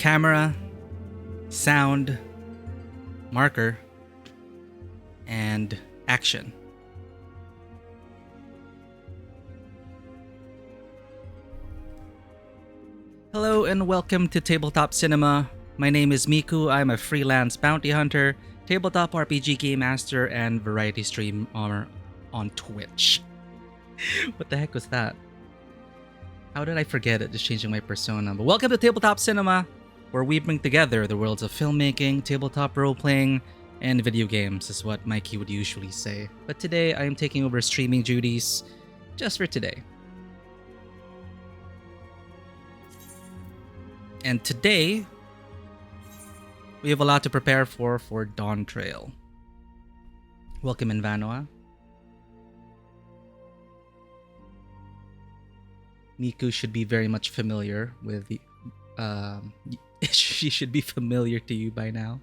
camera, sound, marker, and action. Hello and welcome to Tabletop Cinema. My name is Miku. I'm a freelance bounty hunter, tabletop RPG game master, and variety streamer on Twitch. What the heck was that? How did I forget it? Just changing my persona. But welcome to Tabletop Cinema, where we bring together the worlds of filmmaking, tabletop role-playing, and video games, is what Mikey would usually say. But today, I am taking over streaming duties just for today. And today, we have a lot to prepare for Dawntrail. Welcome in Vanoa. Miku should be very much familiar with the... she should be familiar to you by now.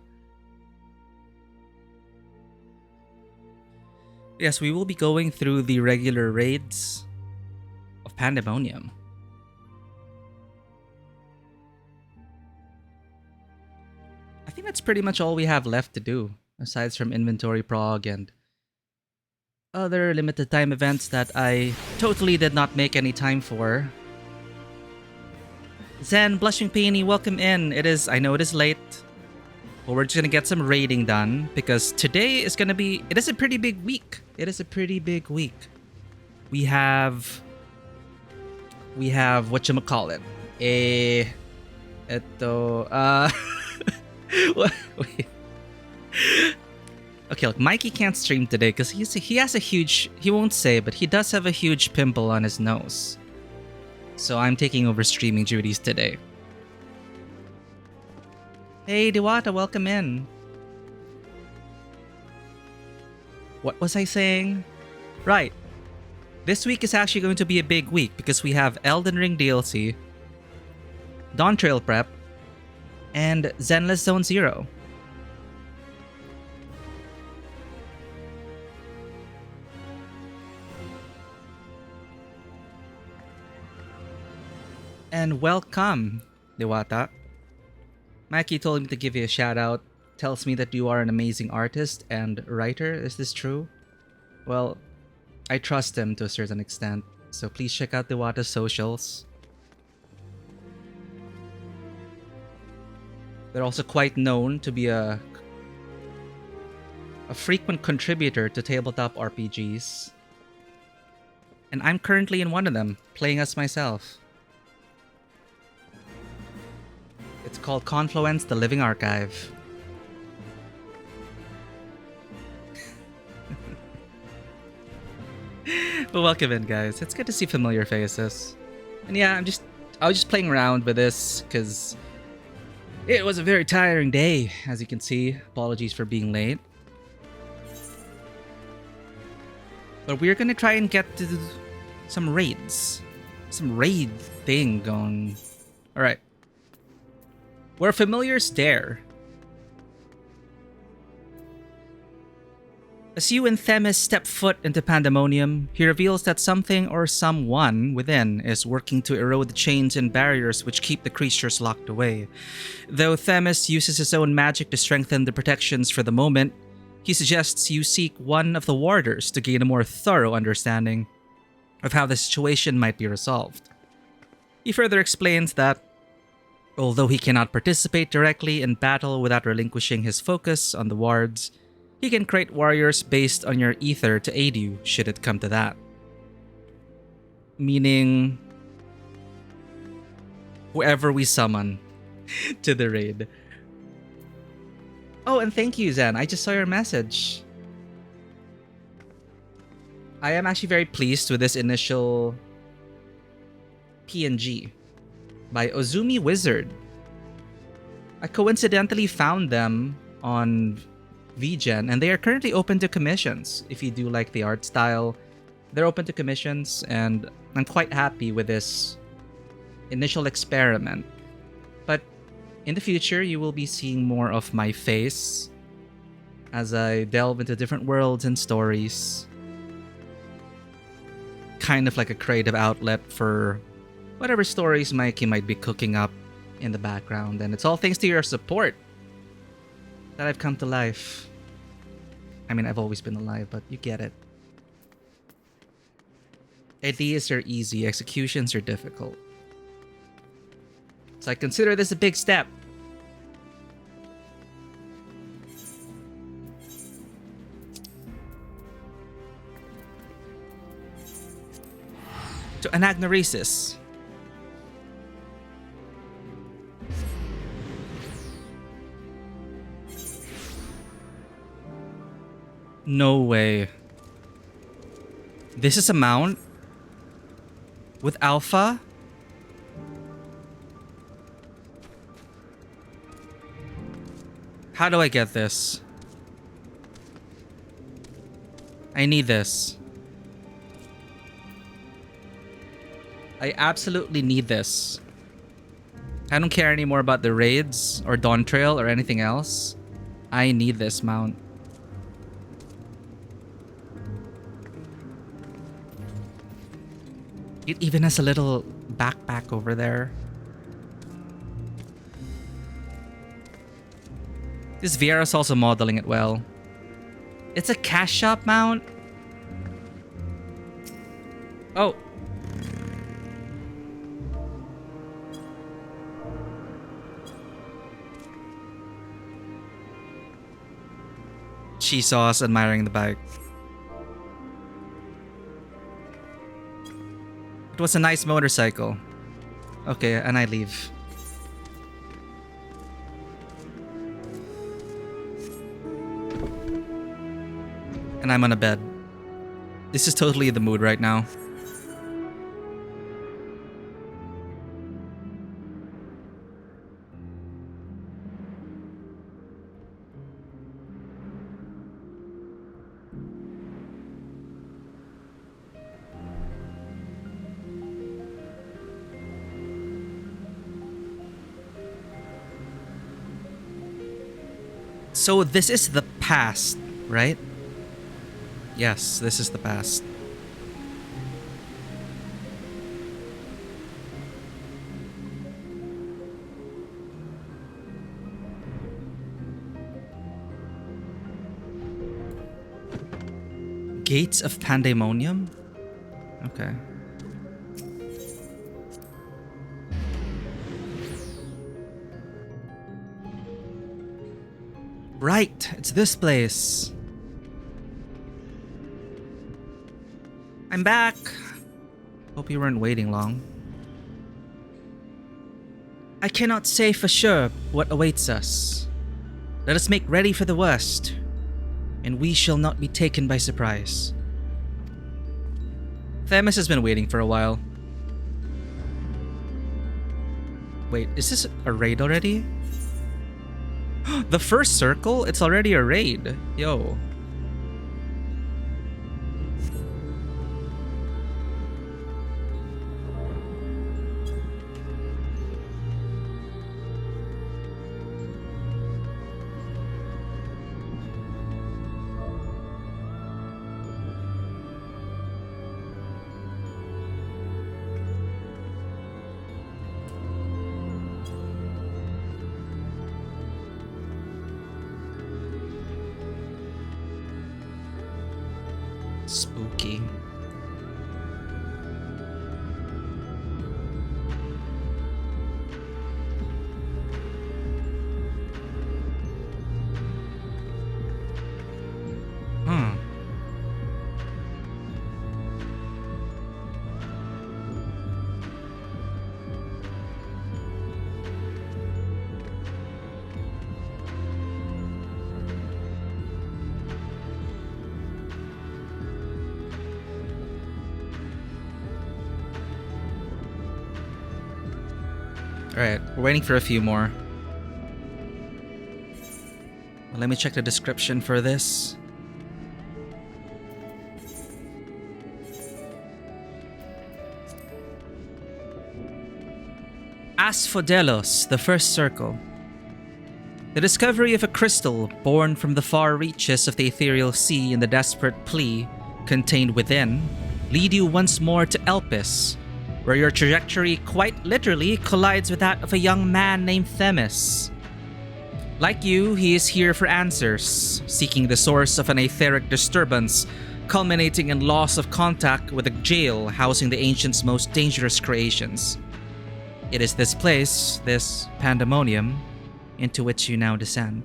Yes, we will be going through the regular raids of Pandemonium. I think that's pretty much all we have left to do, aside from inventory prog and other limited time events that I totally did not make any time for. Zen, Blushing Peony, welcome in. I know it is late, but we're just gonna get some raiding done because today is gonna be, it is a pretty big week. We have whatchamacallit, wait. Okay, look, Mikey can't stream today because he has a huge, he won't say, but he does have a huge pimple on his nose. So I'm taking over streaming duties today. Hey, Diwata, welcome in. What was I saying? Right. This week is actually going to be a big week because we have Elden Ring DLC, Dawntrail prep, and Zenless Zone Zero. And welcome, Dewata. Mikey told me to give you a shout out. Tells me that you are an amazing artist and writer. Is this true? Well, I trust him to a certain extent. So please check out Dewata's socials. They're also quite known to be a frequent contributor to tabletop RPGs. And I'm currently in one of them, playing as myself. It's called Confluence, the Living Archive. But welcome in, guys. It's good to see familiar faces. And yeah, I was just playing around with this because it was a very tiring day, as you can see. Apologies for being late. But we're gonna try and get to some raids. Some raid thing going. Alright. Where familiars dare. As you and Themis step foot into Pandemonium, he reveals that something or someone within is working to erode the chains and barriers which keep the creatures locked away. Though Themis uses his own magic to strengthen the protections for the moment, he suggests you seek one of the warders to gain a more thorough understanding of how the situation might be resolved. He further explains that although he cannot participate directly in battle without relinquishing his focus on the wards, he can create warriors based on your ether to aid you should it come to that. Meaning, whoever we summon to the raid. Oh, and thank you, Zen. I just saw your message. I am actually very pleased with this initial PNG by Ozumi Wizard. I coincidentally found them on VGen, and they are currently open to commissions. If you do like the art style, they're open to commissions, and I'm quite happy with this initial experiment. But in the future, you will be seeing more of my face as I delve into different worlds and stories. Kind of like a creative outlet for whatever stories Mikey might be cooking up in the background, and it's all thanks to your support that I've come to life. I mean, I've always been alive, but you get it. Ideas are easy, executions are difficult. So I consider this a big step. To anagnoresis. No way. This is a mount with alpha? How do I get this? I need this. I absolutely need this. I don't care anymore about the raids or Dawntrail or anything else. I need this mount. It even has a little backpack over there. This Vieira's also modeling it well. It's a cash shop mount. Oh. She saw us admiring the bike. It was a nice motorcycle. Okay, and I leave. And I'm on a bed. This is totally the mood right now. So this is the past, right? Yes, this is the past. Gates of Pandemonium? Okay. Right, it's this place. I'm back. Hope you weren't waiting long. I cannot say for sure what awaits us. Let us make ready for the worst, and we shall not be taken by surprise. Themis has been waiting for a while. Wait, is this a raid already? The first circle? It's already a raid. Yo. Spooky. Alright, we're waiting for a few more. Well, let me check the description for this. Asphodelos, the first circle. The discovery of a crystal born from the far reaches of the ethereal sea and the desperate plea contained within lead you once more to Elpis, where your trajectory quite literally collides with that of a young man named Themis. Like you, he is here for answers, seeking the source of an etheric disturbance, culminating in loss of contact with a jail housing the ancient's most dangerous creations. It is this place, this pandemonium, into which you now descend.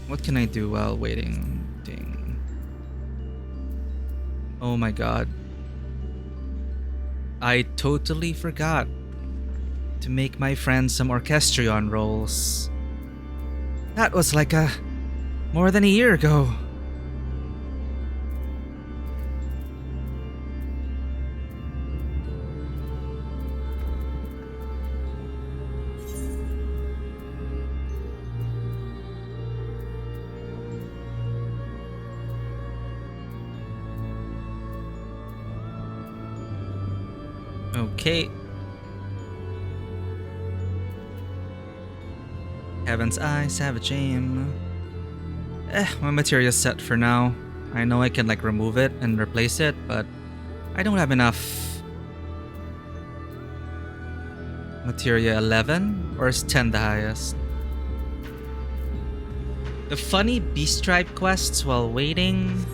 What can I do while waiting? Ding. Oh my god. I totally forgot to make my friend some orchestrion rolls. That was like more than a year ago. Okay. Heaven's Eye, Savage Aim. My material's set for now. I know I can like remove it and replace it, but I don't have enough. Materia 11? Or is 10 the highest? The funny beast tribe quests while waiting.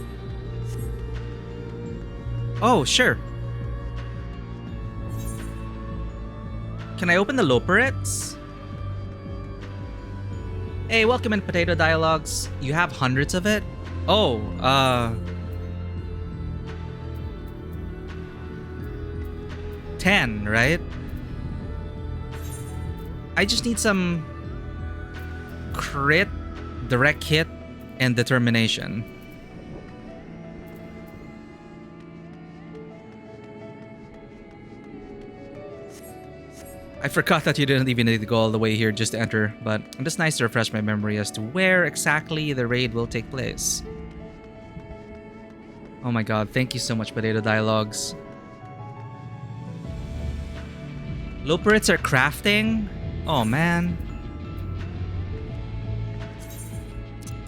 Oh, sure. Can I open the Loperits? Hey, welcome in Potato Dialogues. You have hundreds of it? Oh, 10, right? I just need some crit, direct hit, and determination. I forgot that you didn't even need to go all the way here just to enter, but it's just nice to refresh my memory as to where exactly the raid will take place. Oh my god, thank you so much, Potato Dialogues. Loperits are crafting? Oh man.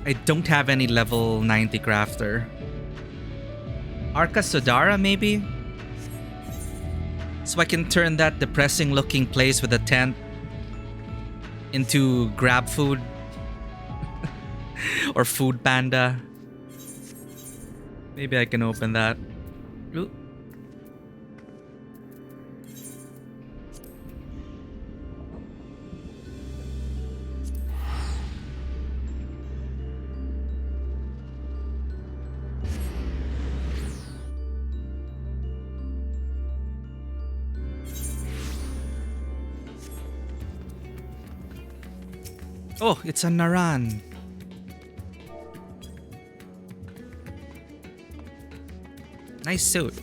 I don't have any level 90 crafter. Arca Sodara, maybe? So I can turn that depressing looking place with a tent into grab food or food panda. Maybe I can open that. Ooh. Oh, it's a Naran. Nice suit.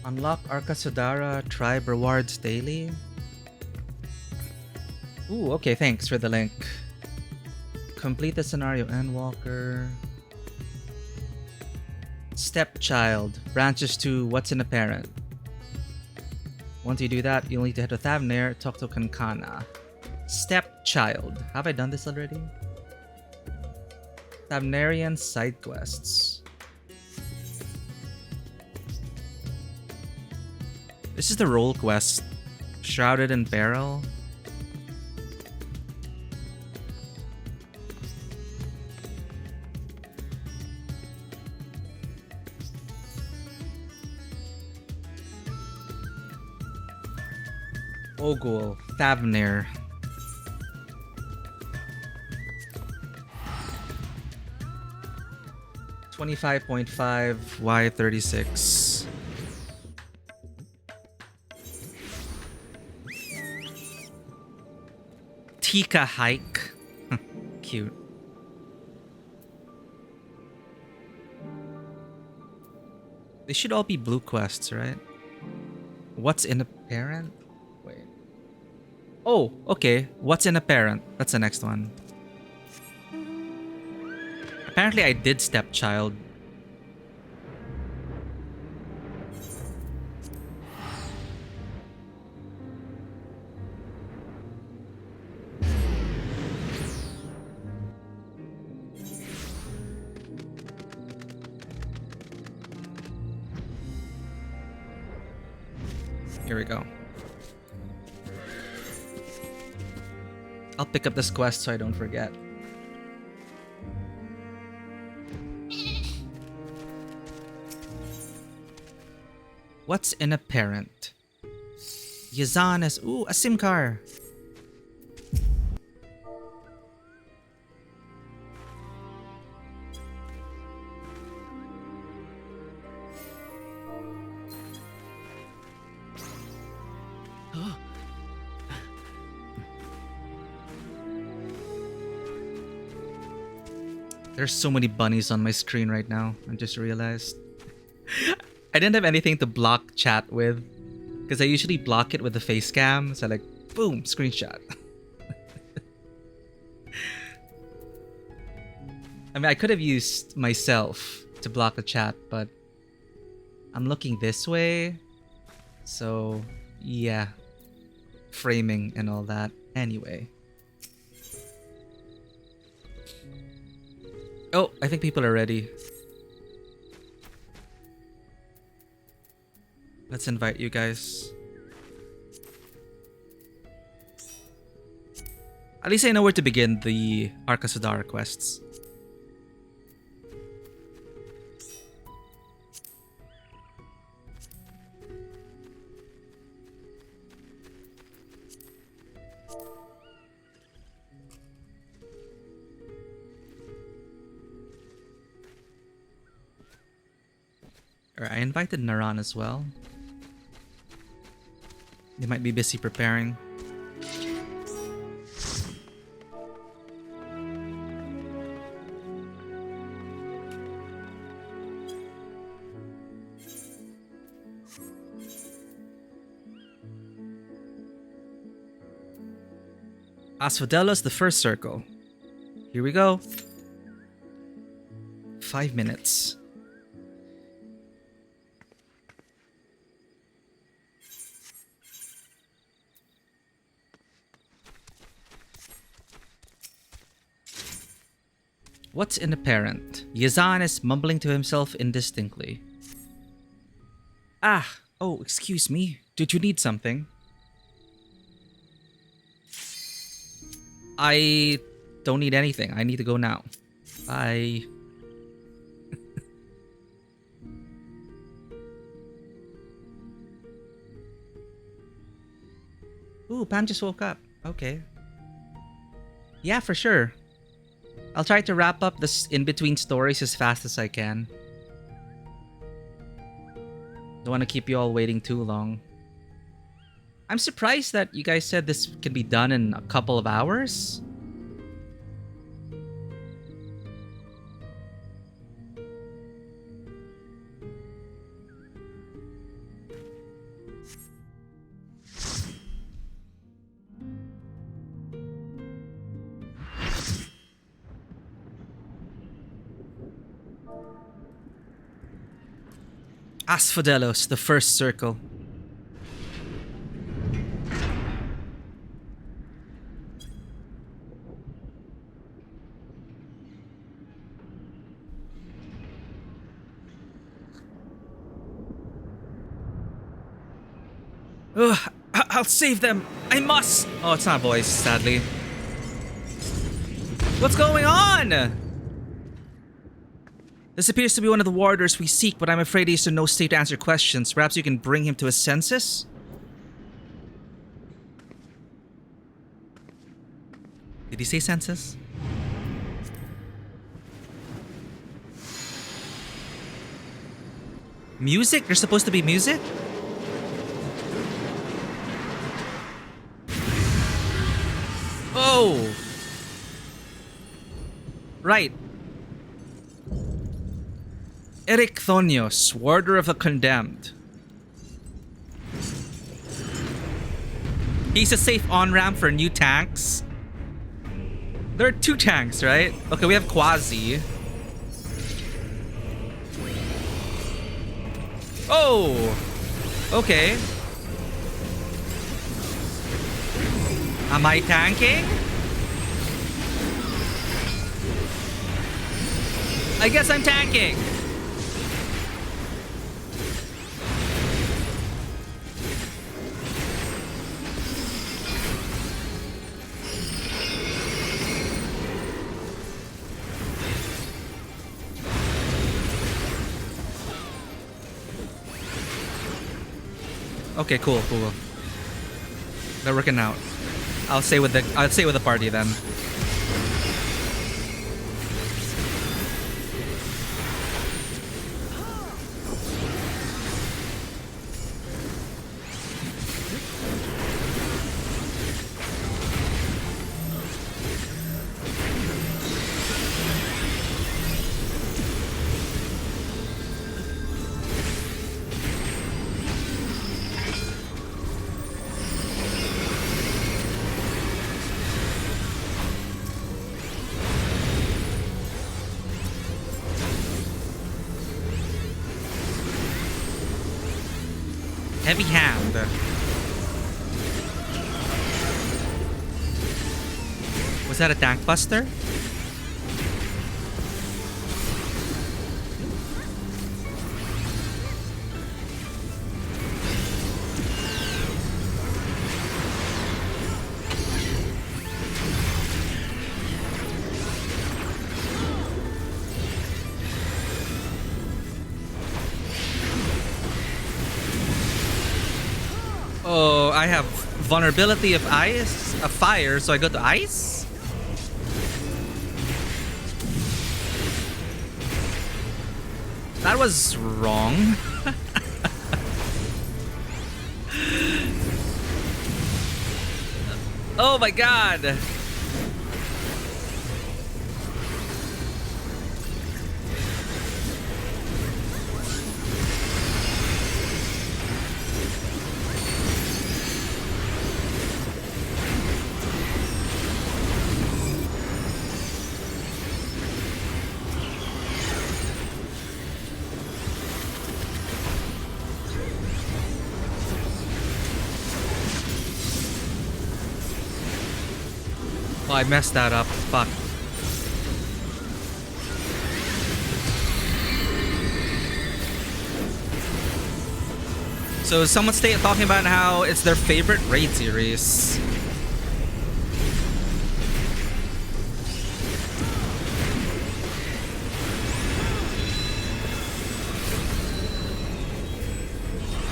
Unlock Arca Sodara tribe rewards daily. Ooh, okay, thanks for the link. Complete the scenario Endwalker. Stepchild branches to What's in a Parent. Once you do that, you'll need to head to Thavnair, talk to Kankana. Stepchild. Have I done this already? Thavnairian side quests. This is the role quest. Shrouded in Peril. Ogul, Thavnair. $25.5 Y36. Tika hike. Cute. They should all be blue quests, right? What's in a parent? Wait. Oh, okay. What's in a parent? That's the next one. Apparently I did stepchild. Here we go. I'll pick up this quest so I don't forget. What's in a parent? Yazan is... Ooh, a SIM car. There's so many bunnies on my screen right now. I just realized. I didn't have anything to block chat with. Because I usually block it with the face cam. So like, boom, screenshot. I mean, I could have used myself to block the chat, but I'm looking this way. So, yeah. Framing and all that. Anyway. Oh, I think people are ready. Let's invite you guys. At least I know where to begin the Arkasudara quests. I invited Naran as well. They might be busy preparing. Asphodelos, the first circle. Here we go. 5 minutes. What's in a parent? Yazan is mumbling to himself indistinctly. Ah, oh, excuse me. Did you need something? I don't need anything. I need to go now. Bye. Ooh, Pam just woke up. Okay. Yeah, for sure. I'll try to wrap up this in-between stories as fast as I can. Don't want to keep you all waiting too long. I'm surprised that you guys said this can be done in a couple of hours. Asphodelos, the first circle. Ugh, I'll save them. I must. Oh, it's not a voice, sadly. What's going on? This appears to be one of the warders we seek, but I'm afraid he's in no state to answer questions. Perhaps you can bring him to his senses? Did he say senses? Music? There's supposed to be music? Oh! Right. Erichthonios, warder of the condemned. He's a safe on-ramp for new tanks. There are 2 tanks, right? Okay, we have Quasi. Oh! Okay. Am I tanking? I guess I'm tanking. Okay, cool. They're working out. I'll stay with the party then. Heavy hand. Was that a tank buster? Oh, I have vulnerability of fire, so I go to ice? That was wrong. Oh my god. Oh, I messed that up. Fuck. So someone's talking about how it's their favorite raid series.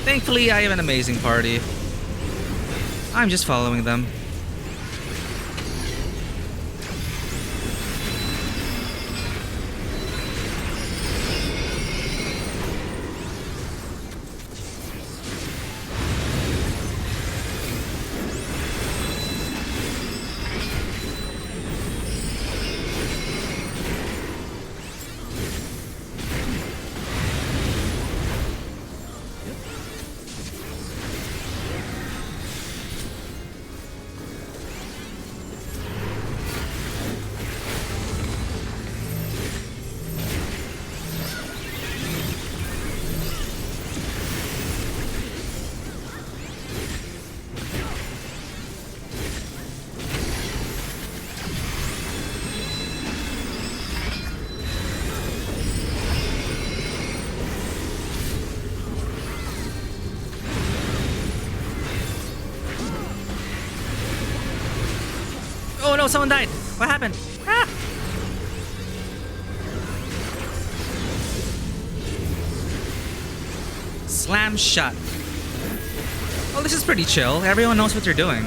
Thankfully, I have an amazing party. I'm just following them. Oh no, someone died. What happened? Ah! Slam shot. Oh, this is pretty chill. Everyone knows what they're doing.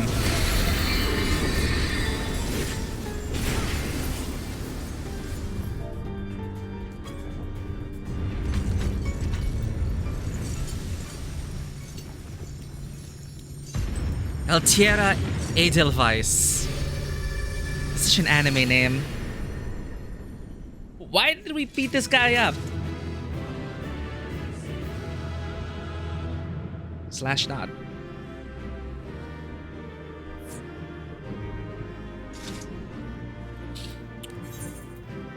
Altiera Edelweiss. Such an anime name. Why did we beat this guy up? Slash dot.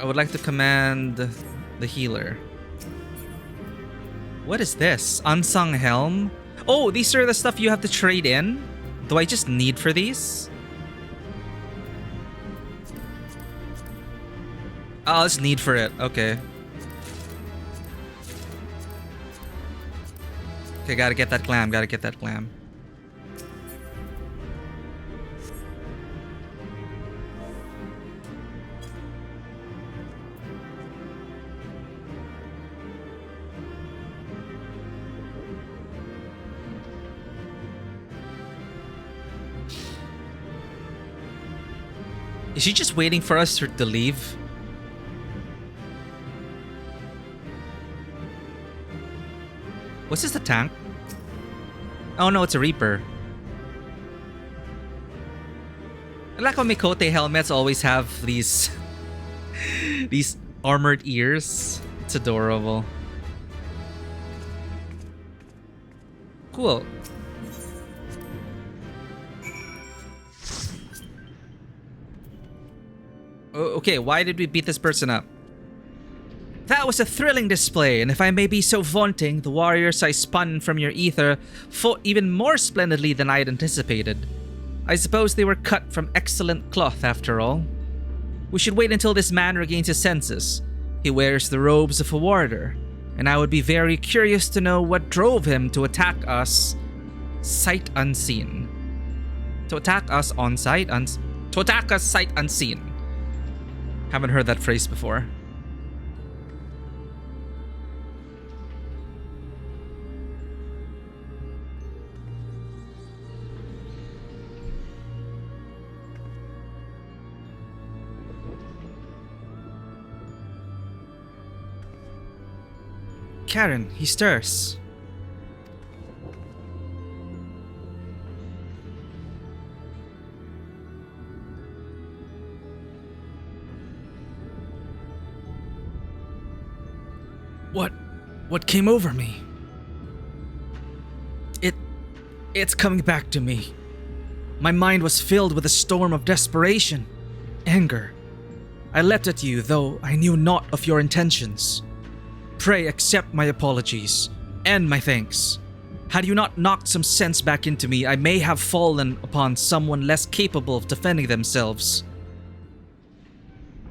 I would like to command the healer. What is this? Unsung Helm? Oh, these are the stuff you have to trade in? Do I just need for these? Oh, it's need for it. Okay. Okay, gotta get that glam. Gotta get that glam. Is she just waiting for us to leave? Was this a tank? Oh no, it's a Reaper. I like how Mikote helmets always have these these armored ears. It's adorable. Cool. Okay, why did we beat this person up? That was a thrilling display, and if I may be so vaunting, the warriors I spun from your ether fought even more splendidly than I had anticipated. I suppose they were cut from excellent cloth after all. We should wait until this man regains his senses. He wears the robes of a warrior, and I would be very curious to know what drove him to attack us sight unseen. To attack us on sight to attack us sight unseen. Haven't heard that phrase before. Karen, he stirs. What came over me? It's coming back to me. My mind was filled with a storm of desperation, anger. I leapt at you, though I knew naught of your intentions. Pray accept my apologies and my thanks. Had you not knocked some sense back into me, I may have fallen upon someone less capable of defending themselves.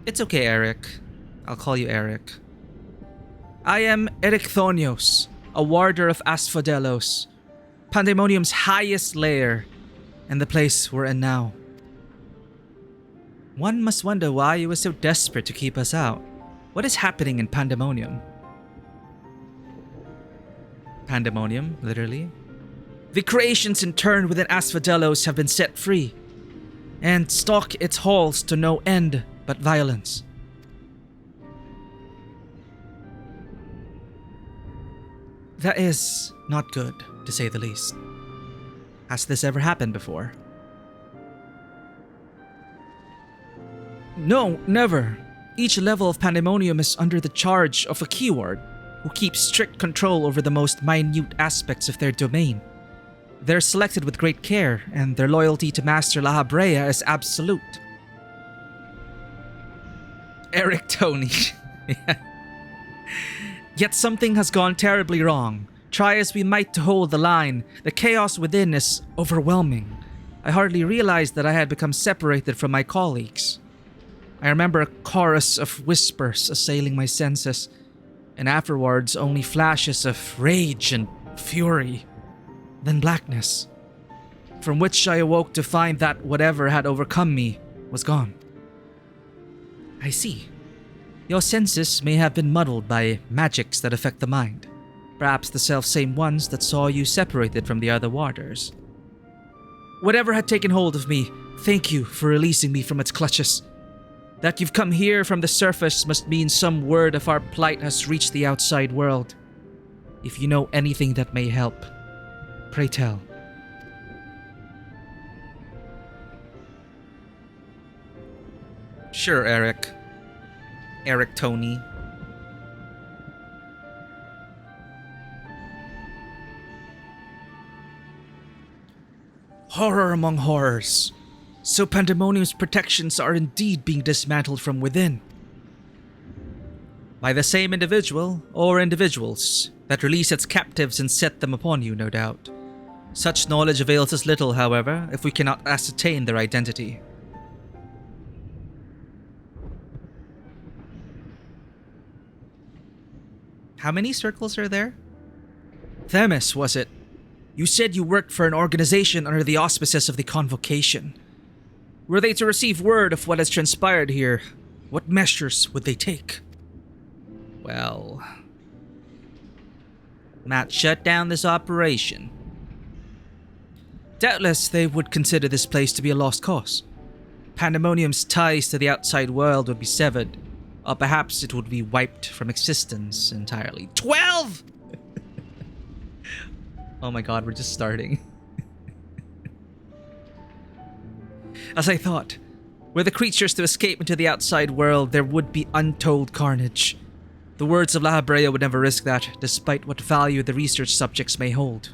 It's okay, Eric. I'll call you Eric. I am Ericthonios, a warder of Asphodelos, Pandemonium's highest lair, and the place we're in now. One must wonder why you were so desperate to keep us out. What is happening in Pandemonium? Pandemonium, literally. The creations interned within Asphodelos have been set free, and stalk its halls to no end but violence. That is not good, to say the least. Has this ever happened before? No, never. Each level of Pandemonium is under the charge of a keyword, who keeps strict control over the most minute aspects of their domain. They're selected with great care, and their loyalty to Master La Habrea is absolute. Eric Tony. Yet something has gone terribly wrong. Try as we might to hold the line, the chaos within is overwhelming. I hardly realized that I had become separated from my colleagues. I remember a chorus of whispers assailing my senses, and afterwards only flashes of rage and fury, then blackness, from which I awoke to find that whatever had overcome me was gone. I see. Your senses may have been muddled by magics that affect the mind, perhaps the self-same ones that saw you separated from the other warders. Whatever had taken hold of me, thank you for releasing me from its clutches. That you've come here from the surface must mean some word of our plight has reached the outside world. If you know anything that may help, pray tell. Sure, Eric. Eric Tony. Horror among horrors. So Pandemonium's protections are indeed being dismantled from within. By the same individual, or individuals, that release its captives and set them upon you, no doubt. Such knowledge avails us little, however, if we cannot ascertain their identity. How many circles are there? Themis, was it? You said you worked for an organization under the auspices of the Convocation. Were they to receive word of what has transpired here, what measures would they take? Well, Matt shut down this operation. Doubtless they would consider this place to be a lost cause. Pandemonium's ties to the outside world would be severed, or perhaps it would be wiped from existence entirely. 12! Oh my god, we're just starting. As I thought, were the creatures to escape into the outside world, there would be untold carnage. The words of La Habrea would never risk that, despite what value the research subjects may hold.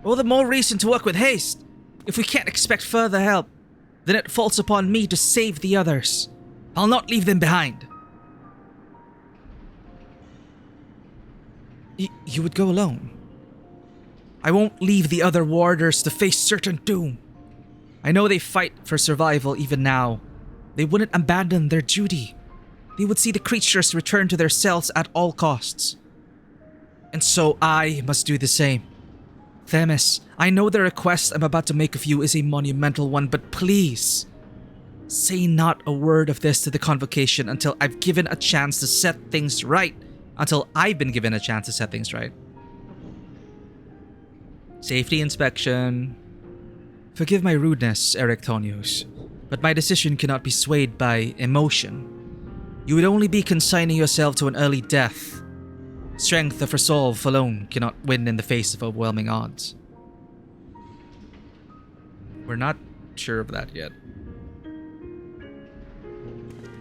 All the more reason to work with haste. If we can't expect further help, then it falls upon me to save the others. I'll not leave them behind. You would go alone? I won't leave the other warders to face certain doom. I know they fight for survival even now. They wouldn't abandon their duty. They would see the creatures return to their cells at all costs. And so I must do the same. Themis, I know the request I'm about to make of you is a monumental one, but please, say not a word of this to the convocation until I've given a chance to set things right. Until I've been given a chance to set things right. Safety inspection. Forgive my rudeness, Erectonios, but my decision cannot be swayed by emotion. You would only be consigning yourself to an early death. Strength of resolve alone cannot win in the face of overwhelming odds. We're not sure of that yet.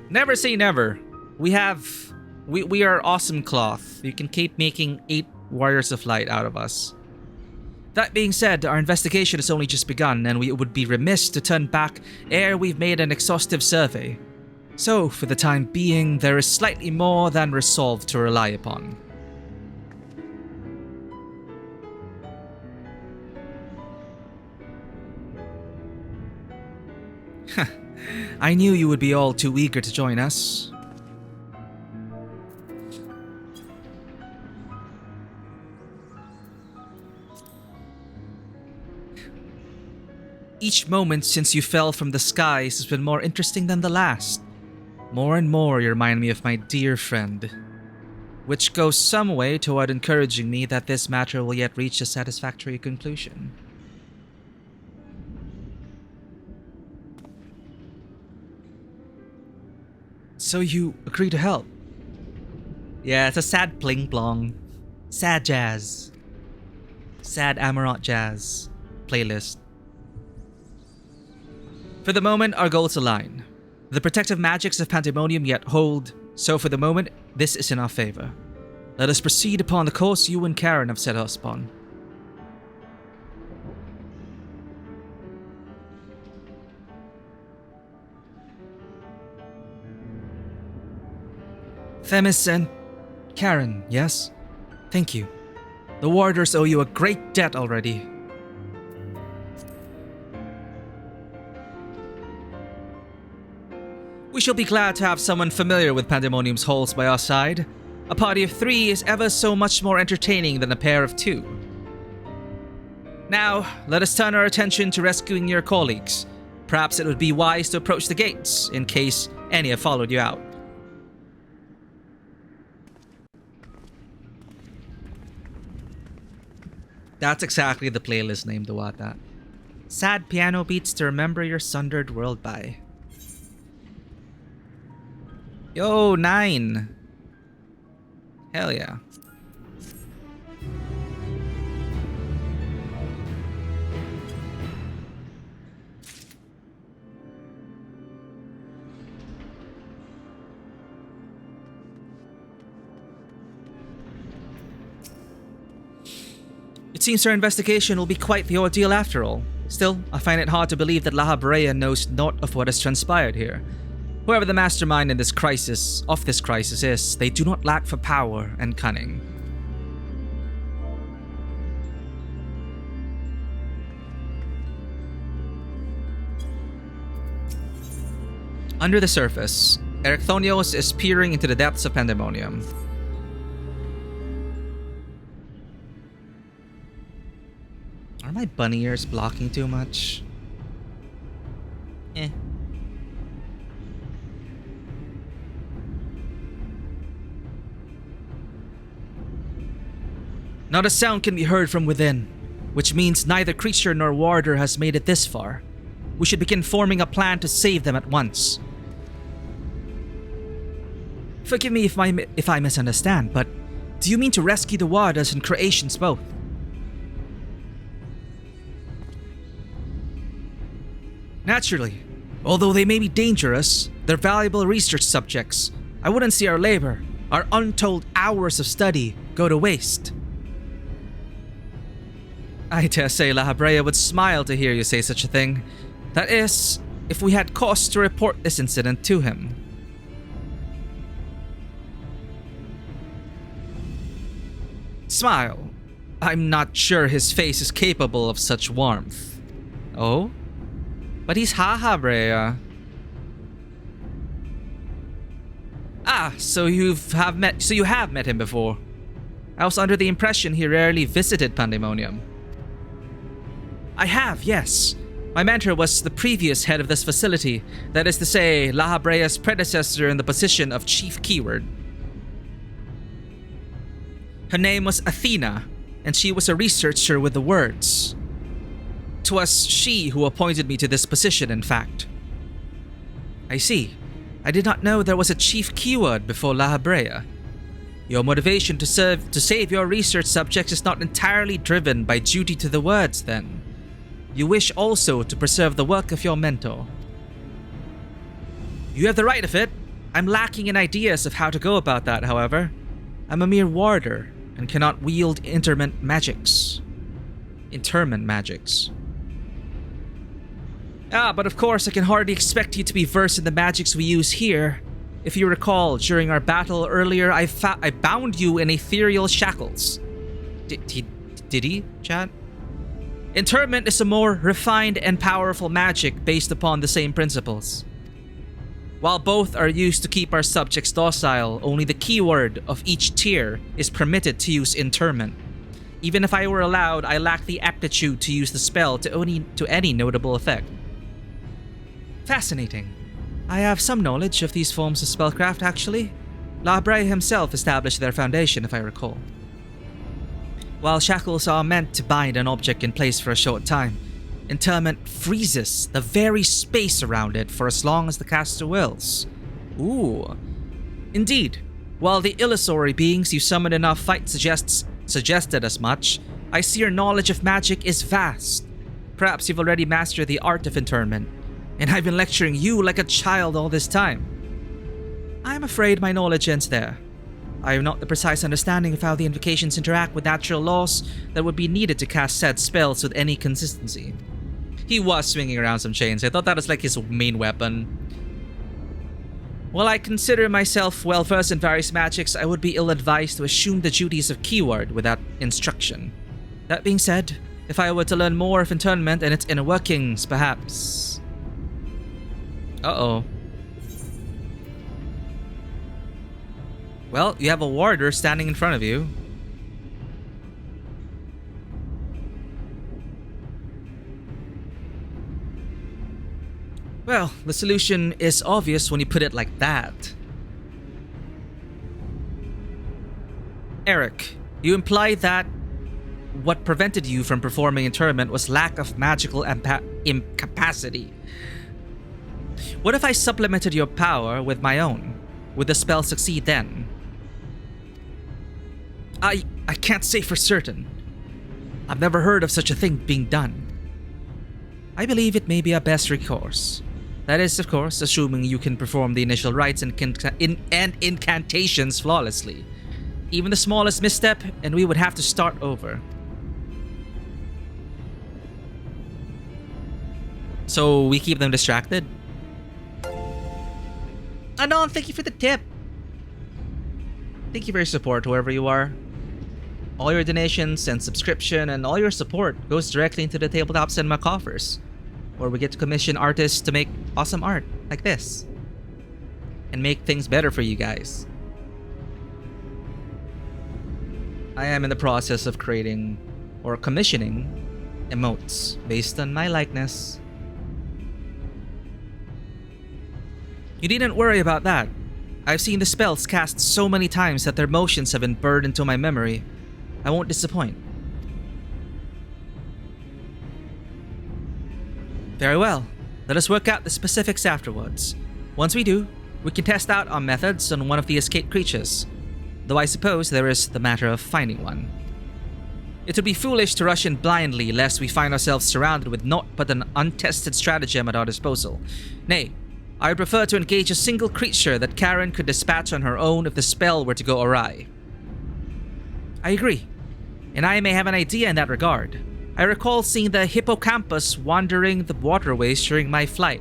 Never say never. We are awesome cloth. You can keep making 8 warriors of light out of us. That being said, our investigation has only just begun, and we would be remiss to turn back ere we've made an exhaustive survey. So, for the time being, there is slightly more than resolve to rely upon. I knew you would be all too eager to join us. Each moment since you fell from the skies has been more interesting than the last. More and more you remind me of my dear friend. Which goes some way toward encouraging me that this matter will yet reach a satisfactory conclusion. So you agree to help? Yeah, it's a sad pling plong. Sad jazz. Sad Amarant jazz playlist. For the moment, our goals align. The protective magics of Pandemonium yet hold, so for the moment, this is in our favor. Let us proceed upon the course you and Karen have set us upon. Themis and Karen, yes? Thank you. The warders owe you a great debt already. We shall be glad to have someone familiar with Pandemonium's halls by our side. A party of 3 is ever so much more entertaining than a pair of 2. Now, let us turn our attention to rescuing your colleagues. Perhaps it would be wise to approach the gates, in case any have followed you out. That's exactly the playlist name to what that. Sad piano beats to remember your sundered world by. Yo, 9. Hell yeah. It seems our investigation will be quite the ordeal after all. Still, I find it hard to believe that La Habrea knows naught of what has transpired here. Whoever the mastermind in this crisis is, they do not lack for power and cunning. Under the surface, Erectonios is peering into the depths of Pandemonium. Are my bunny ears blocking too much? Not a sound can be heard from within. which means neither creature nor warder has made it this far. We should begin forming a plan to save them at once. Forgive me if I misunderstand, but do you mean to rescue the warders and creations both? Naturally. Although they may be dangerous, they're valuable research subjects. I wouldn't see our labor, our untold hours of study, go to waste. I dare say La Habrea would smile to hear you say such a thing. That is, if we had cause to report this incident to him. Smile. I'm not sure his face is capable of such warmth. Oh? But he's La Habrea. Ah, so you have met him before. I was under the impression he rarely visited Pandemonium. I have, yes. My mentor was the previous head of this facility, that is to say, La Habrea's predecessor in the position of Chief Keyword. Her name was Athena, and she was a researcher with the words. 'Twas she who appointed me to this position, in fact. I see. I did not know there was a Chief Keyword before La Habrea. Your motivation to save your research subjects is not entirely driven by duty to the words, then. You wish also to preserve the work of your mentor. You have the right of it. I'm lacking in ideas of how to go about that, however. I'm a mere warder and cannot wield interment magics. Interment magics. Ah, but of course I can hardly expect you to be versed in the magics we use here. If you recall, during our battle earlier, I bound you in ethereal shackles. Did he, Chad? Interment is a more refined and powerful magic based upon the same principles. While both are used to keep our subjects docile, only the keyword of each tier is permitted to use interment. Even if I were allowed, I lack the aptitude to use the spell to any notable effect. Fascinating. I have some knowledge of these forms of spellcraft, actually. La Habrea himself established their foundation, if I recall. While shackles are meant to bind an object in place for a short time, interment freezes the very space around it for as long as the caster wills. Ooh. Indeed, while the illusory beings you summon in our fight suggested as much, I see your knowledge of magic is vast. Perhaps you've already mastered the art of interment, and I've been lecturing you like a child all this time. I'm afraid my knowledge ends there. I have not the precise understanding of how the invocations interact with natural laws that would be needed to cast said spells with any consistency. He was swinging around some chains. I thought that was like his main weapon. While I consider myself well versed in various magics, I would be ill-advised to assume the duties of keyword without instruction. That being said, if I were to learn more of interment and its inner workings, perhaps... Uh-oh. Well, you have a warder standing in front of you. Well, the solution is obvious when you put it like that. Eric, you imply that what prevented you from performing interment was lack of magical incapacity. What if I supplemented your power with my own? Would the spell succeed then? I can't say for certain. I've never heard of such a thing being done. I believe it may be our best recourse. That is, of course, assuming you can perform the initial rites and incantations flawlessly. Even the smallest misstep, and we would have to start over. So we keep them distracted? Anon, thank you for the tip. Thank you for your support, whoever you are. All your donations and subscription and all your support goes directly into the Tabletop Cinema coffers, where we get to commission artists to make awesome art like this and make things better for you guys. I am in the process of creating or commissioning emotes based on my likeness. You needn't worry about that. I've seen the spells cast so many times that their motions have been burned into my memory. I won't disappoint. Very well. Let us work out the specifics afterwards. Once we do, we can test out our methods on one of the escaped creatures. Though I suppose there is the matter of finding one. It would be foolish to rush in blindly lest we find ourselves surrounded with naught but an untested stratagem at our disposal. Nay, I would prefer to engage a single creature that Karen could dispatch on her own if the spell were to go awry. I agree, and I may have an idea in that regard. I recall seeing the hippocampus wandering the waterways during my flight.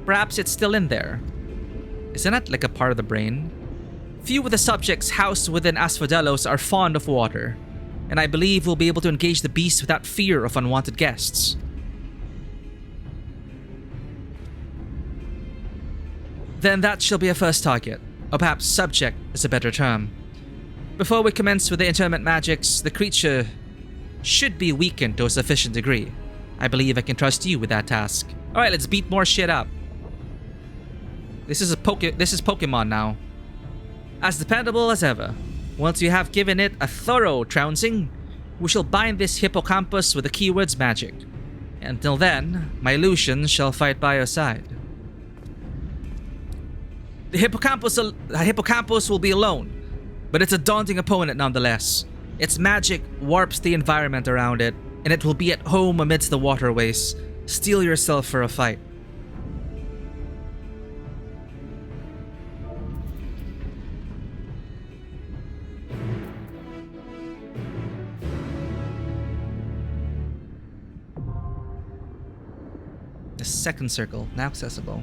Perhaps it's still in there. Isn't that like a part of the brain? Few of the subjects housed within Asphodelos are fond of water, and I believe we'll be able to engage the beast without fear of unwanted guests. Then that shall be a first target, or perhaps subject is a better term. Before we commence with the interment magics, the creature should be weakened to a sufficient degree. I believe I can trust you with that task. Alright, let's beat more shit up. This is Pokemon now. As dependable as ever. Once you have given it a thorough trouncing, we shall bind this hippocampus with the keywords magic. Until then, my illusions shall fight by your side. The hippocampus will be alone, but it's a daunting opponent nonetheless. Its magic warps the environment around it, and it will be at home amidst the waterways. Steel yourself for a fight. The second circle, now accessible.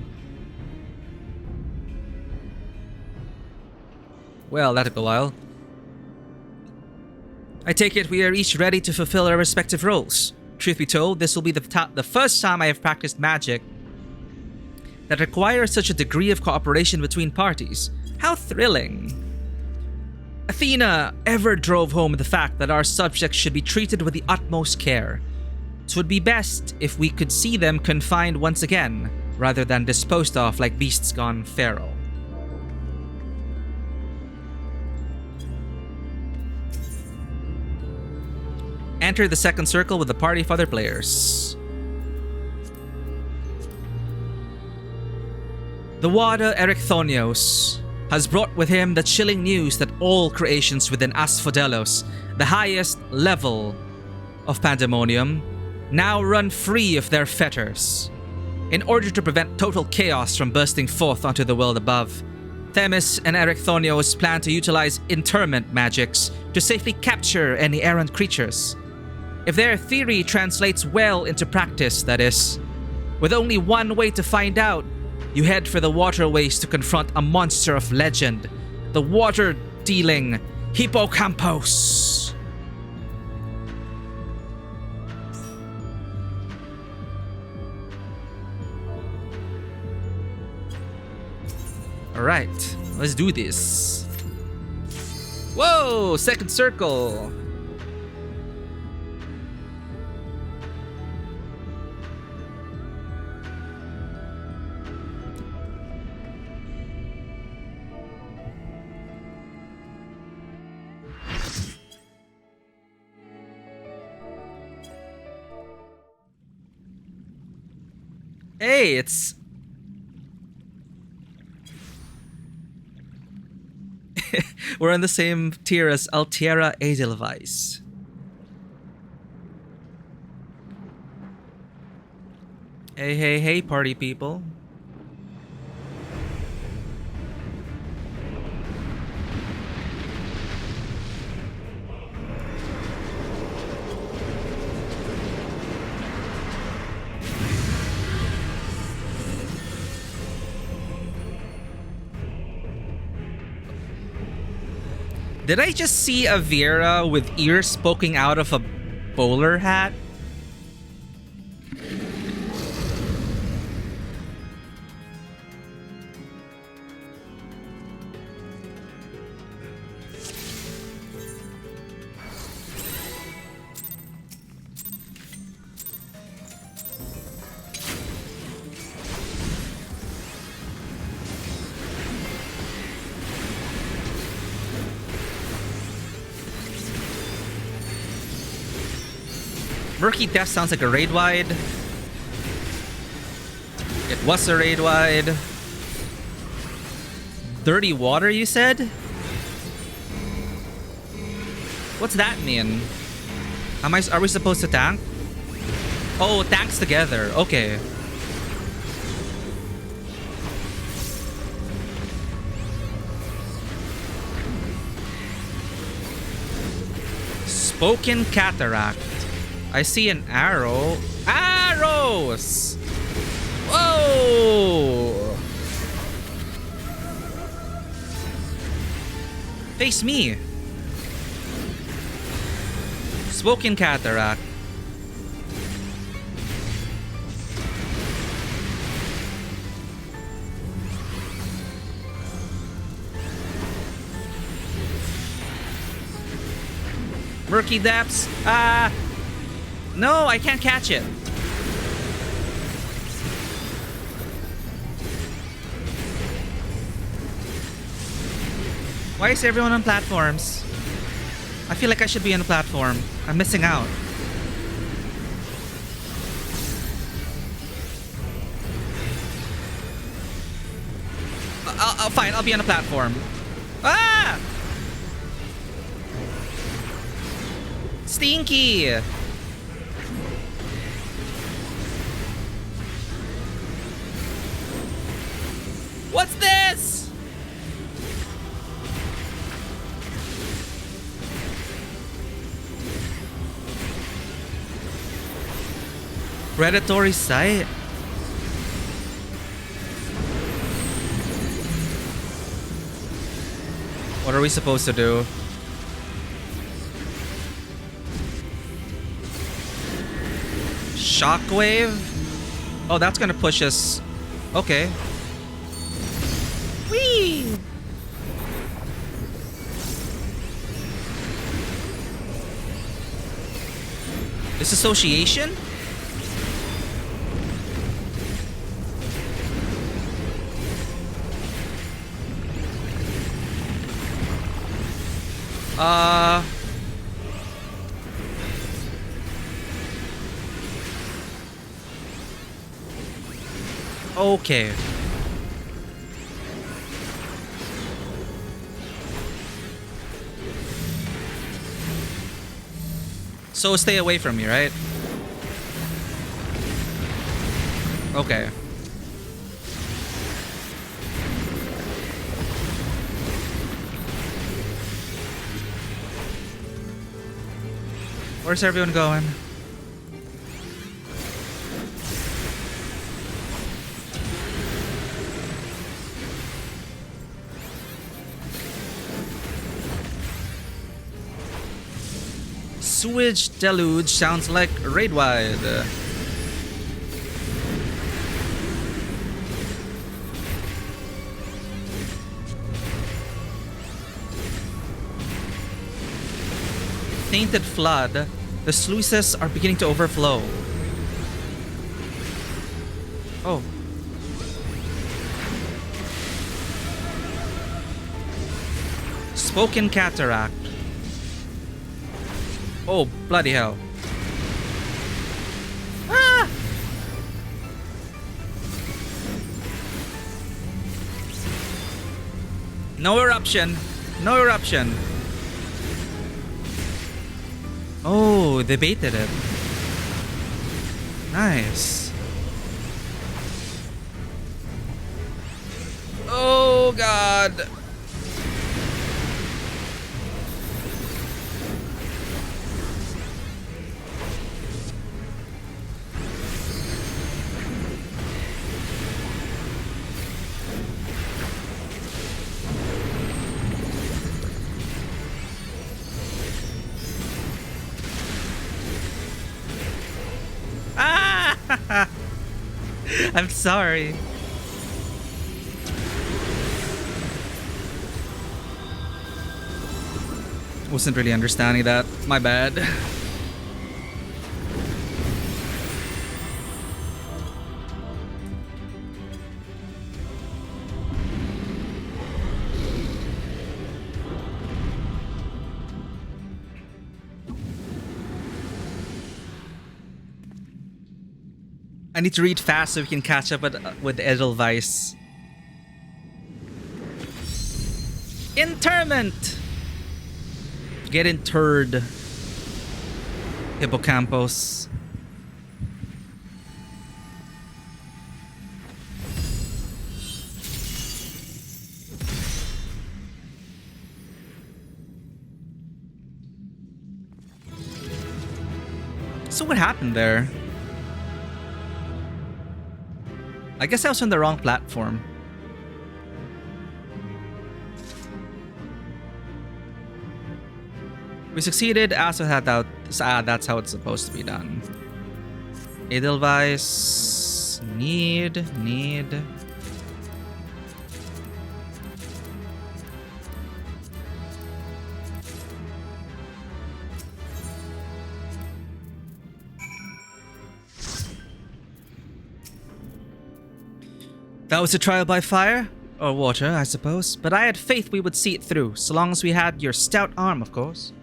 Well, that took a while. I take it we are each ready to fulfill our respective roles. Truth be told, this will be the first time I have practiced magic that requires such a degree of cooperation between parties. How thrilling! Athena ever drove home the fact that our subjects should be treated with the utmost care. It would be best if we could see them confined once again, rather than disposed of like beasts gone feral. Enter the second circle with a party of other players. The Wada Erechthonios has brought with him the chilling news that all creations within Asphodelos, the highest level of pandemonium, now run free of their fetters. In order to prevent total chaos from bursting forth onto the world above, Themis and Erechthonios plan to utilize interment magics to safely capture any errant creatures. If their theory translates well into practice, that is. With only one way to find out, you head for the waterways to confront a monster of legend, the water-dealing Hippocampos. Alright, let's do this. Whoa, second circle. Hey, it's... We're in the same tier as Altiera Edelweiss. Hey, hey, hey, party people. Did I just see a Vera with ears poking out of a bowler hat? Murky Death sounds like a raid wide. It was a raid wide. Dirty water, you said? What's that mean? Are we supposed to tank? Oh, tanks together. Okay. Spoken cataract. I see an arrow. Arrows! Whoa! Face me. Spoken cataract. Murky depths. No, I can't catch it. Why is everyone on platforms? I feel like I should be on a platform. I'm missing out. Fine, I'll be on a platform. Ah! Stinky! What's this? Predatory sight. What are we supposed to do? Shockwave? Oh, that's gonna push us. Okay. Whee! Disassociation? Okay. So stay away from me, right? Okay. Where's everyone going? Sewage deluge sounds like raid wide. Tainted flood. The sluices are beginning to overflow. Oh. Spoken cataract. Oh, bloody hell. Ah! No eruption. No eruption. Oh, they baited it. Nice. Oh, God. I'm sorry. Wasn't really understanding that. My bad. I need to read fast so we can catch up with Edelweiss. Interment! Get interred. Hippocampus. So what happened there? I guess I was on the wrong platform. We succeeded as that's how it's supposed to be done. Edelweiss. Need. That was a trial by fire? Or water, I suppose. But I had faith we would see it through, so long as we had your stout arm, of course.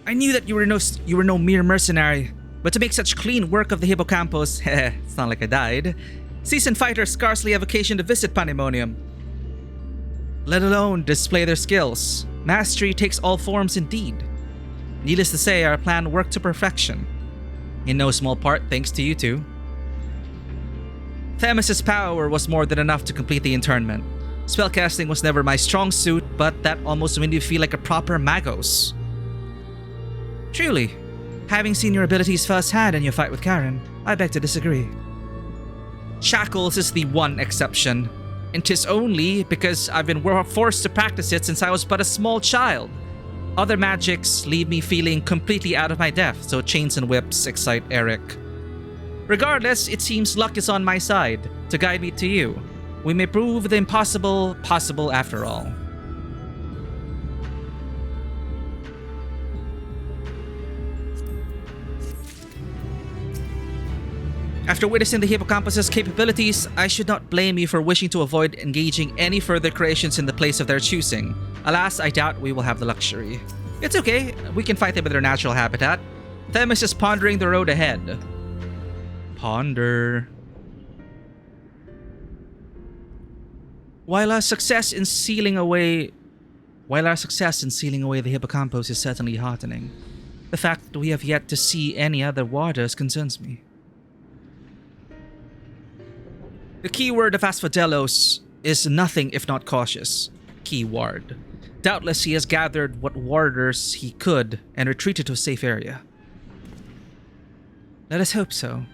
I knew that you were no mere mercenary, but to make such clean work of the hippocampus, it's not like I died. Seasoned fighters scarcely have occasion to visit Pandemonium, let alone display their skills. Mastery takes all forms indeed. Needless to say, our plan worked to perfection. In no small part thanks to you two. Themis' power was more than enough to complete the internment. Spellcasting was never my strong suit, but that almost made me feel like a proper magos. Truly, having seen your abilities firsthand in your fight with Karen, I beg to disagree. Shackles is the one exception, and 'tis only because I've been forced to practice it since I was but a small child. Other magics leave me feeling completely out of my depth, so chains and whips excite Eric. Regardless, it seems luck is on my side, to guide me to you. We may prove the impossible possible after all. After witnessing the hippocampus's capabilities, I should not blame you for wishing to avoid engaging any further creations in the place of their choosing. Alas, I doubt we will have the luxury. It's okay, we can fight them in their natural habitat. Themis is pondering the road ahead. Ponder. While our success in sealing away the hippocampus is certainly heartening, the fact that we have yet to see any other waters concerns me. The keyword of Asphodelos is nothing if not cautious. Keyword. Doubtless he has gathered what warders he could and retreated to a safe area. Let us hope so.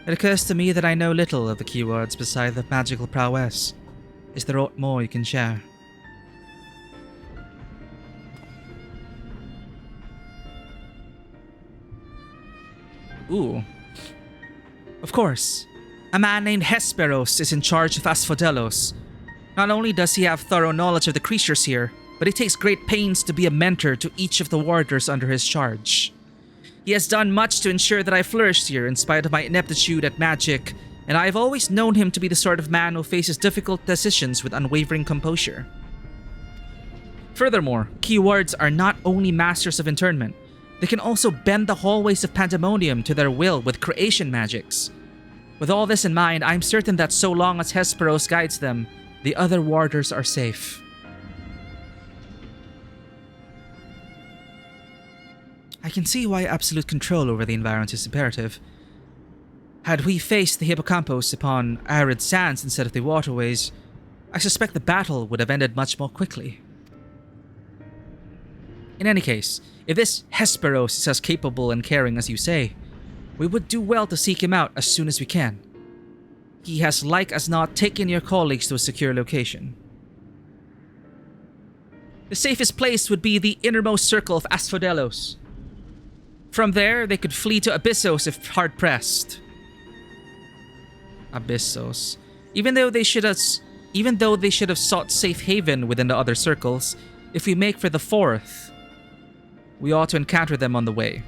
It occurs to me that I know little of the keywords beside the magical prowess. Is there aught more you can share? Ooh. Of course. A man named Hesperos is in charge of Asphodelos. Not only does he have thorough knowledge of the creatures here, but he takes great pains to be a mentor to each of the warders under his charge. He has done much to ensure that I flourish here in spite of my ineptitude at magic, and I have always known him to be the sort of man who faces difficult decisions with unwavering composure. Furthermore, keywords are not only masters of internment, they can also bend the hallways of Pandemonium to their will with creation magics. With all this in mind, I'm certain that so long as Hesperos guides them, the other warders are safe. I can see why absolute control over the environment is imperative. Had we faced the hippocampus upon arid sands instead of the waterways, I suspect the battle would have ended much more quickly. In any case, if this Hesperos is as capable and caring as you say, we would do well to seek him out as soon as we can. He has like as not taken your colleagues to a secure location. The safest place would be the innermost circle of Asphodelos. From there, they could flee to Abyssos if hard-pressed. Abyssos. Even though they should have sought safe haven within the other circles, if we make for the fourth, we ought to encounter them on the way.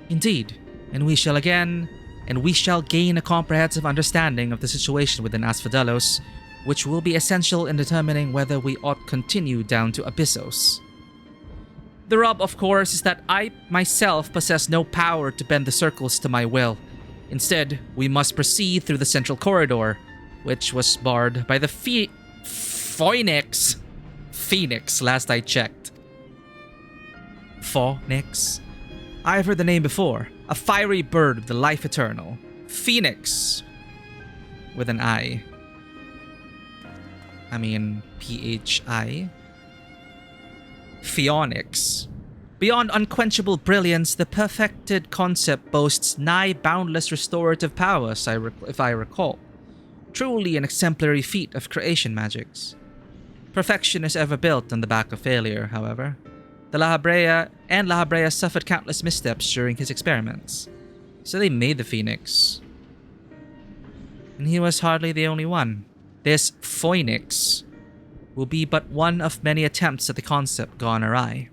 Indeed, and we shall gain a comprehensive understanding of the situation within Asphodelos, which will be essential in determining whether we ought continue down to Abyssos. The rub, of course, is that I myself possess no power to bend the circles to my will. Instead, we must proceed through the central corridor, which was barred by the Phoenix. Phoenix, last I checked. Phoenix? I've heard the name before. A fiery bird of the life eternal. Phoenix. With an I. I mean, P-H-I. Phoenix. Beyond unquenchable brilliance, the perfected concept boasts nigh boundless restorative powers, if I recall. Truly an exemplary feat of creation magics. Perfection is ever built on the back of failure, however. La Habrea suffered countless missteps during his experiments. So they made the Phoenix. And he was hardly the only one. This Phoenix will be but one of many attempts at the concept gone awry.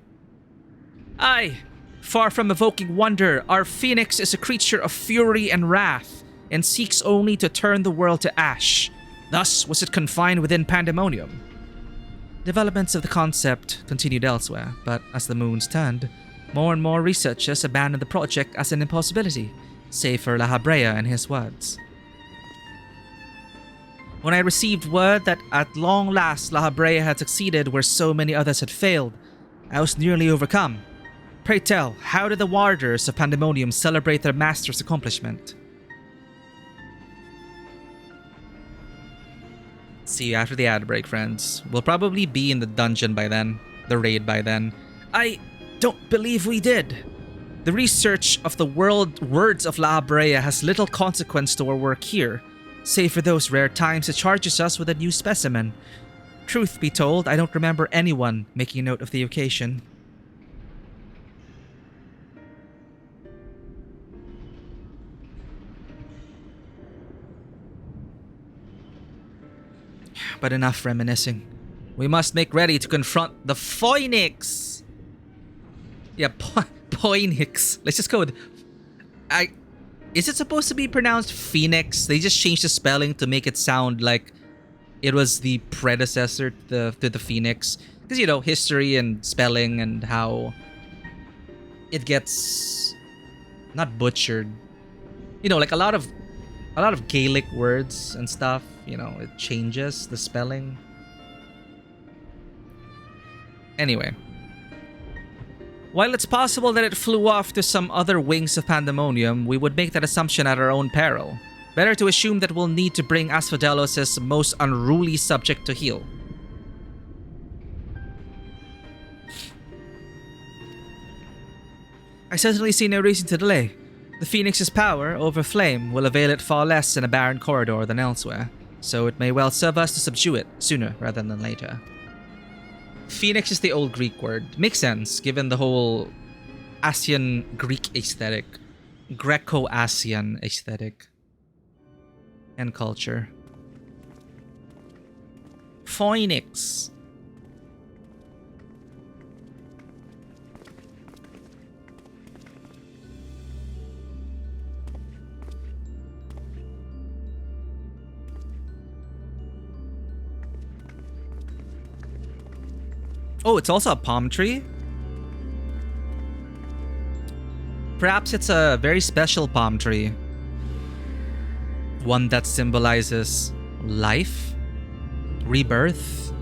Aye, far from evoking wonder, our Phoenix is a creature of fury and wrath, and seeks only to turn the world to ash. Thus was it confined within Pandemonium. Developments of the concept continued elsewhere, but as the moons turned, more and more researchers abandoned the project as an impossibility, save for La Habrea and his words. When I received word that at long last La Habrea had succeeded where so many others had failed, I was nearly overcome. Pray tell, how did the Warders of Pandemonium celebrate their master's accomplishment? See you after the ad break, friends. We'll probably be in the dungeon by then, the raid by then. I don't believe we did. The research of the words of La Habrea has little consequence to our work here, save for those rare times it charges us with a new specimen. Truth be told, I don't remember anyone making note of the occasion. But enough reminiscing. We must make ready to confront the Phoenix! Yeah, Phoenix. Let's just go with... Is it supposed to be pronounced Phoenix? They just changed the spelling to make it sound like it was the predecessor to the Phoenix. Because, you know, history and spelling and how it gets not butchered. You know, like a lot of Gaelic words and stuff, you know, it changes the spelling. Anyway. While it's possible that it flew off to some other wings of Pandemonium, we would make that assumption at our own peril. Better to assume that we'll need to bring Asphodelos' most unruly subject to heel. I certainly see no reason to delay. The Phoenix's power over flame will avail it far less in a barren corridor than elsewhere, so it may well serve us to subdue it sooner rather than later. Phoenix is the old Greek word. Makes sense, given the whole Asian Greek aesthetic. Greco-Asian aesthetic. And culture. Phoenix. Oh, it's also a palm tree? Perhaps it's a very special palm tree. One that symbolizes life, rebirth.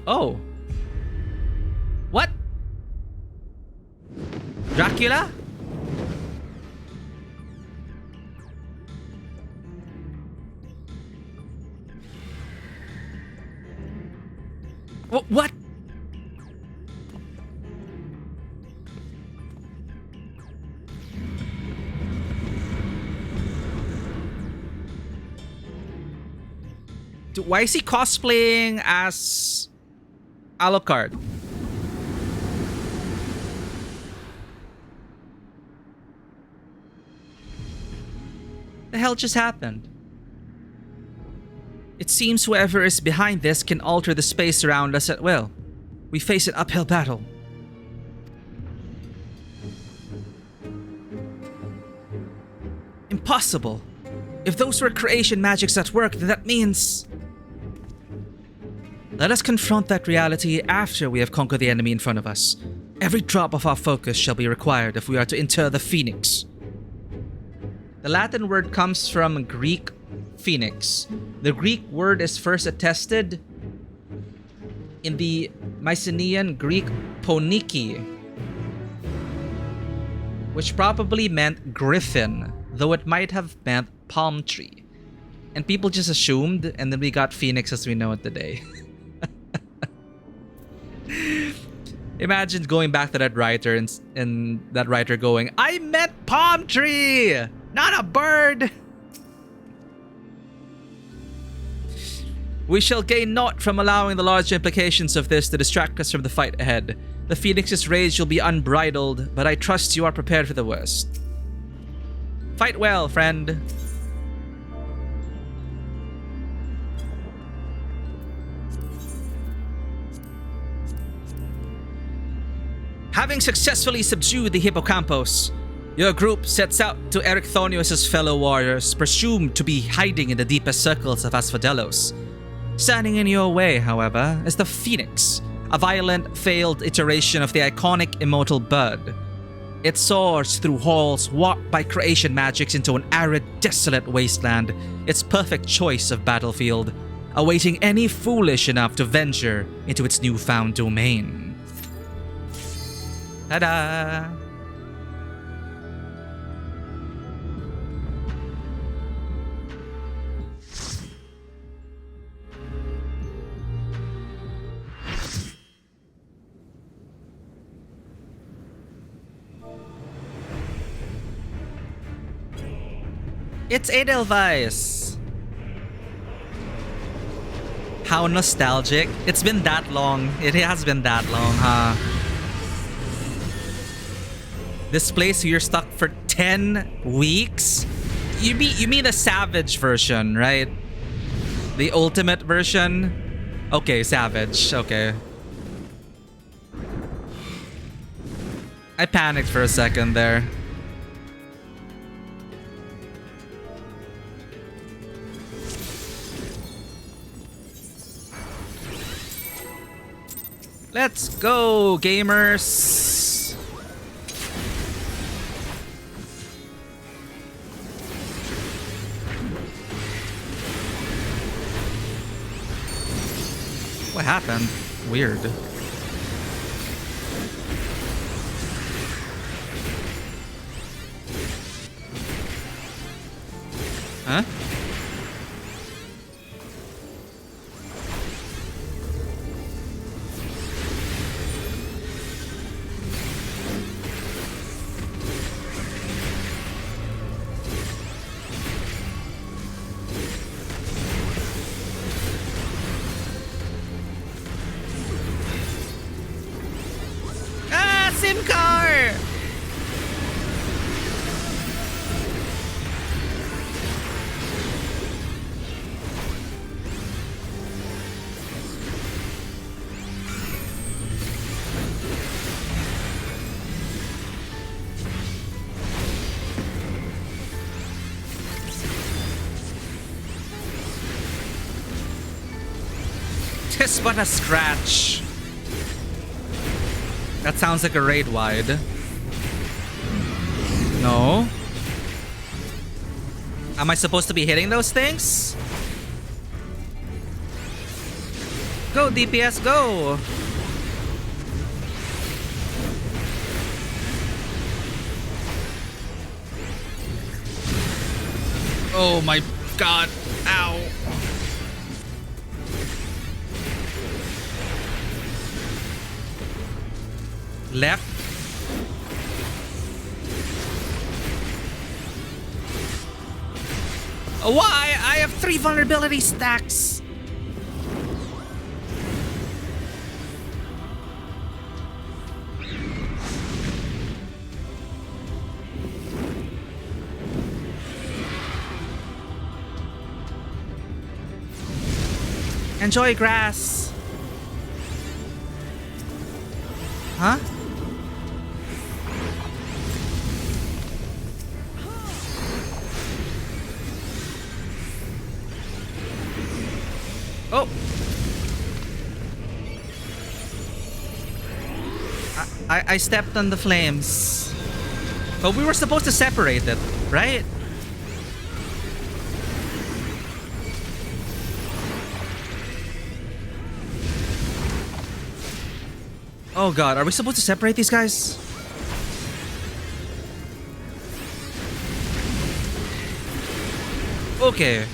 Oh. What? Dracula? What? Why is he cosplaying as Alucard? The hell just happened? It seems whoever is behind this can alter the space around us at will. We face an uphill battle. Impossible! If those were creation magics at work, then that means... Let us confront that reality after we have conquered the enemy in front of us. Every drop of our focus shall be required if we are to inter the phoenix. The Latin word comes from Greek phoenix. The Greek word is first attested in the Mycenaean Greek poniki, which probably meant griffin, though it might have meant palm tree. And people just assumed, and then we got phoenix as we know it today. Imagine going back to that writer and that writer going, I meant palm tree, not a bird. We shall gain naught from allowing the large implications of this to distract us from the fight ahead. The phoenix's rage will be unbridled, but I trust you are prepared for the worst. Fight well, friend. Having successfully subdued the hippocampus, your group sets out to Erichthonius' fellow warriors, presumed to be hiding in the deepest circles of Asphodelos. Standing in your way, however, is the Phoenix, a violent, failed iteration of the iconic immortal bird. It soars through halls warped by creation magics into an arid, desolate wasteland, its perfect choice of battlefield, awaiting any foolish enough to venture into its newfound domain. Ta-da! It's Edelweiss! How nostalgic. It's been that long. It has been that long, huh? This place you're stuck for 10 weeks? You mean the Savage version, right? The ultimate version? Okay, Savage. Okay. I panicked for a second there. Let's go, gamers! What happened? Weird. Huh? Simcar! Tis but a scratch. That sounds like a raid wide. No? Am I supposed to be hitting those things? Go, DPS, go! Oh my god. Ow. Left. Why? I have 3 vulnerability stacks. Enjoy grass. Huh? Oh. I stepped on the flames. But we were supposed to separate it, right? Oh god, are we supposed to separate these guys? Okay.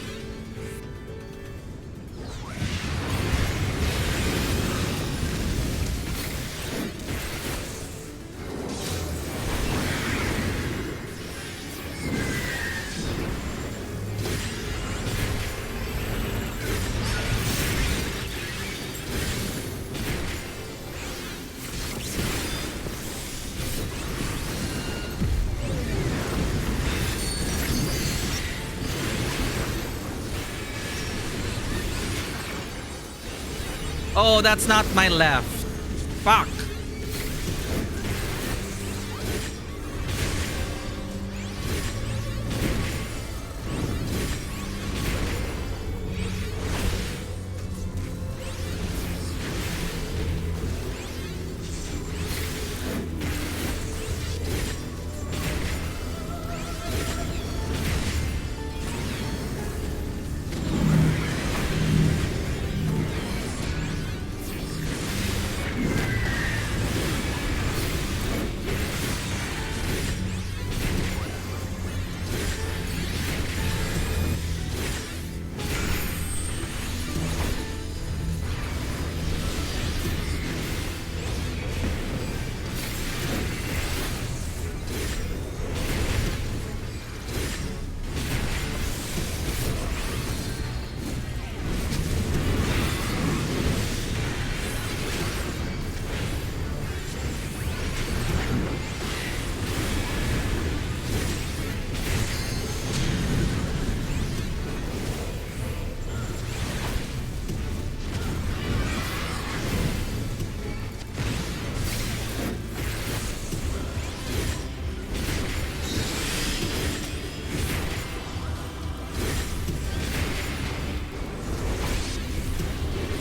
Oh, that's not my left. Fuck.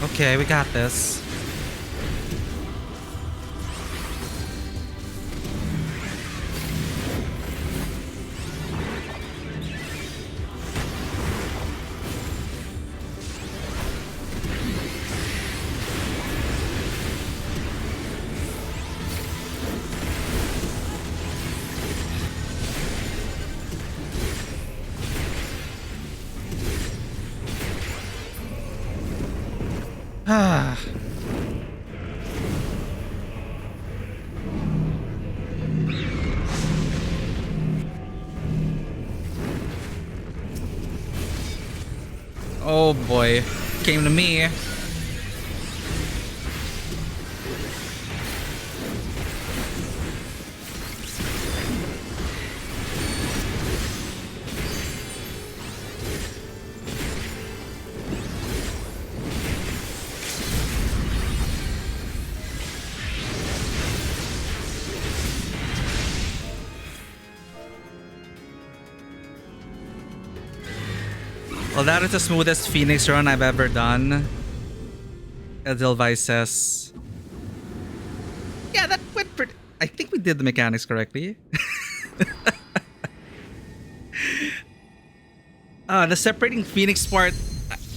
Okay, we got this. Ah. Oh boy. Came to me. Well, that is the smoothest Phoenix run I've ever done. Edelweiss says. Yeah, that went pretty... I think we did the mechanics correctly. The separating Phoenix part,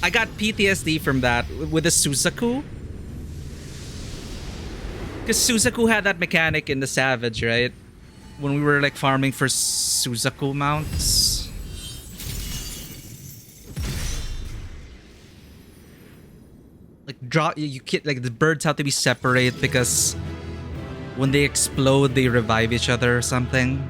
I got PTSD from that with the Suzaku. Because Suzaku had that mechanic in the Savage, right? When we were like farming for Suzaku mounts. Like you can't, like the birds have to be separate because when they explode they revive each other or something.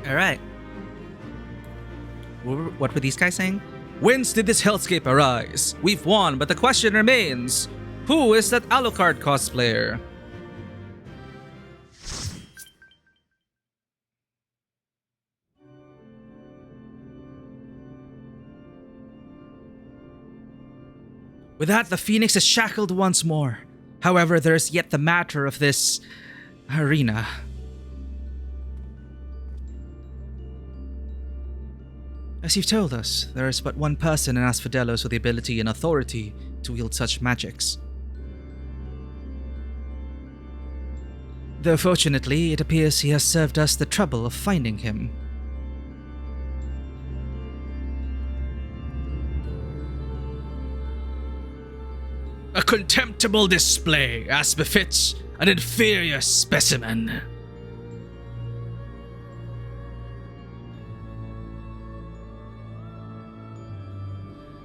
All right. What were these guys saying? Whence did this hellscape arise? We've won, but the question remains, who is that Alucard cosplayer? With that, the Phoenix is shackled once more. However, there is yet the matter of this arena. As you've told us, there is but one person in Asphodelos with the ability and authority to wield such magics. Though fortunately, it appears he has served us the trouble of finding him. A contemptible display, as befits an inferior specimen.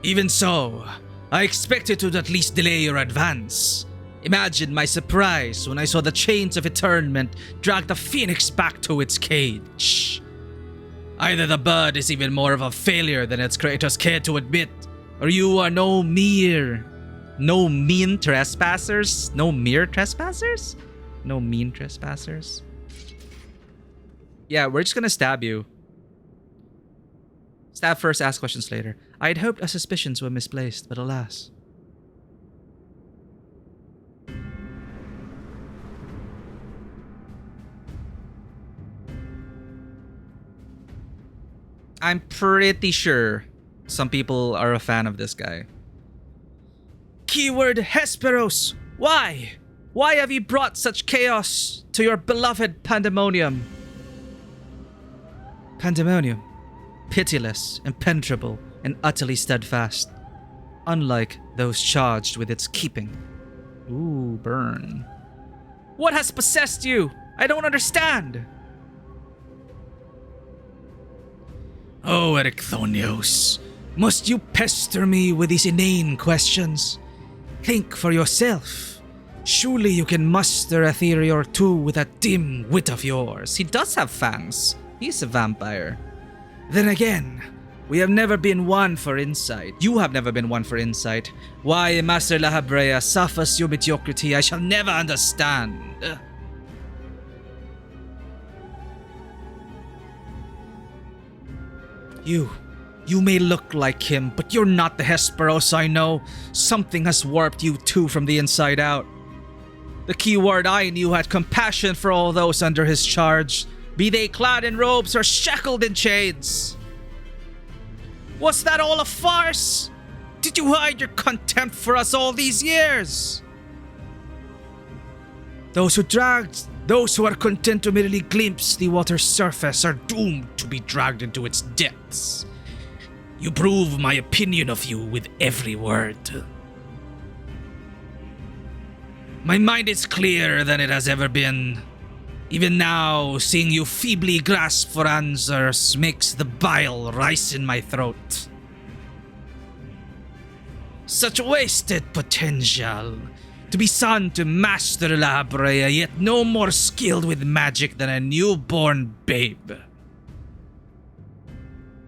Even so, I expected to at least delay your advance. Imagine my surprise when I saw the chains of eternment drag the Phoenix back to its cage. Either the bird is even more of a failure than its creators care to admit, or you are no mere trespassers? Yeah, we're just gonna stab you. Stab first, ask questions later. I had hoped our suspicions were misplaced, but alas. I'm pretty sure some people are a fan of this guy. Keyword Hesperos! Why? Why have you brought such chaos to your beloved Pandemonium? Pandemonium. Pitiless, impenetrable, and utterly steadfast. Unlike those charged with its keeping. Ooh, burn. What has possessed you? I don't understand. Oh, Ericthonios. Must you pester me with these inane questions? Think for yourself. Surely you can muster a theory or two with that dim wit of yours. He does have fangs. He's a vampire. Then again, we have never been one for insight. You have never been one for insight. Why Master Lahabrea suffers your mediocrity I shall never understand. You may look like him, but you're not the Hesperos I know. Something has warped you too from the inside out. The keyword I knew had compassion for all those under his charge, be they clad in robes or shackled in chains. Was that all a farce? Did you hide your contempt for us all these years? Those who are content to merely glimpse the water's surface are doomed to be dragged into its depths. You prove my opinion of you with every word. My mind is clearer than it has ever been. Even now, seeing you feebly grasp for answers makes the bile rise in my throat. Such wasted potential. To be son to Master Lahabrea, yet no more skilled with magic than a newborn babe.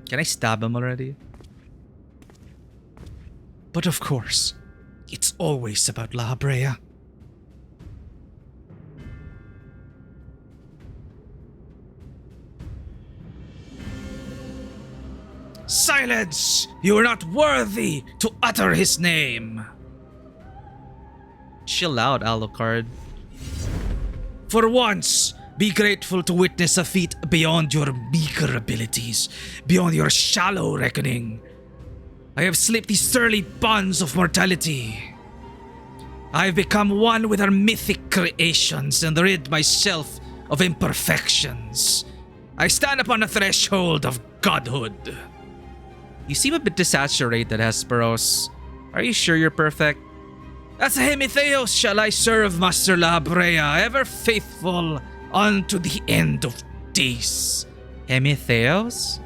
Can I stab him already? But of course, it's always about Lahabrea. Silence! You are not worthy to utter his name! Chill out, Alucard. For once, be grateful to witness a feat beyond your meager abilities, beyond your shallow reckoning. I have slipped the surly bonds of mortality. I have become one with our mythic creations and rid myself of imperfections. I stand upon the threshold of godhood. You seem a bit desaturated, Hesperos. Are you sure you're perfect? As a Hemitheos shall I serve Master Lahabrea, ever faithful unto the end of days. Hemitheos?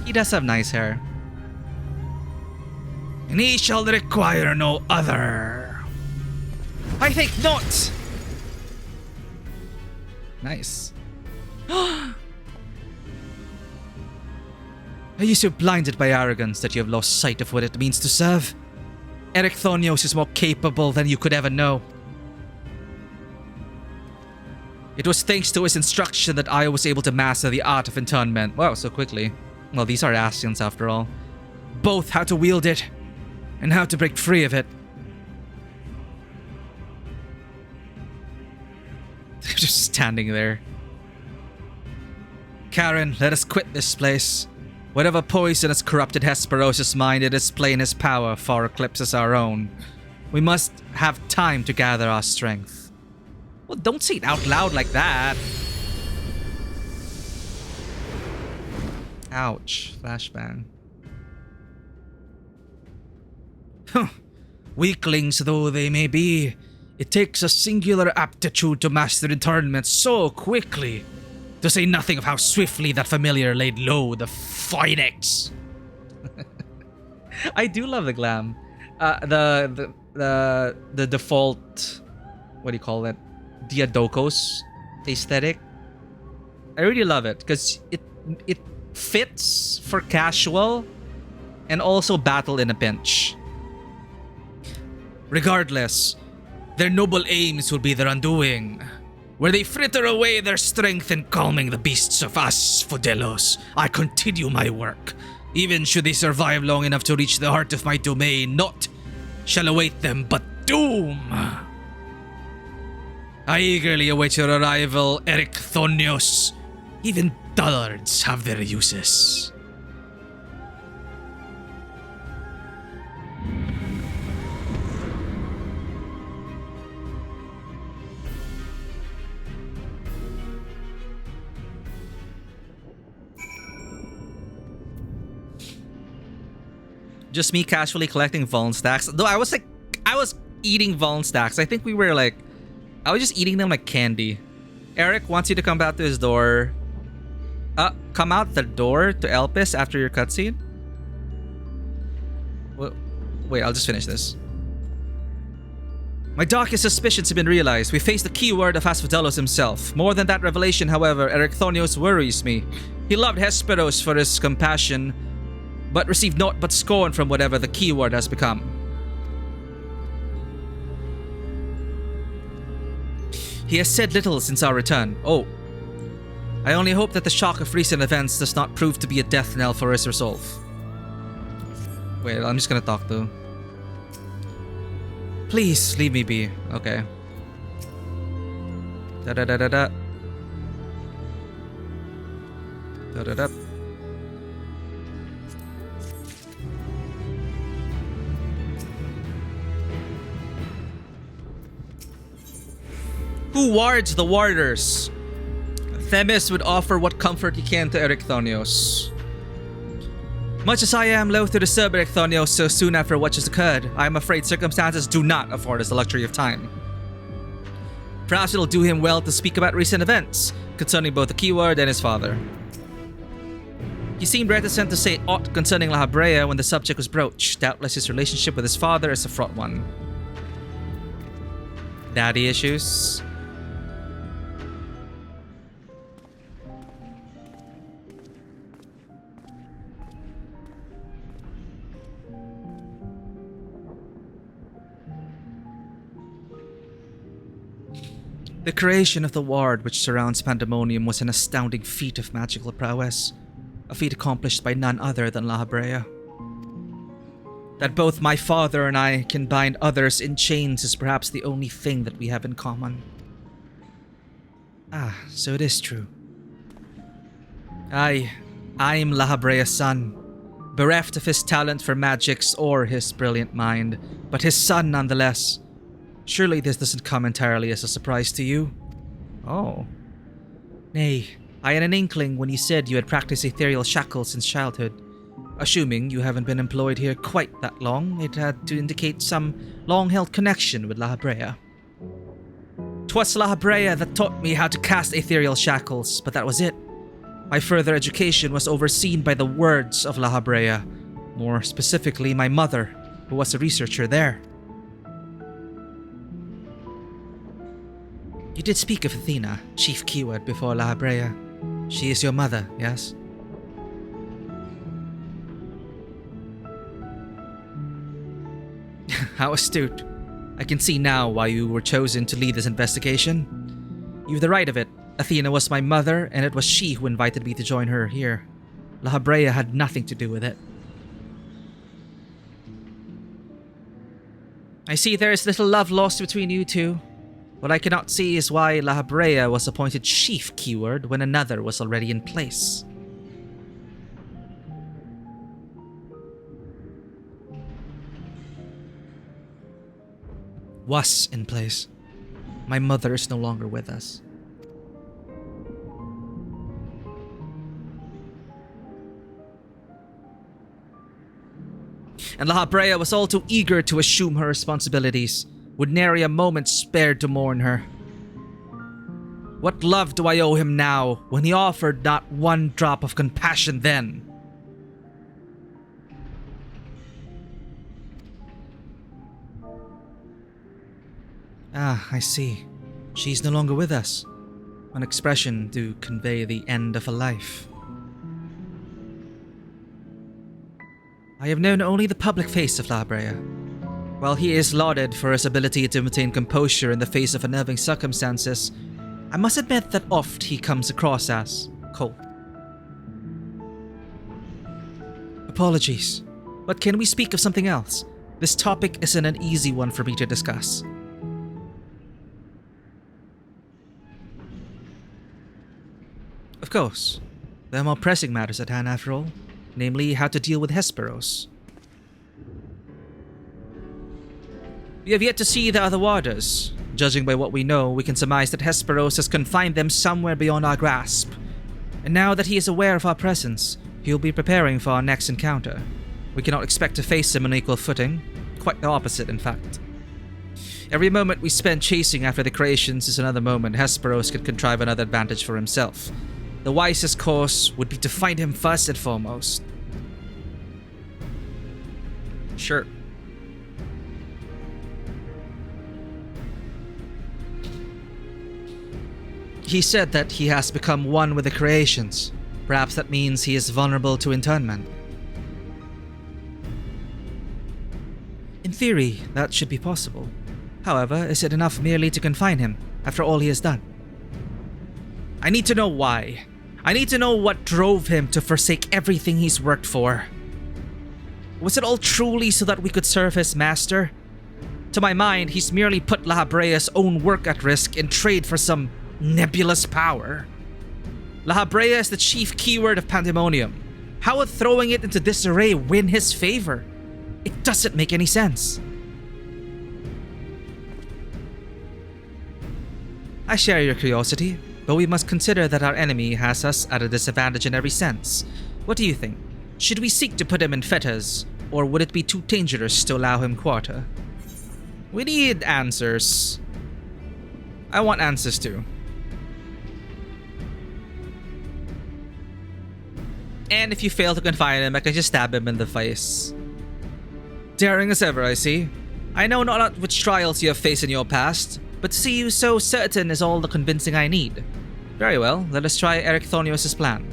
He does have nice hair. And he shall require no other. I think not! Nice. Are you so blinded by arrogance that you have lost sight of what it means to serve? Erechthonios is more capable than you could ever know. It was thanks to his instruction that I was able to master the art of internment. Wow, so quickly. Well, these are Ascians after all. Both how to wield it and how to break free of it. They're just standing there. Karen, let us quit this place. Whatever poison has corrupted Hesperos' mind, it is plain his power far eclipses our own. We must have time to gather our strength. Well, don't say it out loud like that. Ouch. Flashbang. Huh. Weaklings though they may be, it takes a singular aptitude to master internment so quickly. To say nothing of how swiftly that familiar laid low the Phoenix. I do love the glam. The default, what do you call it? Diadocos aesthetic. I really love it because it fits for casual and also battle in a pinch. Regardless, their noble aims will be their undoing. Where they fritter away their strength in calming the beasts of Asphodelos, I continue my work. Even should they survive long enough to reach the heart of my domain, naught shall await them but doom. I eagerly await your arrival, Erechthonios. Even dullards have their uses. Just me casually collecting Vuln stacks. Though I was eating Vuln stacks. I think I was just eating them like candy. Eric wants you to come back to his door. Come out the door to Elpis after your cutscene? Wait, I'll just finish this. My darkest suspicions have been realized. We face the keyword of Asphodelos himself. More than that revelation, however, Erechthonios worries me. He loved Hesperos for his compassion, but received naught but scorn from whatever the keyword has become. He has said little since our return. Oh. I only hope that the shock of recent events does not prove to be a death knell for his resolve. Wait, I'm just gonna talk to. Please, leave me be. Okay. Da-da-da-da-da. Da-da-da. Who wards the warders? Themis would offer what comfort he can to Erechthonios. Much as I am loath to disturb Erechthonios so soon after what just occurred, I am afraid circumstances do not afford us the luxury of time. Perhaps it'll do him well to speak about recent events, concerning both the keyword and his father. He seemed reticent to say aught concerning La Habrea when the subject was broached. Doubtless his relationship with his father is a fraught one. Daddy issues? The creation of the ward which surrounds Pandemonium was an astounding feat of magical prowess, a feat accomplished by none other than La Habrea. That both my father and I can bind others in chains is perhaps the only thing that we have in common. Ah, so it is true. I'm La Habrea's son, bereft of his talent for magics or his brilliant mind, but his son nonetheless. Surely this doesn't come entirely as a surprise to you? Oh. Nay, I had an inkling when you said you had practiced ethereal shackles since childhood. Assuming you haven't been employed here quite that long, it had to indicate some long-held connection with La Habrea. 'Twas La Habrea that taught me how to cast ethereal shackles, but that was it. My further education was overseen by the words of La Habrea, more specifically my mother, who was a researcher there. You did speak of Athena, chief keyword before La Habrea. She is your mother, yes? How astute. I can see now why you were chosen to lead this investigation. You've the right of it. Athena was my mother, and it was she who invited me to join her here. La Habrea had nothing to do with it. I see there is little love lost between you two. What I cannot see is why La Habrea was appointed chief keyword when another was already in place. Was in place. My mother is no longer with us. And La Habrea was all too eager to assume her responsibilities, with nary a moment spared to mourn her. What love do I owe him now, when he offered not one drop of compassion then? Ah, I see. She's no longer with us. An expression to convey the end of a life. I have known only the public face of La Habrea. While he is lauded for his ability to maintain composure in the face of unnerving circumstances, I must admit that oft he comes across as cold. Apologies, but can we speak of something else? This topic isn't an easy one for me to discuss. Of course, there are more pressing matters at hand after all, namely how to deal with Hesperos. We have yet to see the other warders. Judging by what we know, we can surmise that Hesperos has confined them somewhere beyond our grasp. And now that he is aware of our presence, he will be preparing for our next encounter. We cannot expect to face him on equal footing. Quite the opposite, in fact. Every moment we spend chasing after the creations is another moment Hesperos could contrive another advantage for himself. The wisest course would be to find him first and foremost. Sure. He said that he has become one with the creations. Perhaps that means he is vulnerable to internment. In theory, that should be possible. However, is it enough merely to confine him, after all he has done? I need to know why. I need to know what drove him to forsake everything he's worked for. Was it all truly so that we could serve his master? To my mind, he's merely put La Habrea's own work at risk in trade for some nebulous power. La Habrea is the chief keyword of Pandemonium. How would throwing it into disarray win his favor? It doesn't make any sense. I share your curiosity, but we must consider that our enemy has us at a disadvantage in every sense. What do you think? Should we seek to put him in fetters, or would it be too dangerous to allow him quarter? We need answers. I want answers too. And if you fail to confine him, I can just stab him in the face. Daring as ever, I see. I know not which trials you have faced in your past, but to see you so certain is all the convincing I need. Very well, let us try Eric Thonios' plan.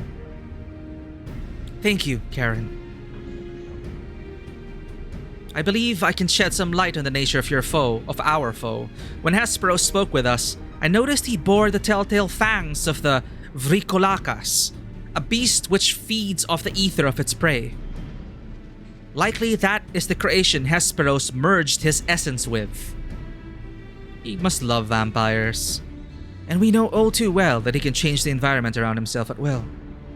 Thank you, Karen. I believe I can shed some light on the nature of your foe, of our foe. When Hesperos spoke with us, I noticed he bore the telltale fangs of the Vrikolakas, a beast which feeds off the ether of its prey. Likely that is the creation Hesperos merged his essence with. He must love vampires. And we know all too well that he can change the environment around himself at will.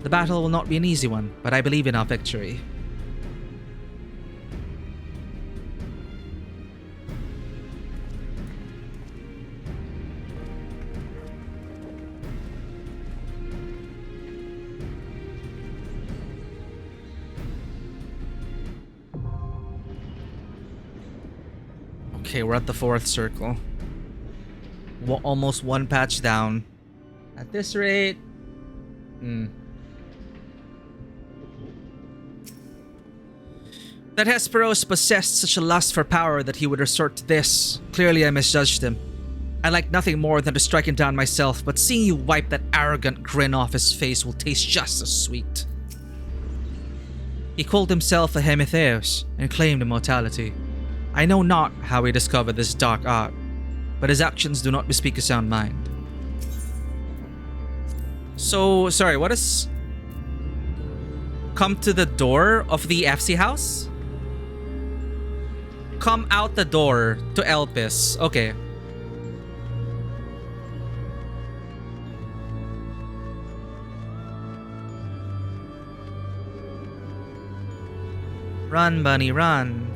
The battle will not be an easy one, but I believe in our victory. Okay, we're at the fourth circle. Almost one patch down. At this rate... That Hesperos possessed such a lust for power that he would resort to this. Clearly I misjudged him. I like nothing more than to strike him down myself, but seeing you wipe that arrogant grin off his face will taste just as sweet. He called himself a Hemetheus and claimed immortality. I know not how he discovered this dark art, but his actions do not bespeak a sound mind. So, sorry, what is... Come to the door of the FC house? Come out the door to Elpis. Okay. Run, bunny, run.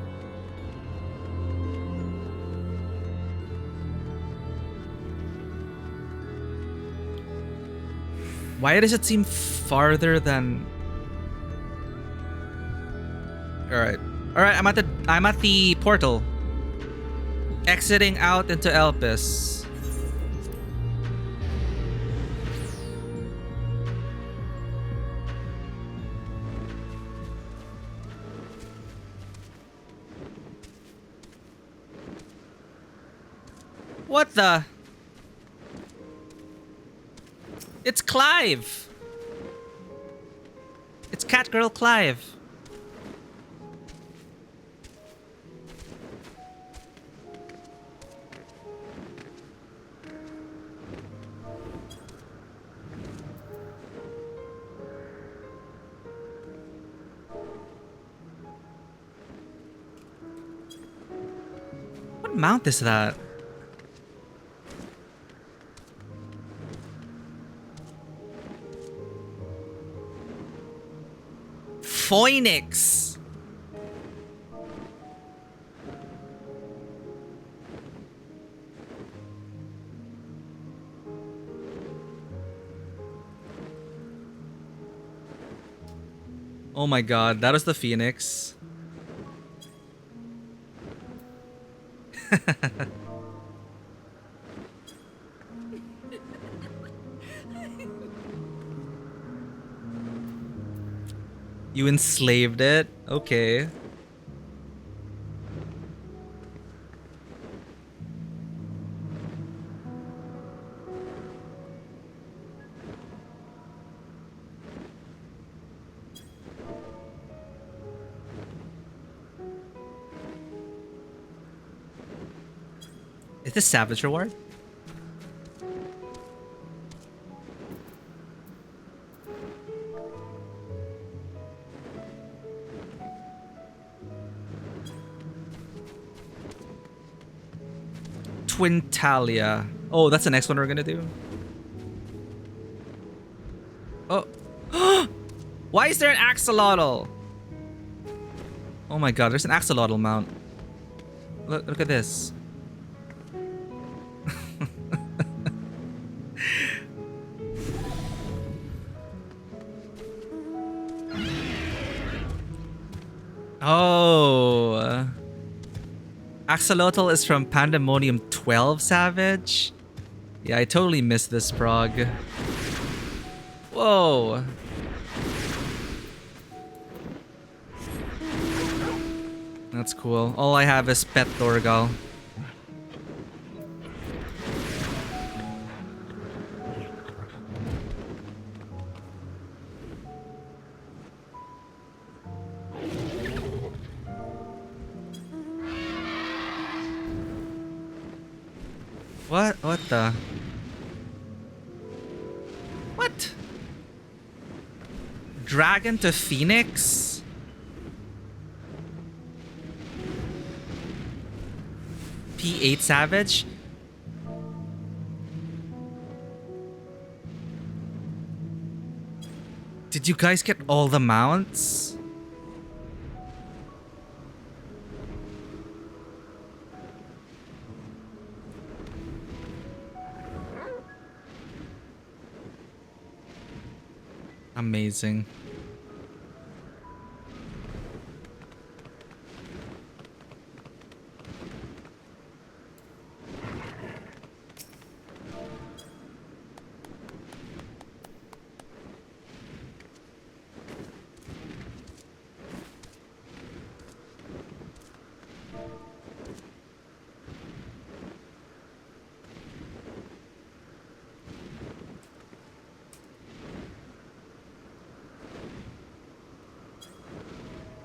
Why does it seem farther than... Alright. Alright, I'm at the portal. Exiting out into Elpis. What the? It's Clive. It's Catgirl Clive. What mount is that? Phoenix. Oh my god, that was the Phoenix. You enslaved it? Okay. Is this Savage Reward? Twintalia. Oh, that's the next one we're gonna do. Oh. Why is there an axolotl? Oh my god, there's an axolotl mount. Look at this. Oh. Axolotl is from Pandemonium 12 Savage? Yeah, I totally missed this prog. Whoa. That's cool. All I have is Pet Dorgal. What the? What? Dragon to Phoenix? P8 Savage? Did you guys get all the mounts? Amazing.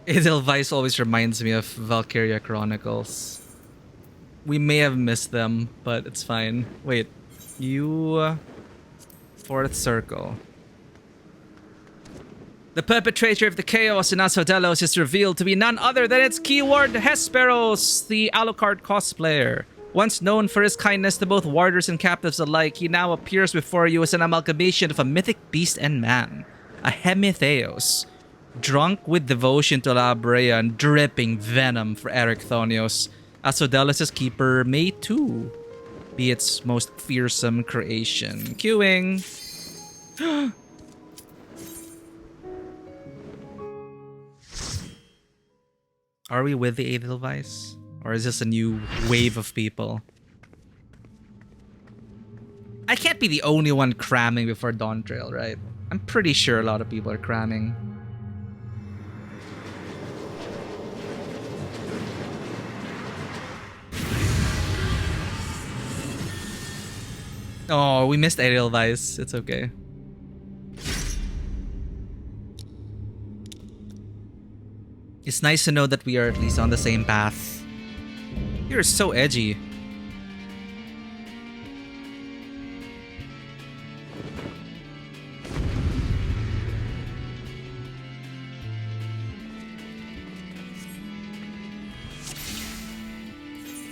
Edelweiss always reminds me of Valkyria Chronicles. We may have missed them, but it's fine. Wait, you... Fourth circle. The perpetrator of the chaos in Asodelos is revealed to be none other than its keyword Hesperos, the Alucard cosplayer. Once known for his kindness to both warders and captives alike, he now appears before you as an amalgamation of a mythic beast and man. A Hemitheos. Drunk with devotion to La Brea and dripping venom for Eric Thonios, Asodelos' keeper may too be its most fearsome creation. Queuing. Are we with the Edelweiss? Or is this a new wave of people? I can't be the only one cramming before Dawntrail, right? I'm pretty sure a lot of people are cramming. Oh, we missed Edelweiss. It's okay. It's nice to know that we are at least on the same path. You're so edgy.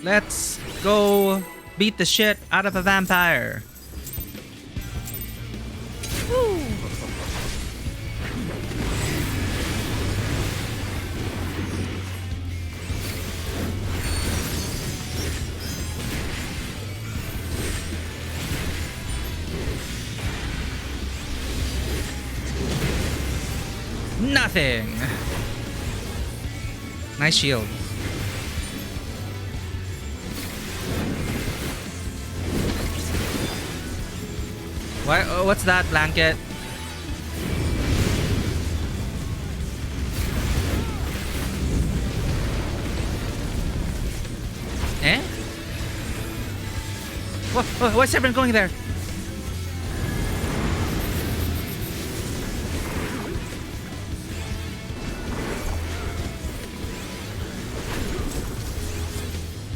Let's go beat the shit out of a vampire. Woo. Nothing. Nice shield. Why? What's that blanket? Eh? What's everyone going there?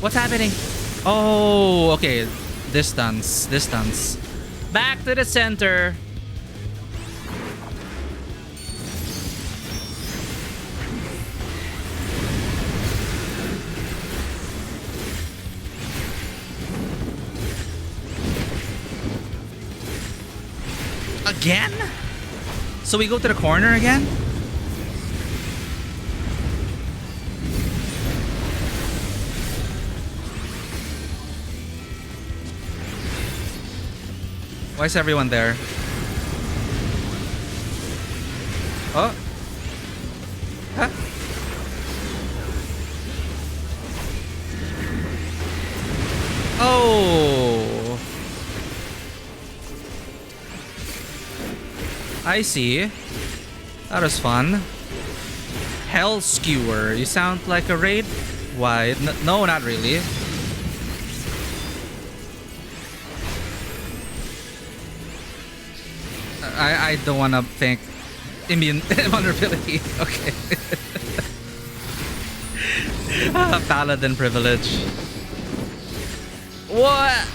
What's happening? Oh, okay. Distance. Back to the center. Again? So we go to the corner again? Why is everyone there? Oh. Huh? Oh. I see. That was fun. Hell Skewer. You sound like a raid? Why? No, not really. I don't want to think immune vulnerability. Okay. Paladin privilege. What?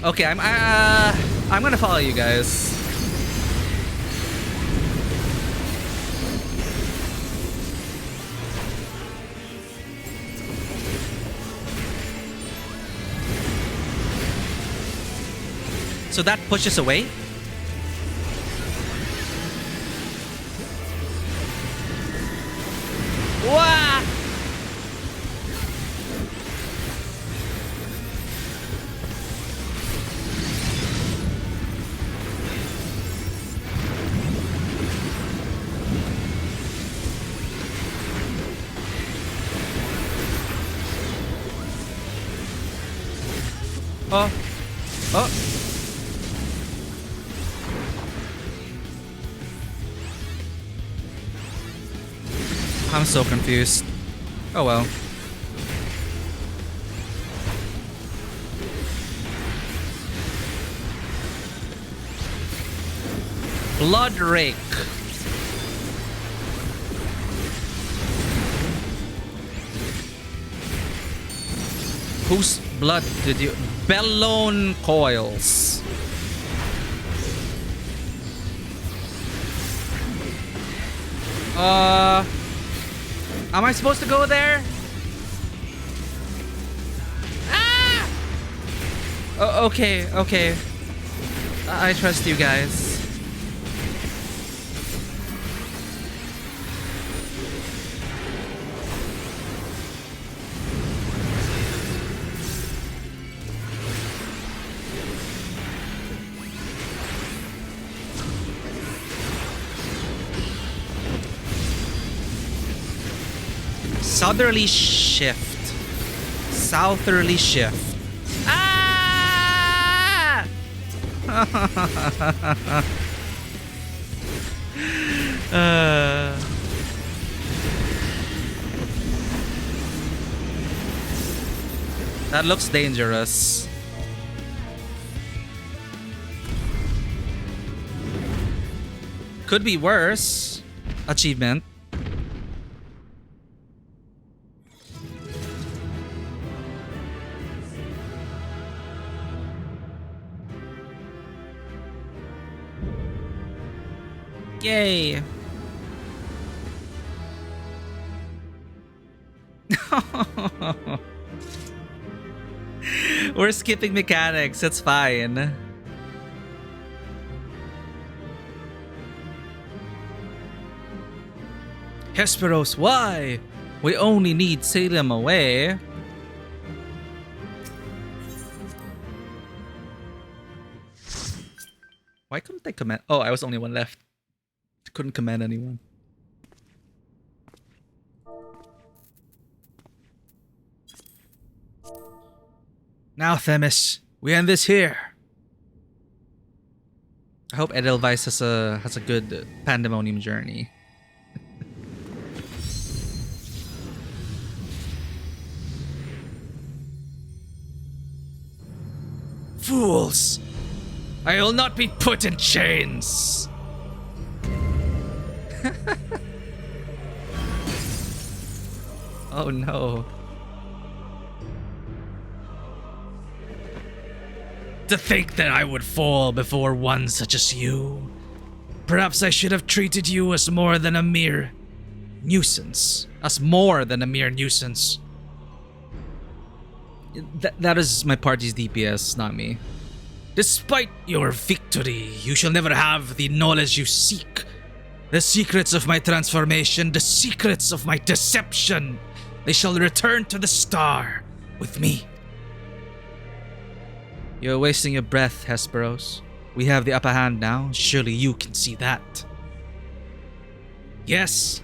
Okay, I'm gonna follow you guys. So that pushes away. Wah! Oh. Oh. I'm so confused. Oh well. Blood Rake. Whose blood did you... Bellone coils. Am I supposed to go there? Ah! Okay. I trust you guys. Southerly shift. Southerly shift. Ah! That looks dangerous. Could be worse. Achievement. Yay. We're skipping mechanics, it's fine. Hesperos, why? We only need Salem away. Why couldn't I command? Oh, I was only one left. Couldn't command anyone. Now, Themis, we end this here. I hope Edelweiss has a good pandemonium journey. Fools! I will not be put in chains! Oh no. To think that I would fall before one such as you. Perhaps I should have treated you as more than a mere nuisance. That is my party's DPS, not me. Despite your victory, you shall never have the knowledge you seek. The secrets of my transformation, the secrets of my deception, they shall return to the star with me. You're wasting your breath, Hesperos. We have the upper hand now. Surely you can see that. Yes.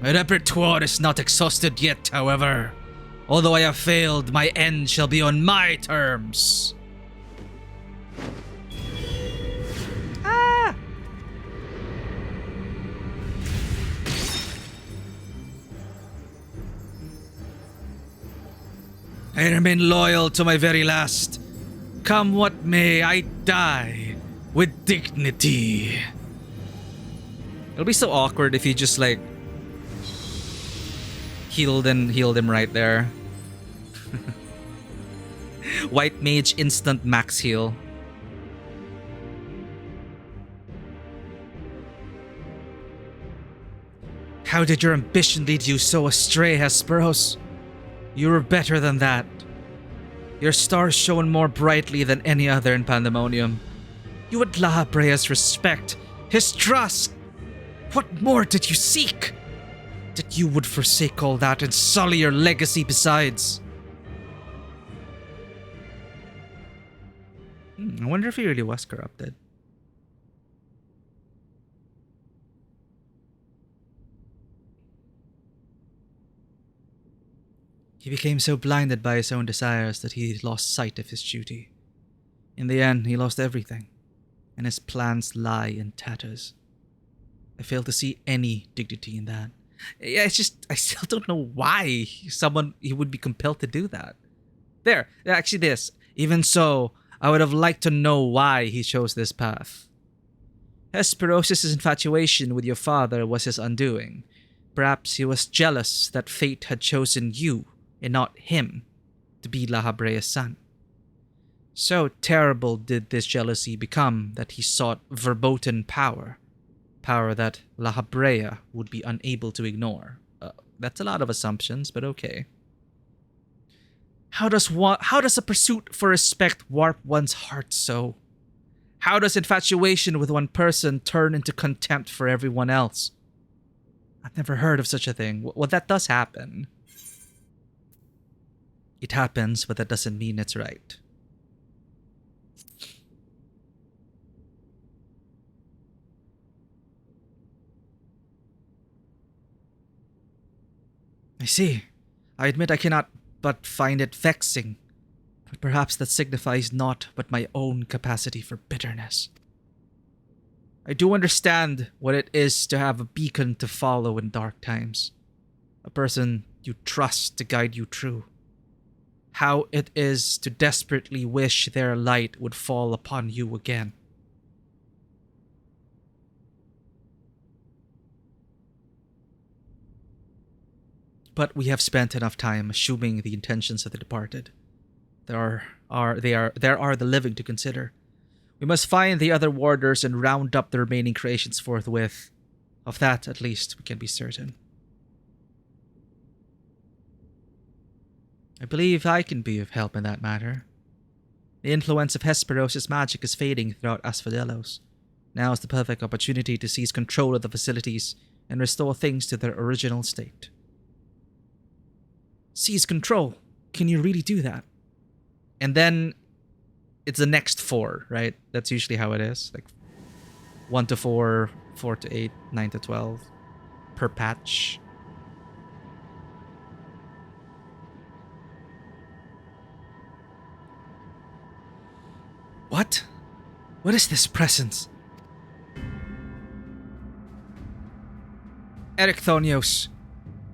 My repertoire is not exhausted yet, however. Although I have failed, my end shall be on my terms. I remain loyal to my very last. Come what may, I die with dignity. It'll be so awkward if you just like healed him right there. White mage instant max heal. How did your ambition lead you so astray, Hesperos? You were better than that. Your star shone more brightly than any other in Pandemonium. You had La Brea's respect, his trust. What more did you seek? That you would forsake all that and sully your legacy besides. I wonder if he really was corrupted. He became so blinded by his own desires that he lost sight of his duty. In the end, he lost everything, and his plans lie in tatters. I fail to see any dignity in that. Yeah, it's just, I still don't know why he would be compelled to do that. There, actually this. Even so, I would have liked to know why he chose this path. Hesperos' infatuation with your father was his undoing. Perhaps he was jealous that fate had chosen you and not him to be La Habrea's son. So terrible did this jealousy become that he sought verboten power that La Habrea would be unable to ignore. That's a lot of assumptions, but okay. How does a pursuit for respect warp one's heart so? How does infatuation with one person turn into contempt for everyone else? I've never heard of such a thing. Well, that does happen. It happens, but that doesn't mean it's right. I see. I admit I cannot but find it vexing. But perhaps that signifies naught but my own capacity for bitterness. I do understand what it is to have a beacon to follow in dark times. A person you trust to guide you through. How it is to desperately wish their light would fall upon you again. But we have spent enough time assuming the intentions of the departed. There are the living to consider. We must find the other warders and round up the remaining creations forthwith. Of that, at least, we can be certain. I believe I can be of help in that matter. The influence of Hesperos' magic is fading throughout Asphodelos. Now is the perfect opportunity to seize control of the facilities and restore things to their original state. Seize control. Can you really do that? And then it's the next 4, right? That's usually how it is. Like 1 to 4, 4 to 8, 9 to 12 per patch. What? What is this presence? Ericthonios,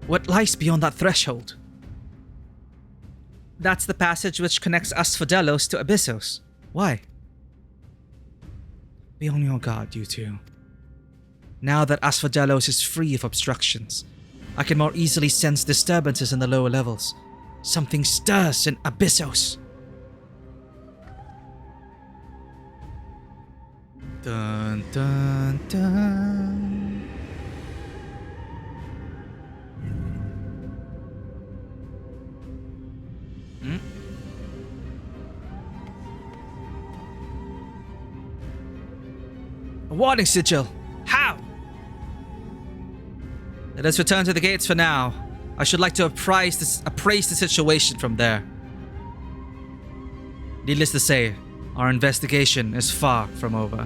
what lies beyond that threshold? That's the passage which connects Asphodelos to Abyssos. Why? Be on your guard, you two. Now that Asphodelos is free of obstructions, I can more easily sense disturbances in the lower levels. Something stirs in Abyssos. Dun dun dun. A warning sigil. How? Let us return to the gates for now. I should like to appraise the situation from there. Needless to say, our investigation is far from over.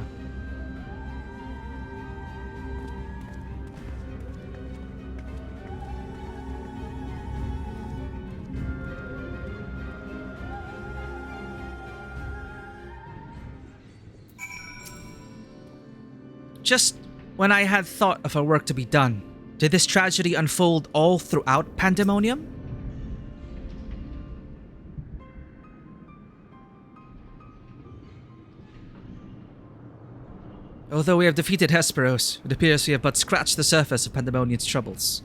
Just when I had thought of our work to be done, did this tragedy unfold all throughout Pandemonium? Although we have defeated Hesperos, it appears we have but scratched the surface of Pandemonium's troubles.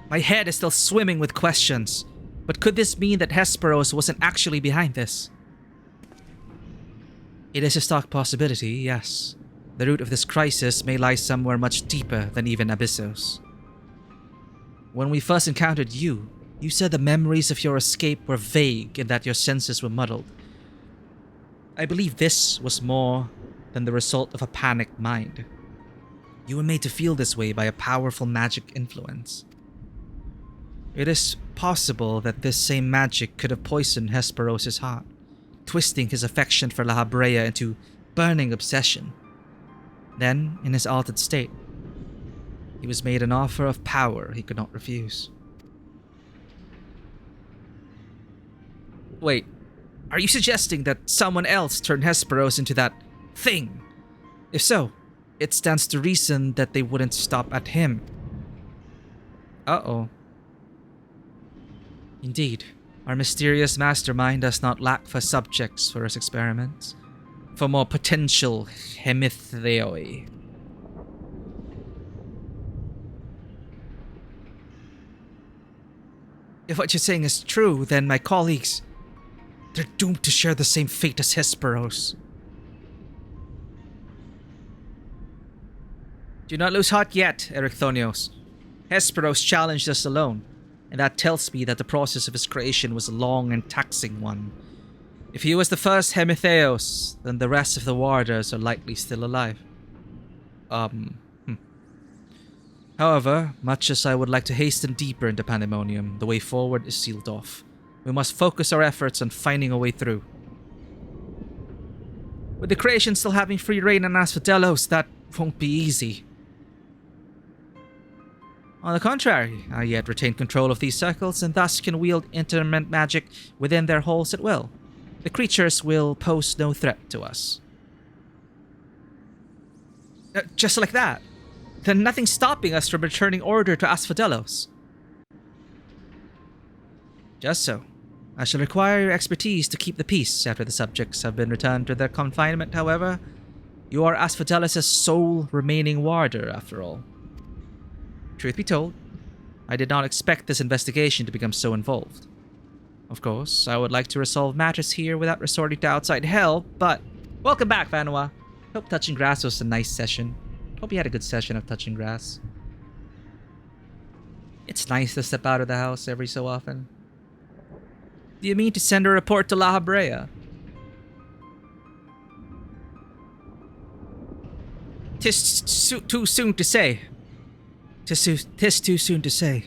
My head is still swimming with questions, but could this mean that Hesperos wasn't actually behind this? It is a stark possibility, yes. The root of this crisis may lie somewhere much deeper than even Abyssos. When we first encountered you, you said the memories of your escape were vague and that your senses were muddled. I believe this was more than the result of a panicked mind. You were made to feel this way by a powerful magic influence. It is possible that this same magic could have poisoned Hesperos' heart, twisting his affection for La Habrea into burning obsession. Then, in his altered state, he was made an offer of power he could not refuse. Wait, are you suggesting that someone else turned Hesperos into that thing? If so, it stands to reason that they wouldn't stop at him. Uh-oh. Indeed. Our mysterious mastermind does not lack for subjects for his experiments, for more potential hemitheoi. If what you're saying is true, then my colleagues, they're doomed to share the same fate as Hesperos. Do not lose heart yet, Erechthonios. Hesperos challenged us alone, and that tells me that the process of his creation was a long and taxing one. If he was the first Hemitheos, then the rest of the warders are likely still alive. However, much as I would like to hasten deeper into Pandemonium, the way forward is sealed off. We must focus our efforts on finding a way through. With the creation still having free reign on Asphodelos, that won't be easy. On the contrary, I yet retain control of these circles and thus can wield interment magic within their halls at will. The creatures will pose no threat to us. Just like that? Then nothing's stopping us from returning order to Asphodelos. Just so. I shall require your expertise to keep the peace after the subjects have been returned to their confinement, however. You are Asphodelos' sole remaining warder, after all. Truth be told, I did not expect this investigation to become so involved. Of course, I would like to resolve matters here without resorting to outside help, but... Welcome back, Vanua. Hope touching grass was a nice session. Hope you had a good session of touching grass. It's nice to step out of the house every so often. Do you mean to send a report to La Habrea? Tis too soon to say. Tis too soon to say.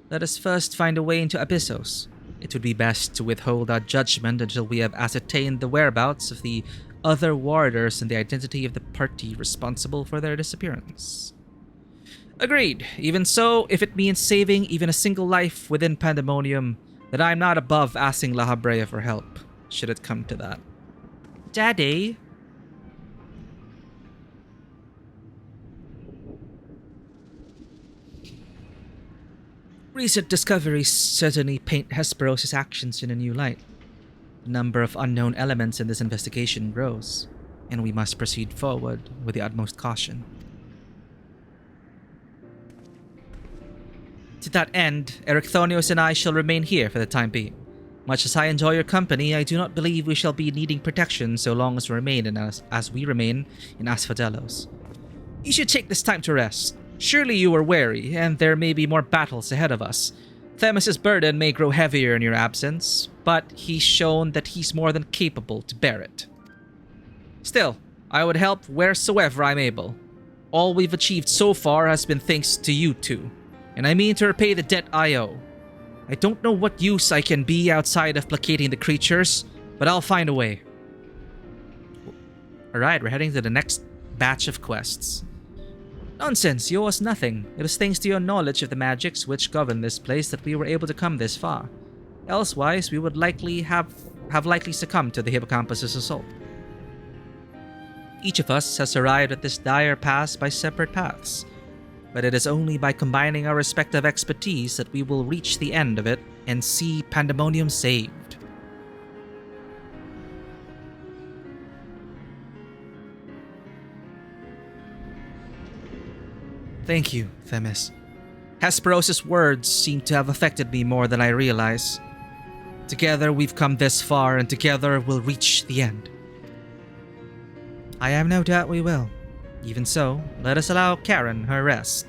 Let us first find a way into Abyssos. It would be best to withhold our judgment until we have ascertained the whereabouts of the other warders and the identity of the party responsible for their disappearance. Agreed. Even so, if it means saving even a single life within Pandemonium, then I am not above asking La Habrea for help, should it come to that. Daddy? Recent discoveries certainly paint Hesperos' actions in a new light. The number of unknown elements in this investigation grows, and we must proceed forward with the utmost caution. To that end, Erechthonios and I shall remain here for the time being. Much as I enjoy your company, I do not believe we shall be needing protection so long as we remain in Asphodelos. You should take this time to rest. Surely you are weary, and there may be more battles ahead of us. Themis' burden may grow heavier in your absence, but he's shown that he's more than capable to bear it. Still, I would help wheresoever I'm able. All we've achieved so far has been thanks to you two, and I mean to repay the debt I owe. I don't know what use I can be outside of placating the creatures, but I'll find a way. Alright, we're heading to the next batch of quests. Nonsense, you owe us nothing. It is thanks to your knowledge of the magics which govern this place that we were able to come this far. Elsewise, we would likely have succumbed to the Hippocampus' assault. Each of us has arrived at this dire pass by separate paths, but it is only by combining our respective expertise that we will reach the end of it and see Pandemonium saved. Thank you, Themis. Hesperos' words seem to have affected me more than I realize. Together we've come this far, and together we'll reach the end. I have no doubt we will. Even so, let us allow Karen her rest.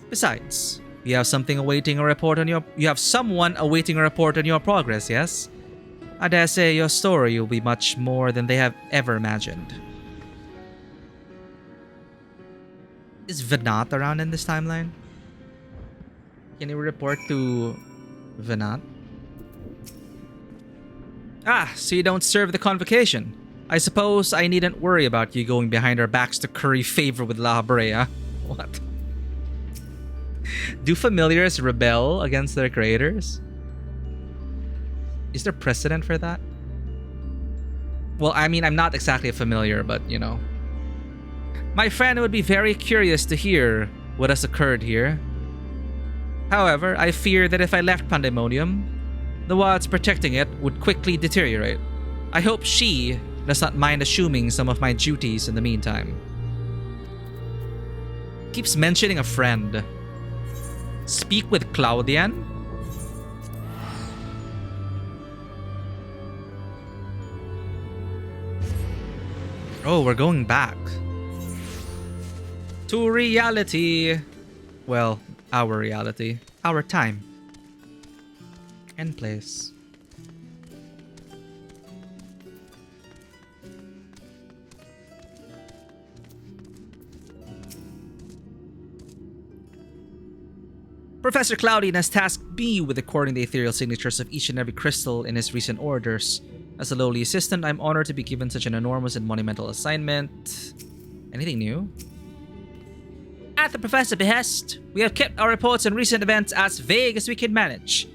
Besides, you have someone awaiting a report on your progress, yes? I dare say your story will be much more than they have ever imagined. Is Venat around in this timeline? Can you report to Venat? Ah, so you don't serve the convocation. I suppose I needn't worry about you going behind our backs to curry favor with La Habrea. What? Do familiars rebel against their creators? Is there precedent for that? Well, I mean, I'm not exactly a familiar, but you know. My friend would be very curious to hear what has occurred here. However, I fear that if I left Pandemonium, the wards protecting it would quickly deteriorate. I hope she does not mind assuming some of my duties in the meantime. Keeps mentioning a friend. Speak with Claudian? Oh, we're going back. To reality. Well, our reality. Our time. And place. Professor Claudian has tasked me with recording the ethereal signatures of each and every crystal in his recent orders. As a lowly assistant, I'm honored to be given such an enormous and monumental assignment. Anything new? At the Professor's behest, we have kept our reports on recent events as vague as we can manage.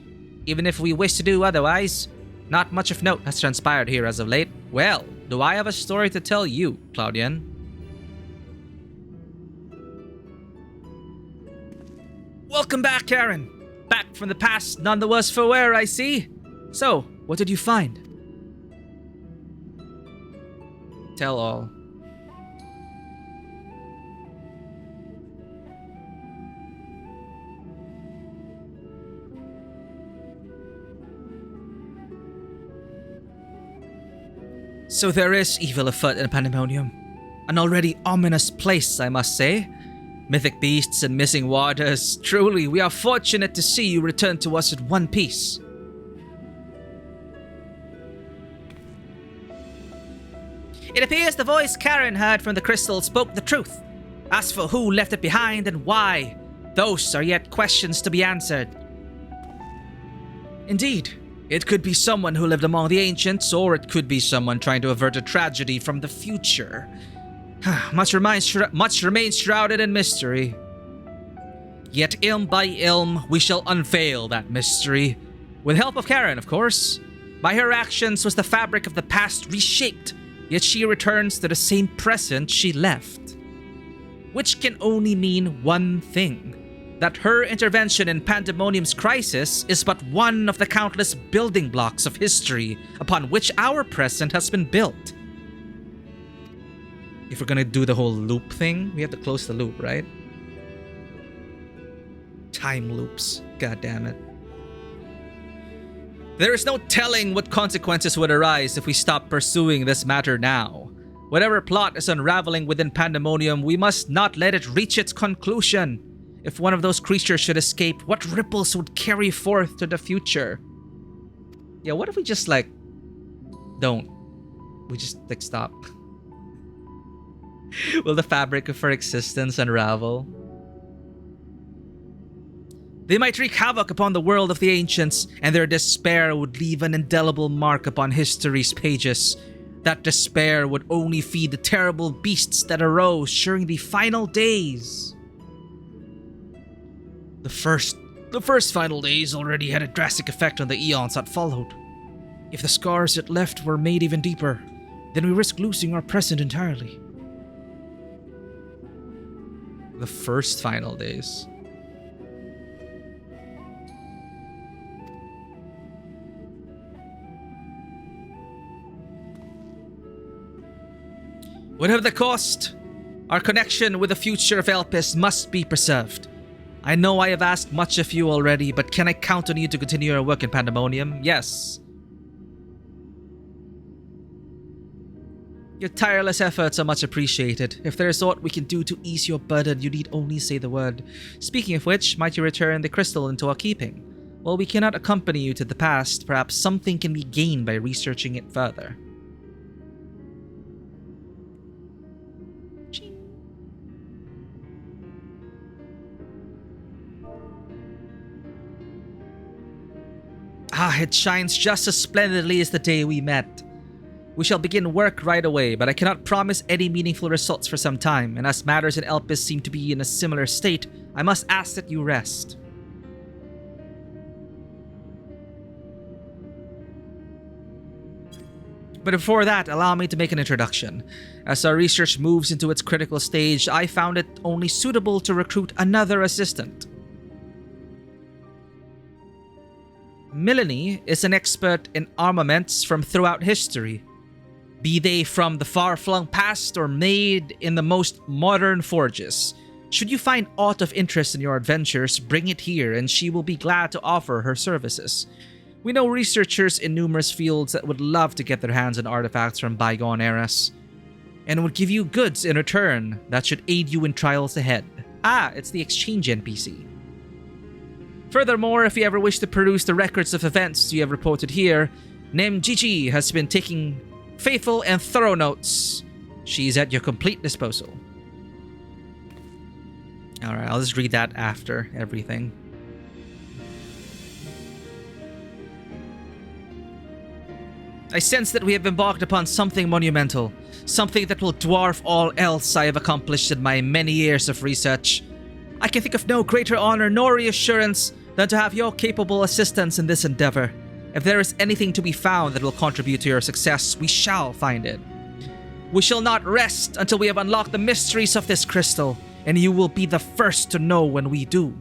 Even if we wish to do otherwise, not much of note has transpired here as of late. Well, do I have a story to tell you, Claudian? Welcome back, Karen. Back from the past, none the worse for wear, I see. So, what did you find? Tell all. So there is evil afoot in Pandemonium. An already ominous place, I must say. Mythic beasts and missing waters. Truly, we are fortunate to see you return to us in one piece. It appears the voice Karen heard from the crystal spoke the truth. As for who left it behind and why, those are yet questions to be answered. Indeed, it could be someone who lived among the ancients, or it could be someone trying to avert a tragedy from the future. Much remains shrouded in mystery. Yet ilm by ilm, we shall unveil that mystery. With help of Karen, of course. By her actions was the fabric of the past reshaped, yet she returns to the same present she left. Which can only mean one thing. That her intervention in Pandemonium's crisis is but one of the countless building blocks of history upon which our present has been built. If we're gonna do the whole loop thing, we have to close the loop, right? Time loops. God damn it. There is no telling what consequences would arise if we stop pursuing this matter now. Whatever plot is unraveling within Pandemonium, we must not let it reach its conclusion. If one of those creatures should escape, what ripples would carry forth to the future? Yeah, what if we just don't? We just stop. Will the fabric of her existence unravel? They might wreak havoc upon the world of the ancients, and their despair would leave an indelible mark upon history's pages. That despair would only feed the terrible beasts that arose during the final days. The first final days already had a drastic effect on the eons that followed. If the scars it left were made even deeper, then we risk losing our present entirely. The first final days. Whatever the cost, our connection with the future of Elpis must be preserved. I know I have asked much of you already, but can I count on you to continue your work in Pandemonium? Yes. Your tireless efforts are much appreciated. If there is aught we can do to ease your burden, you need only say the word. Speaking of which, might you return the crystal into our keeping? While we cannot accompany you to the past, perhaps something can be gained by researching it further. It shines just as splendidly as the day we met. We shall begin work right away, but I cannot promise any meaningful results for some time, and as matters in Elpis seem to be in a similar state, I must ask that you rest. But before that, allow me to make an introduction. As our research moves into its critical stage, I found it only suitable to recruit another assistant. Melanie is an expert in armaments from throughout history, be they from the far-flung past or made in the most modern forges. Should you find aught of interest in your adventures, bring it here and she will be glad to offer her services. We know researchers in numerous fields that would love to get their hands on artifacts from bygone eras, and would give you goods in return that should aid you in trials ahead. Ah, it's the exchange NPC. Furthermore, if you ever wish to peruse the records of events you have reported here, Nemjiji has been taking faithful and thorough notes. She's at your complete disposal. Alright, I'll just read that after everything. I sense that we have embarked upon something monumental, something that will dwarf all else I have accomplished in my many years of research. I can think of no greater honor nor reassurance than to have your capable assistance in this endeavor. If there is anything to be found that will contribute to your success, we shall find it. We shall not rest until we have unlocked the mysteries of this crystal, and you will be the first to know when we do.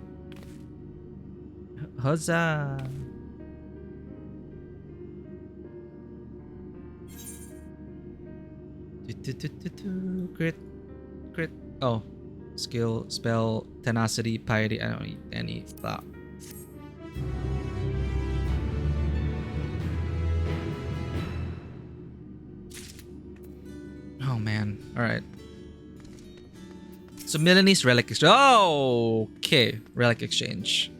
Huzzah! Crit. Oh. Skill, spell, tenacity, piety. I don't need any of that. Oh man. Alright. So Milanese relic exchange. Oh, okay. Relic exchange.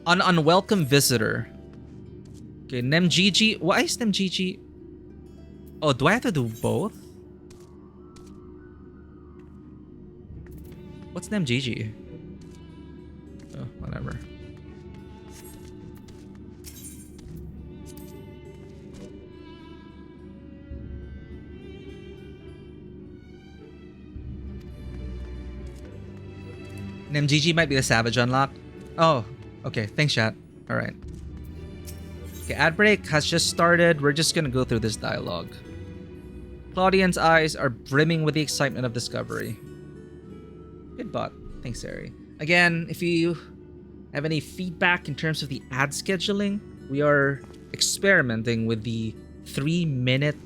An unwelcome visitor. Okay, Nemjiji. Why is Nemjiji? Oh, do I have to do both? What's Nemjiji? Oh, whatever. Nemjiji might be the savage unlock. Oh, okay. Thanks, chat. Alright. Okay, ad break has just started. We're just gonna go through this dialogue. Claudian's eyes are brimming with the excitement of discovery. Good bot. Thanks, Ari. Again, if you have any feedback in terms of the ad scheduling, we are experimenting with the 3-minute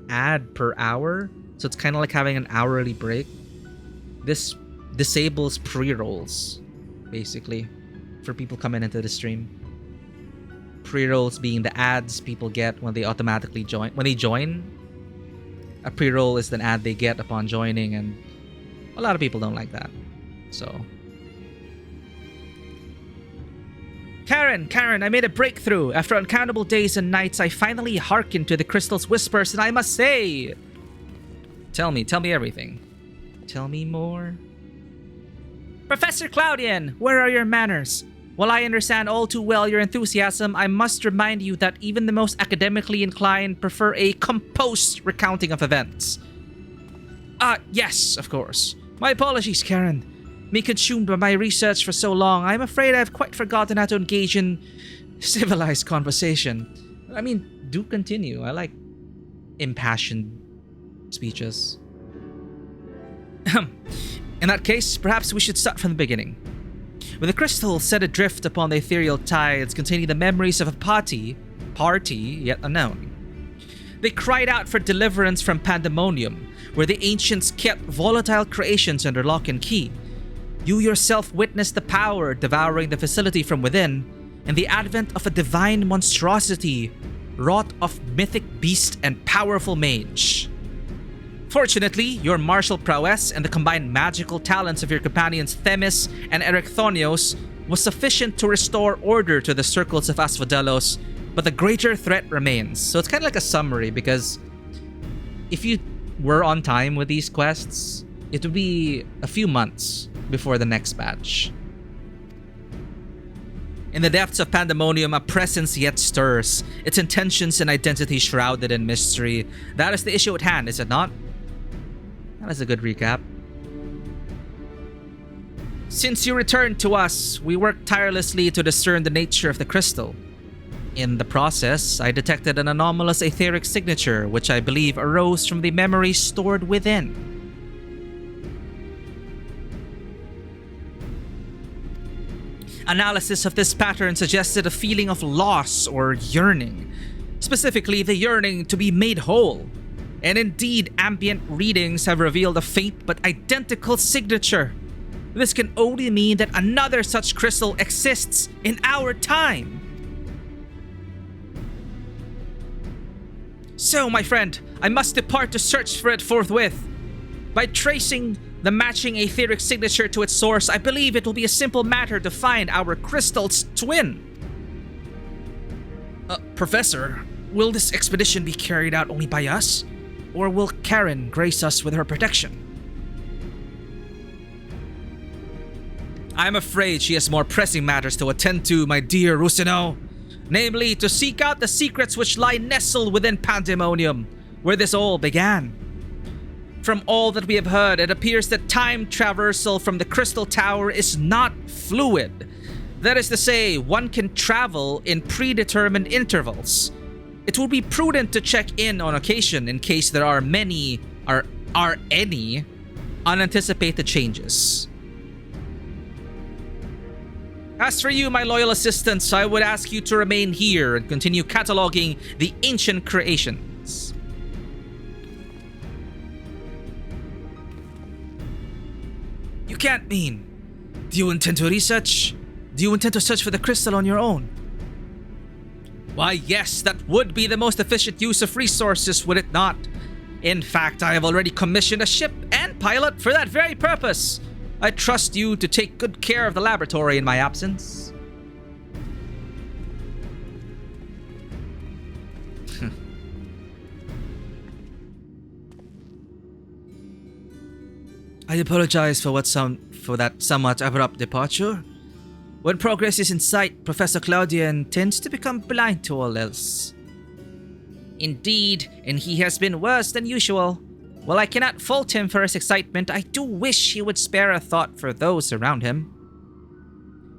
ad per hour. So it's kind of like having an hourly break. This disables pre-rolls, basically, for people coming into the stream. Pre-rolls being the ads people get when they automatically join. When they join, a pre-roll is the ad they get upon joining, and a lot of people don't like that. So, Karen, I made a breakthrough. After uncountable days and nights, I finally hearkened to the crystal's whispers, and I must say... Tell me everything. Tell me more. Professor Claudian, where are your manners? While I understand all too well your enthusiasm, I must remind you that even the most academically inclined prefer a composed recounting of events. Yes, of course. My apologies, Karen. Me consumed by my research for so long, I'm afraid I've quite forgotten how to engage in civilized conversation. I mean, do continue. I like impassioned speeches. In that case, perhaps we should start from the beginning. When the crystal set adrift upon the ethereal tides containing the memories of a party yet unknown, they cried out for deliverance from pandemonium, where the ancients kept volatile creations under lock and key. You yourself witnessed the power devouring the facility from within, and the advent of a divine monstrosity wrought of mythic beast and powerful mage. Fortunately, your martial prowess and the combined magical talents of your companions Themis and Erechthonios was sufficient to restore order to the circles of Asphodelos, but the greater threat remains. So it's kind of like a summary, because if you were on time with these quests, it would be a few months before the next batch. In the depths of pandemonium, a presence yet stirs, its intentions and identity shrouded in mystery. That is the issue at hand, is it not? That is a good recap. Since you returned to us, we worked tirelessly to discern the nature of the crystal. In the process, I detected an anomalous etheric signature, which I believe arose from the memory stored within. Analysis of this pattern suggested a feeling of loss or yearning, specifically the yearning to be made whole. And indeed, ambient readings have revealed a faint but identical signature. This can only mean that another such crystal exists in our time. So, my friend, I must depart to search for it forthwith. By tracing the matching etheric signature to its source, I believe it will be a simple matter to find our crystal's twin. Professor, will this expedition be carried out only by us? Or will Karen grace us with her protection? I'm afraid she has more pressing matters to attend to, my dear Rusino. Namely, to seek out the secrets which lie nestled within Pandemonium, where this all began. From all that we have heard, it appears that time traversal from the Crystal Tower is not fluid. That is to say, one can travel in predetermined intervals. It will be prudent to check in on occasion in case there are any unanticipated changes. As for you, my loyal assistants, I would ask you to remain here and continue cataloging the ancient creations. You can't mean. Do you intend to research? Do you intend to search for the crystal on your own? Why, yes, that would be the most efficient use of resources, would it not? In fact, I have already commissioned a ship and pilot for that very purpose. I trust you to take good care of the laboratory in my absence. I apologize for that somewhat abrupt departure. When progress is in sight, Professor Claudian tends to become blind to all else. Indeed, and he has been worse than usual. While I cannot fault him for his excitement, I do wish he would spare a thought for those around him.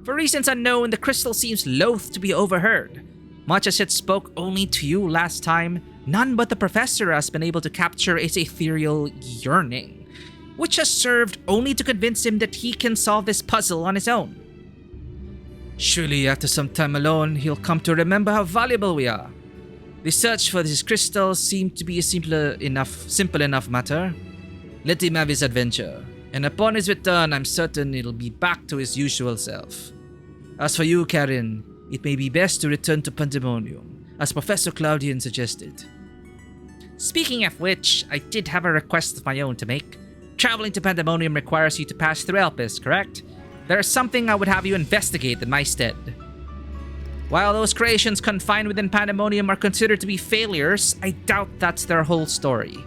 For reasons unknown, the crystal seems loath to be overheard. Much as it spoke only to you last time, none but the professor has been able to capture its ethereal yearning, which has served only to convince him that he can solve this puzzle on his own. Surely after some time alone, he'll come to remember how valuable we are. The search for this crystal seemed to be a simple enough matter. Let him have his adventure, and upon his return, I'm certain it'll be back to his usual self. As for you, Karen, it may be best to return to Pandemonium, as Professor Claudian suggested. Speaking of which, I did have a request of my own to make. Traveling to Pandemonium requires you to pass through Elpis, correct? There is something I would have you investigate in my stead. While those creations confined within Pandemonium are considered to be failures, I doubt that's their whole story.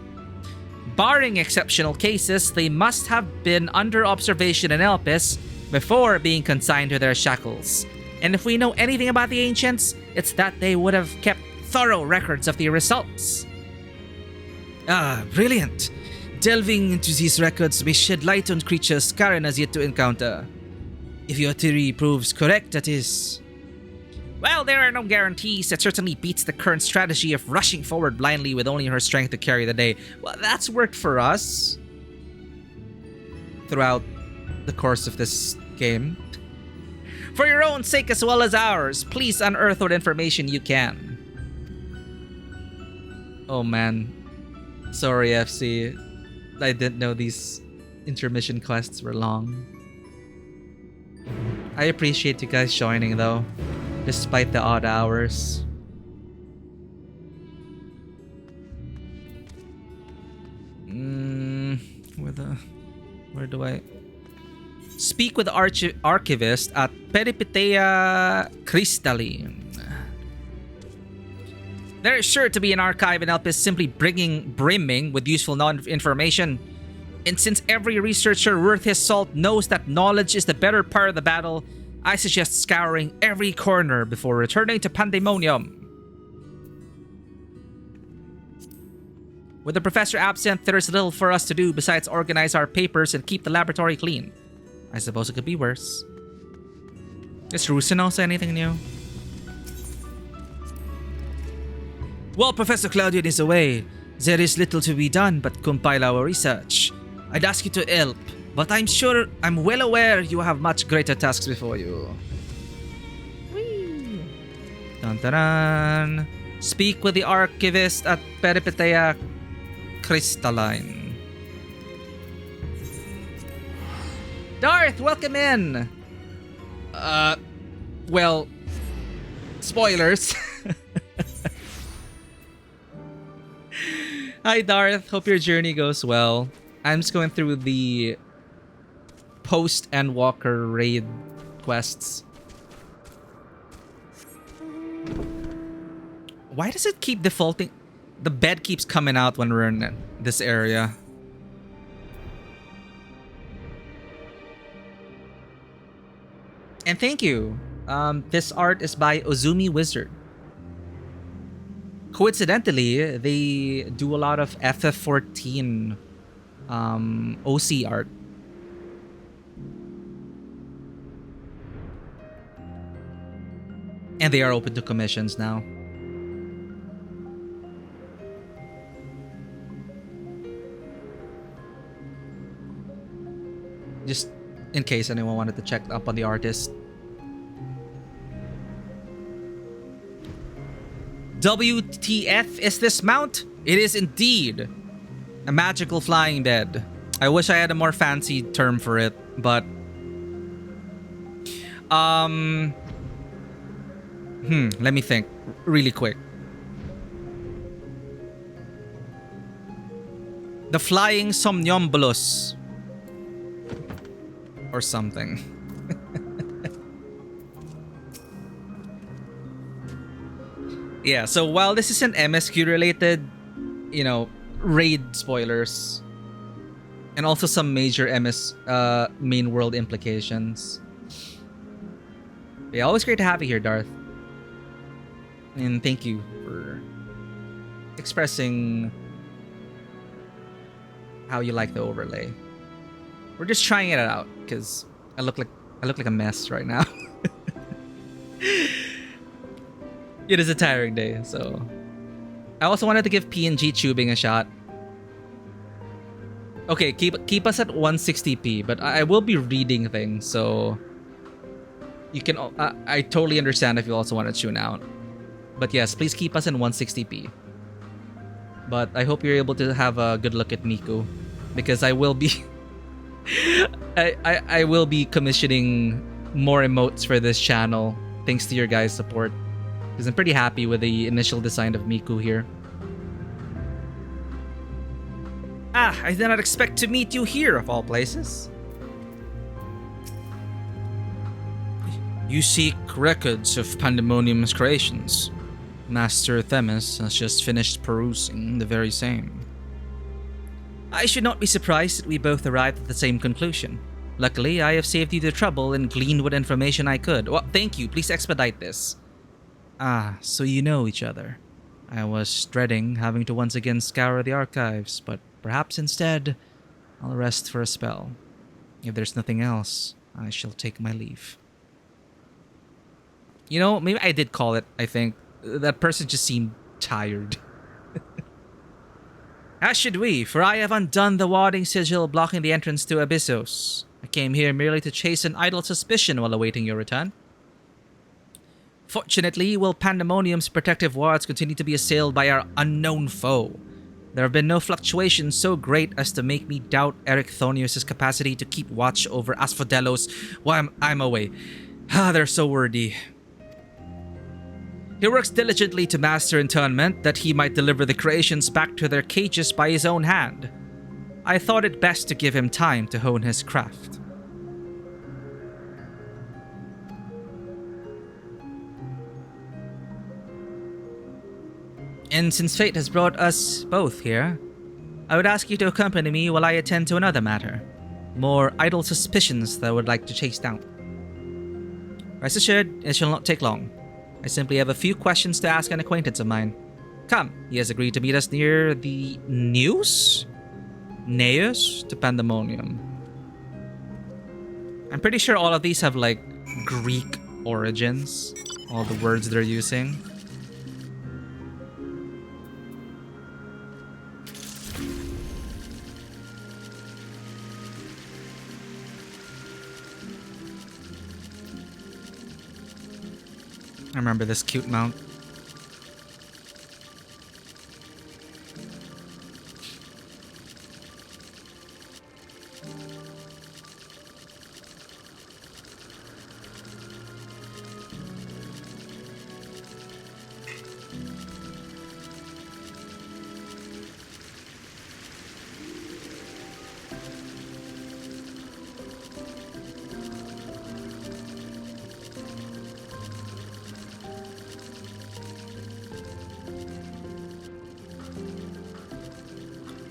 Barring exceptional cases, they must have been under observation in Elpis before being consigned to their shackles. And if we know anything about the Ancients, it's that they would have kept thorough records of the results. Ah, brilliant! Delving into these records may shed light on creatures Karen has yet to encounter. If your theory proves correct, that is. Well, there are no guarantees. It certainly beats the current strategy of rushing forward blindly with only her strength to carry the day. Well, that's worked for us throughout the course of this game. For your own sake as well as ours, please unearth what information you can. Oh man. Sorry, FC. I didn't know these intermission quests were long. I appreciate you guys joining though, despite the odd hours. Where do I speak with the archivist at Peripetea Crystalline? There is sure to be an archive in Elpis simply brimming with useful information. And since every researcher worth his salt knows that knowledge is the better part of the battle, I suggest scouring every corner before returning to Pandemonium. With the professor absent, there is little for us to do besides organize our papers and keep the laboratory clean. I suppose it could be worse. Is Rusino say anything new? While Professor Claudian is away, there is little to be done but compile our research. I'd ask you to help, but I'm well aware you have much greater tasks before you. Whee! Dun dun dun. Speak with the archivist at Peripetea crystalline. Darth, welcome in! Well, spoilers. Hi Darth, hope your journey goes well. I'm just going through the Post and Walker raid quests. Why does it keep defaulting? The bed keeps coming out when we're in this area. And thank you. This art is by Ozumi Wizard. Coincidentally, they do a lot of FF14 OC art. And they are open to commissions now. Just in case anyone wanted to check up on the artist. WTF is this mount? It is indeed a magical flying bed. I wish I had a more fancy term for it, but let me think really quick. The flying somnambulus or something. Yeah, so while this isn't MSQ related, you know, raid spoilers and also some major main world implications. Yeah, always great to have you here, Darth. And thank you for expressing how you like the overlay. We're just trying it out because I look like a mess right now. It is a tiring day, so I also wanted to give PNG tubing a shot. Okay, keep us at 160p, but I will be reading things, so you can. I totally understand if you also want to tune out, but yes, please keep us in 160p. But I hope you're able to have a good look at Miku, because I will be. I will be commissioning more emotes for this channel thanks to your guys' support. Because I'm pretty happy with the initial design of Miku here. Ah, I did not expect to meet you here, of all places. You seek records of Pandemonium's creations. Master Themis has just finished perusing the very same. I should not be surprised that we both arrived at the same conclusion. Luckily, I have saved you the trouble and gleaned what information I could. Well, thank you. Please expedite this. Ah, so you know each other. I was dreading having to once again scour the archives, but perhaps instead, I'll rest for a spell. If there's nothing else, I shall take my leave. You know, maybe I did call it, I think. That person just seemed tired. As should we, for I have undone the warding sigil blocking the entrance to Abyssos. I came here merely to chase an idle suspicion while awaiting your return. Fortunately, will Pandemonium's protective wards continue to be assailed by our unknown foe? There have been no fluctuations so great as to make me doubt Eric Thonius' capacity to keep watch over Asphodelos while I'm away. Ah, they're so wordy. He works diligently to master internment that he might deliver the creations back to their cages by his own hand. I thought it best to give him time to hone his craft. And since fate has brought us both here, I would ask you to accompany me while I attend to another matter. More idle suspicions that I would like to chase down. Rest assured, it shall not take long. I simply have a few questions to ask an acquaintance of mine. Come, he has agreed to meet us near the Neus to Pandemonium. I'm pretty sure all of these have like Greek origins, all the words they're using. I remember this cute mount.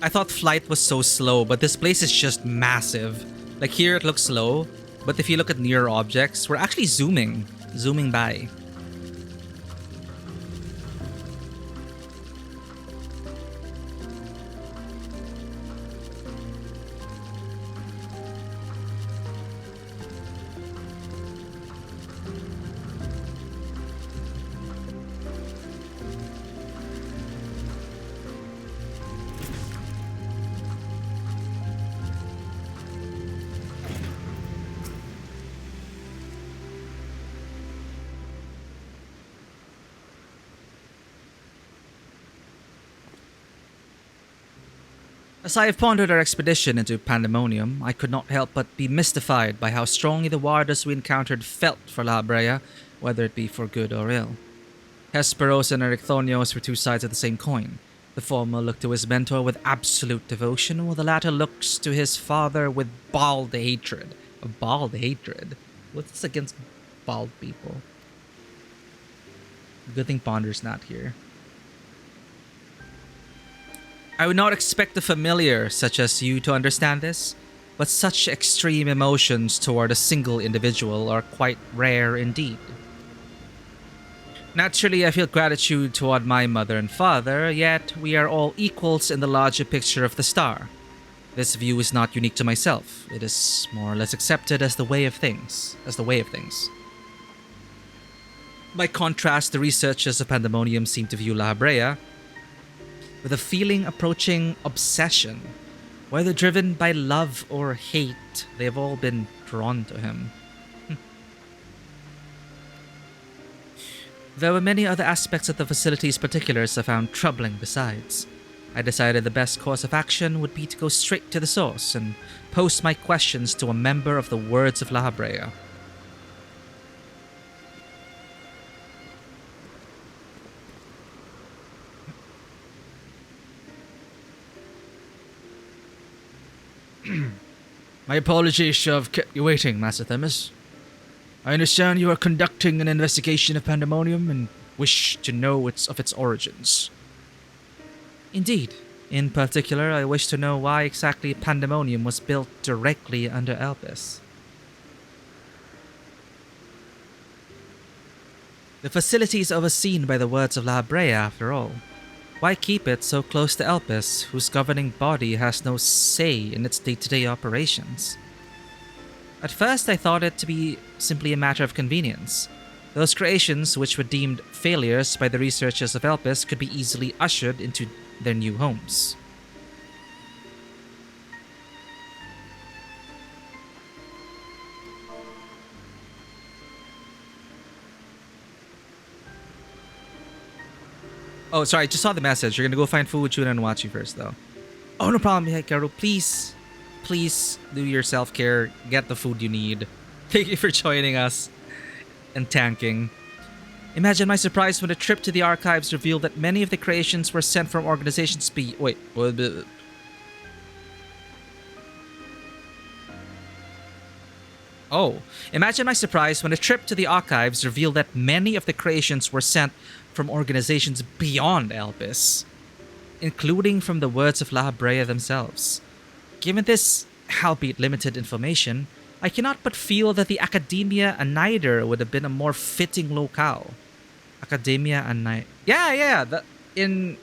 I thought flight was so slow, but this place is just massive. Like here it looks slow, but if you look at near objects, we're actually zooming by. As I have pondered our expedition into Pandemonium, I could not help but be mystified by how strongly the warders we encountered felt for La Brea, whether it be for good or ill. Hesperos and Ericthonios were two sides of the same coin. The former looked to his mentor with absolute devotion, while the latter looks to his father with bald hatred. A bald hatred? What's this against bald people? Good thing Ponder's not here. I would not expect the familiar, such as you, to understand this, but such extreme emotions toward a single individual are quite rare indeed. Naturally, I feel gratitude toward my mother and father, yet we are all equals in the larger picture of the star. This view is not unique to myself. It is more or less accepted as the way of things. By contrast, the researchers of Pandemonium seem to view La Brea with a feeling approaching obsession. Whether driven by love or hate, they have all been drawn to him. There were many other aspects of the facility's particulars I found troubling besides. I decided the best course of action would be to go straight to the source and post my questions to a member of the Words of La Brea. My apologies to have kept you waiting, Master Themis. I understand you are conducting an investigation of Pandemonium and wish to know its origins. Indeed. In particular, I wish to know why exactly Pandemonium was built directly under Elpis. The facility is overseen by the Words of La Brea, after all. Why keep it so close to Elpis, whose governing body has no say in its day-to-day operations? At first, I thought it to be simply a matter of convenience. Those creations which were deemed failures by the researchers of Elpis could be easily ushered into their new homes. Oh, sorry, I just saw the message. You're gonna go find food, tuna, and watch you first, though. Oh, no problem, Hikaru. Please do your self-care. Get the food you need. Thank you for joining us and tanking. Imagine my surprise when a trip to the archives revealed that many of the creations were sent from organizations Imagine my surprise when a trip to the archives revealed that many of the creations were sent from organizations beyond Elpis, including from the Words of La Brea themselves. Given this, albeit limited information, I cannot but feel that the Academia Anider would have been a more fitting locale. Academia Anider. Yeah, in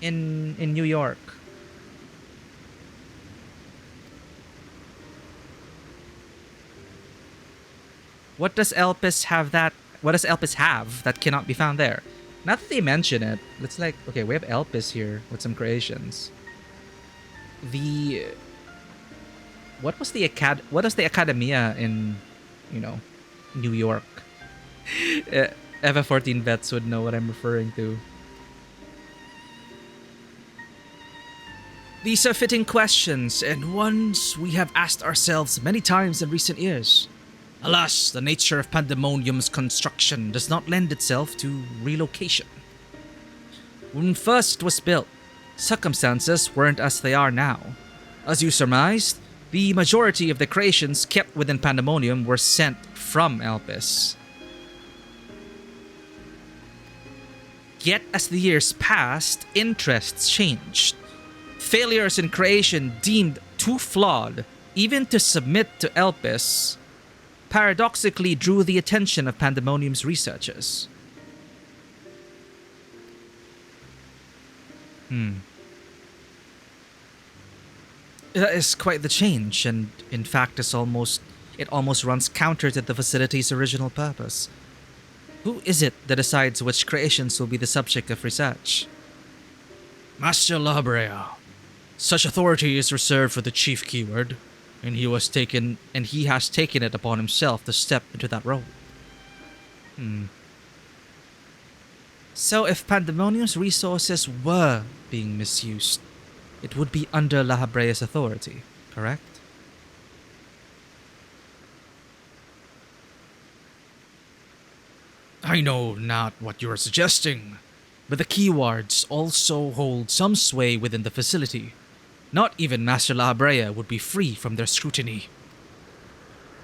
New York. What does Elpis have that cannot be found there? Not that they mention it. It's like, okay, we have Elpis here with some creations. What does the Academia in, New York? FF14 vets would know what I'm referring to. These are fitting questions, and ones we have asked ourselves many times in recent years. Alas, the nature of Pandemonium's construction does not lend itself to relocation. When first it was built, circumstances weren't as they are now. As you surmised, the majority of the creations kept within Pandemonium were sent from Elpis. Yet as the years passed, interests changed. Failures in creation deemed too flawed even to submit to Elpis paradoxically drew the attention of Pandemonium's researchers. That is quite the change, and in fact it almost runs counter to the facility's original purpose. Who is it that decides which creations will be the subject of research? Master Labrea. Such authority is reserved for the chief keyword, and he has taken it upon himself to step into that role. So if Pandemonium's resources were being misused, it would be under La Habrea's authority, correct? I know not what you are suggesting, but the keywords also hold some sway within the facility. Not even Master La Habrea would be free from their scrutiny.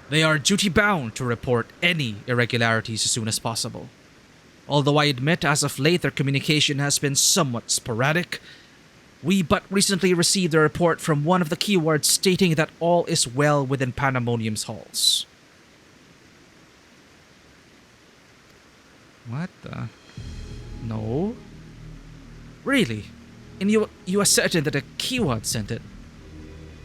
They are duty-bound to report any irregularities as soon as possible. Although I admit as of late their communication has been somewhat sporadic, we but recently received a report from one of the keywords stating that all is well within Pandemonium's halls. What the? No? Really? And you are certain that a keyword sent it?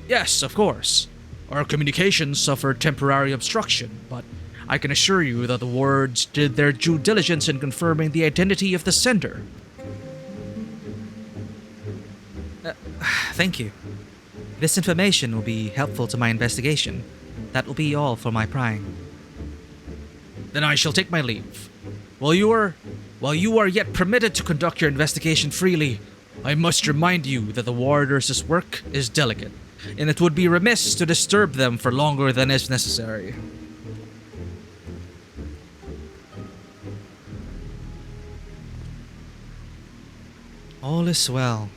Yes, of course. Our communications suffered temporary obstruction, but I can assure you that the words did their due diligence in confirming the identity of the sender. Thank you. This information will be helpful to my investigation. That will be all for my prying. Then I shall take my leave. While you are yet permitted to conduct your investigation freely, I must remind you that the Warders' work is delicate, and it would be remiss to disturb them for longer than is necessary. All is well.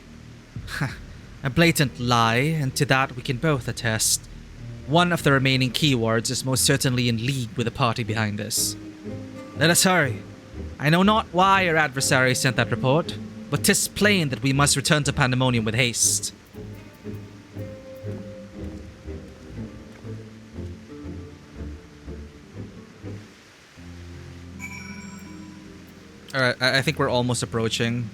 A blatant lie, and to that we can both attest. One of the remaining keywords is most certainly in league with the party behind this. Let us hurry. I know not why our adversary sent that report, but 'tis plain that we must return to Pandemonium with haste. Alright, I think we're almost approaching.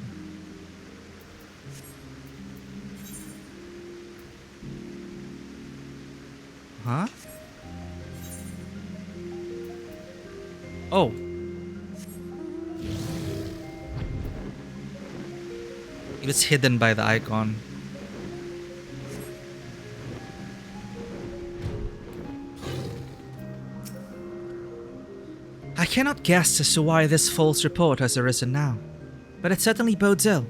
Huh? Oh. It was hidden by the icon. I cannot guess as to why this false report has arisen now, but it certainly bodes ill,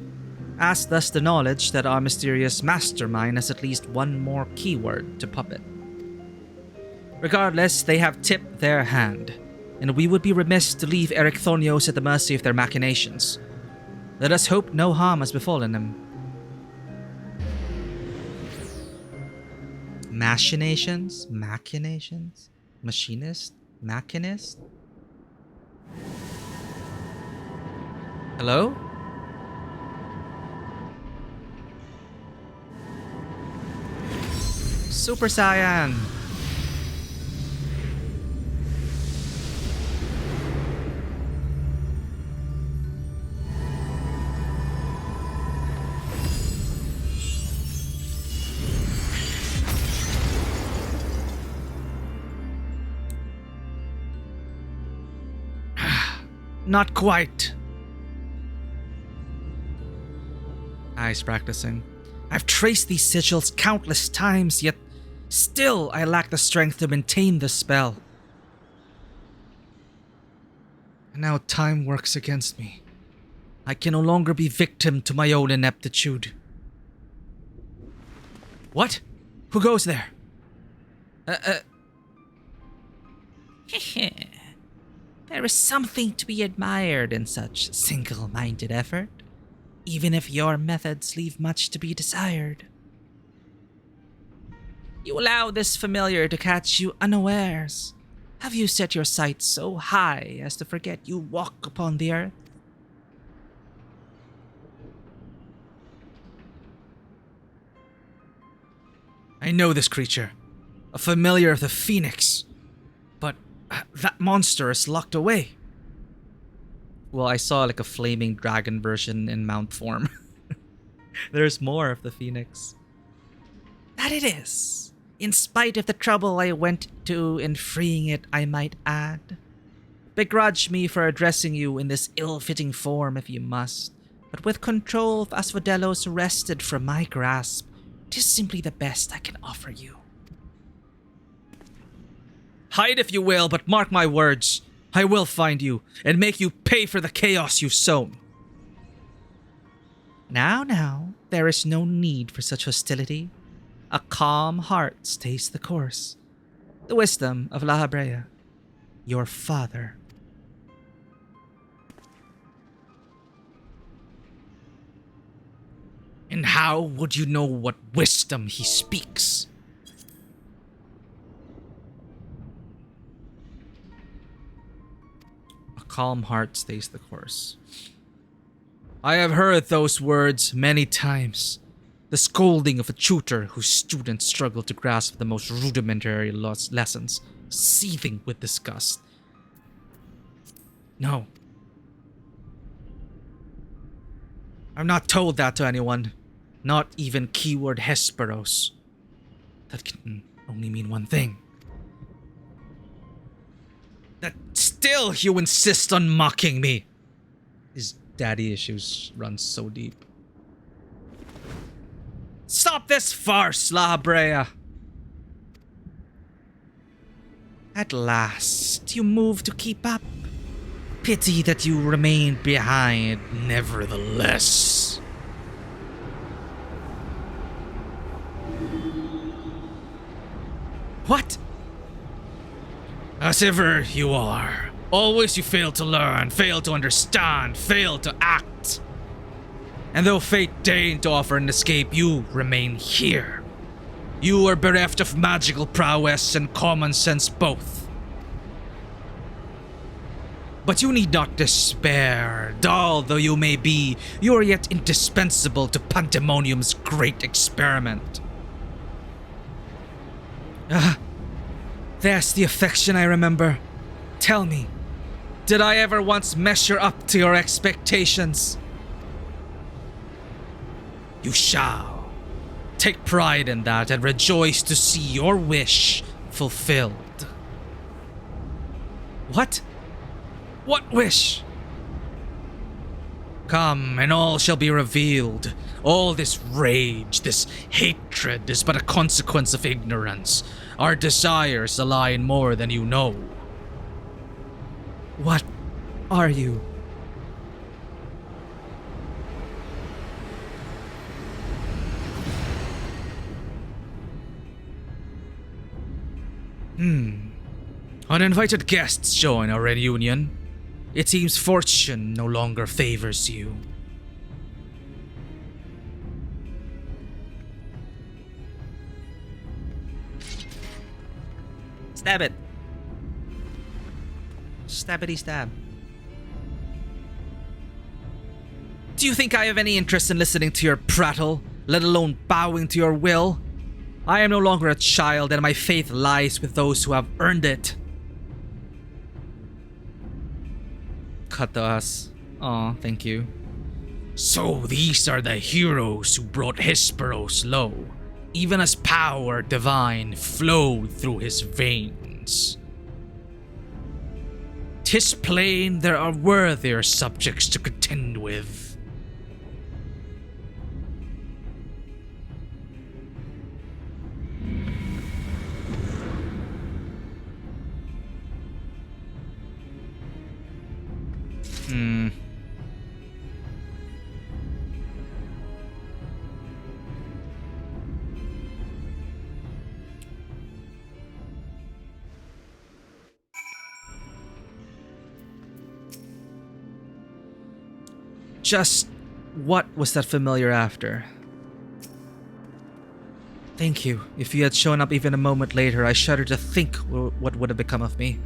as does the knowledge that our mysterious mastermind has at least one more keyword to puppet. Regardless, they have tipped their hand, and we would be remiss to leave Eric Thornios at the mercy of their machinations. Let us hope no harm has befallen him. Machinations? Machinations? Machinist? Machinist? Hello? Super Saiyan! Not quite. Eyes practicing. I've traced these sigils countless times, yet still I lack the strength to maintain the spell. And now time works against me. I can no longer be victim to my own ineptitude. What? Who goes there? There is something to be admired in such single-minded effort, even if your methods leave much to be desired. You allow this familiar to catch you unawares. Have you set your sights so high as to forget you walk upon the earth? I know this creature. A familiar of the Phoenix. But that monster is locked away. Well, I saw like a flaming dragon version in mount form. There's more of the Phoenix. That it is. In spite of the trouble I went to in freeing it, I might add. Begrudge me for addressing you in this ill-fitting form if you must, but with control of Asphodelos wrested from my grasp, 'tis simply the best I can offer you. Hide if you will, but mark my words. I will find you and make you pay for the chaos you've sown. Now, there is no need for such hostility. A calm heart stays the course. The wisdom of La Habrea, your father. And how would you know what wisdom he speaks? A calm heart stays the course. I have heard those words many times. The scolding of a tutor whose students struggle to grasp the most rudimentary lessons, seething with disgust. No. I've not told that to anyone. Not even keyword Hesperos. That can only mean one thing. That still you insist on mocking me. His daddy issues run so deep. Stop this farce, La Habrea. At last, you move to keep up. Pity that you remain behind, nevertheless. What? As ever you are. Always you fail to learn, fail to understand, fail to act. And though fate deigned to offer an escape, you remain here. You are bereft of magical prowess and common sense both. But you need not despair. Dull though you may be, you are yet indispensable to Pandemonium's great experiment. There's the affection I remember. Tell me, did I ever once measure up to your expectations? You shall. Take pride in that and rejoice to see your wish fulfilled. What? What wish? Come, and all shall be revealed. All this rage, this hatred is but a consequence of ignorance. Our desires align more than you know. What are you? Uninvited guests join our reunion. It seems fortune no longer favors you. Stab it. Stabbity stab. Do you think I have any interest in listening to your prattle, let alone bowing to your will? I am no longer a child, and my faith lies with those who have earned it. Cut to us. Aw, thank you. So these are the heroes who brought Hesperos low, even as power divine flowed through his veins. 'Tis plain there are worthier subjects to contend with. Just what was that familiar after? Thank you. If you had shown up even a moment later, I shudder to think what would have become of me.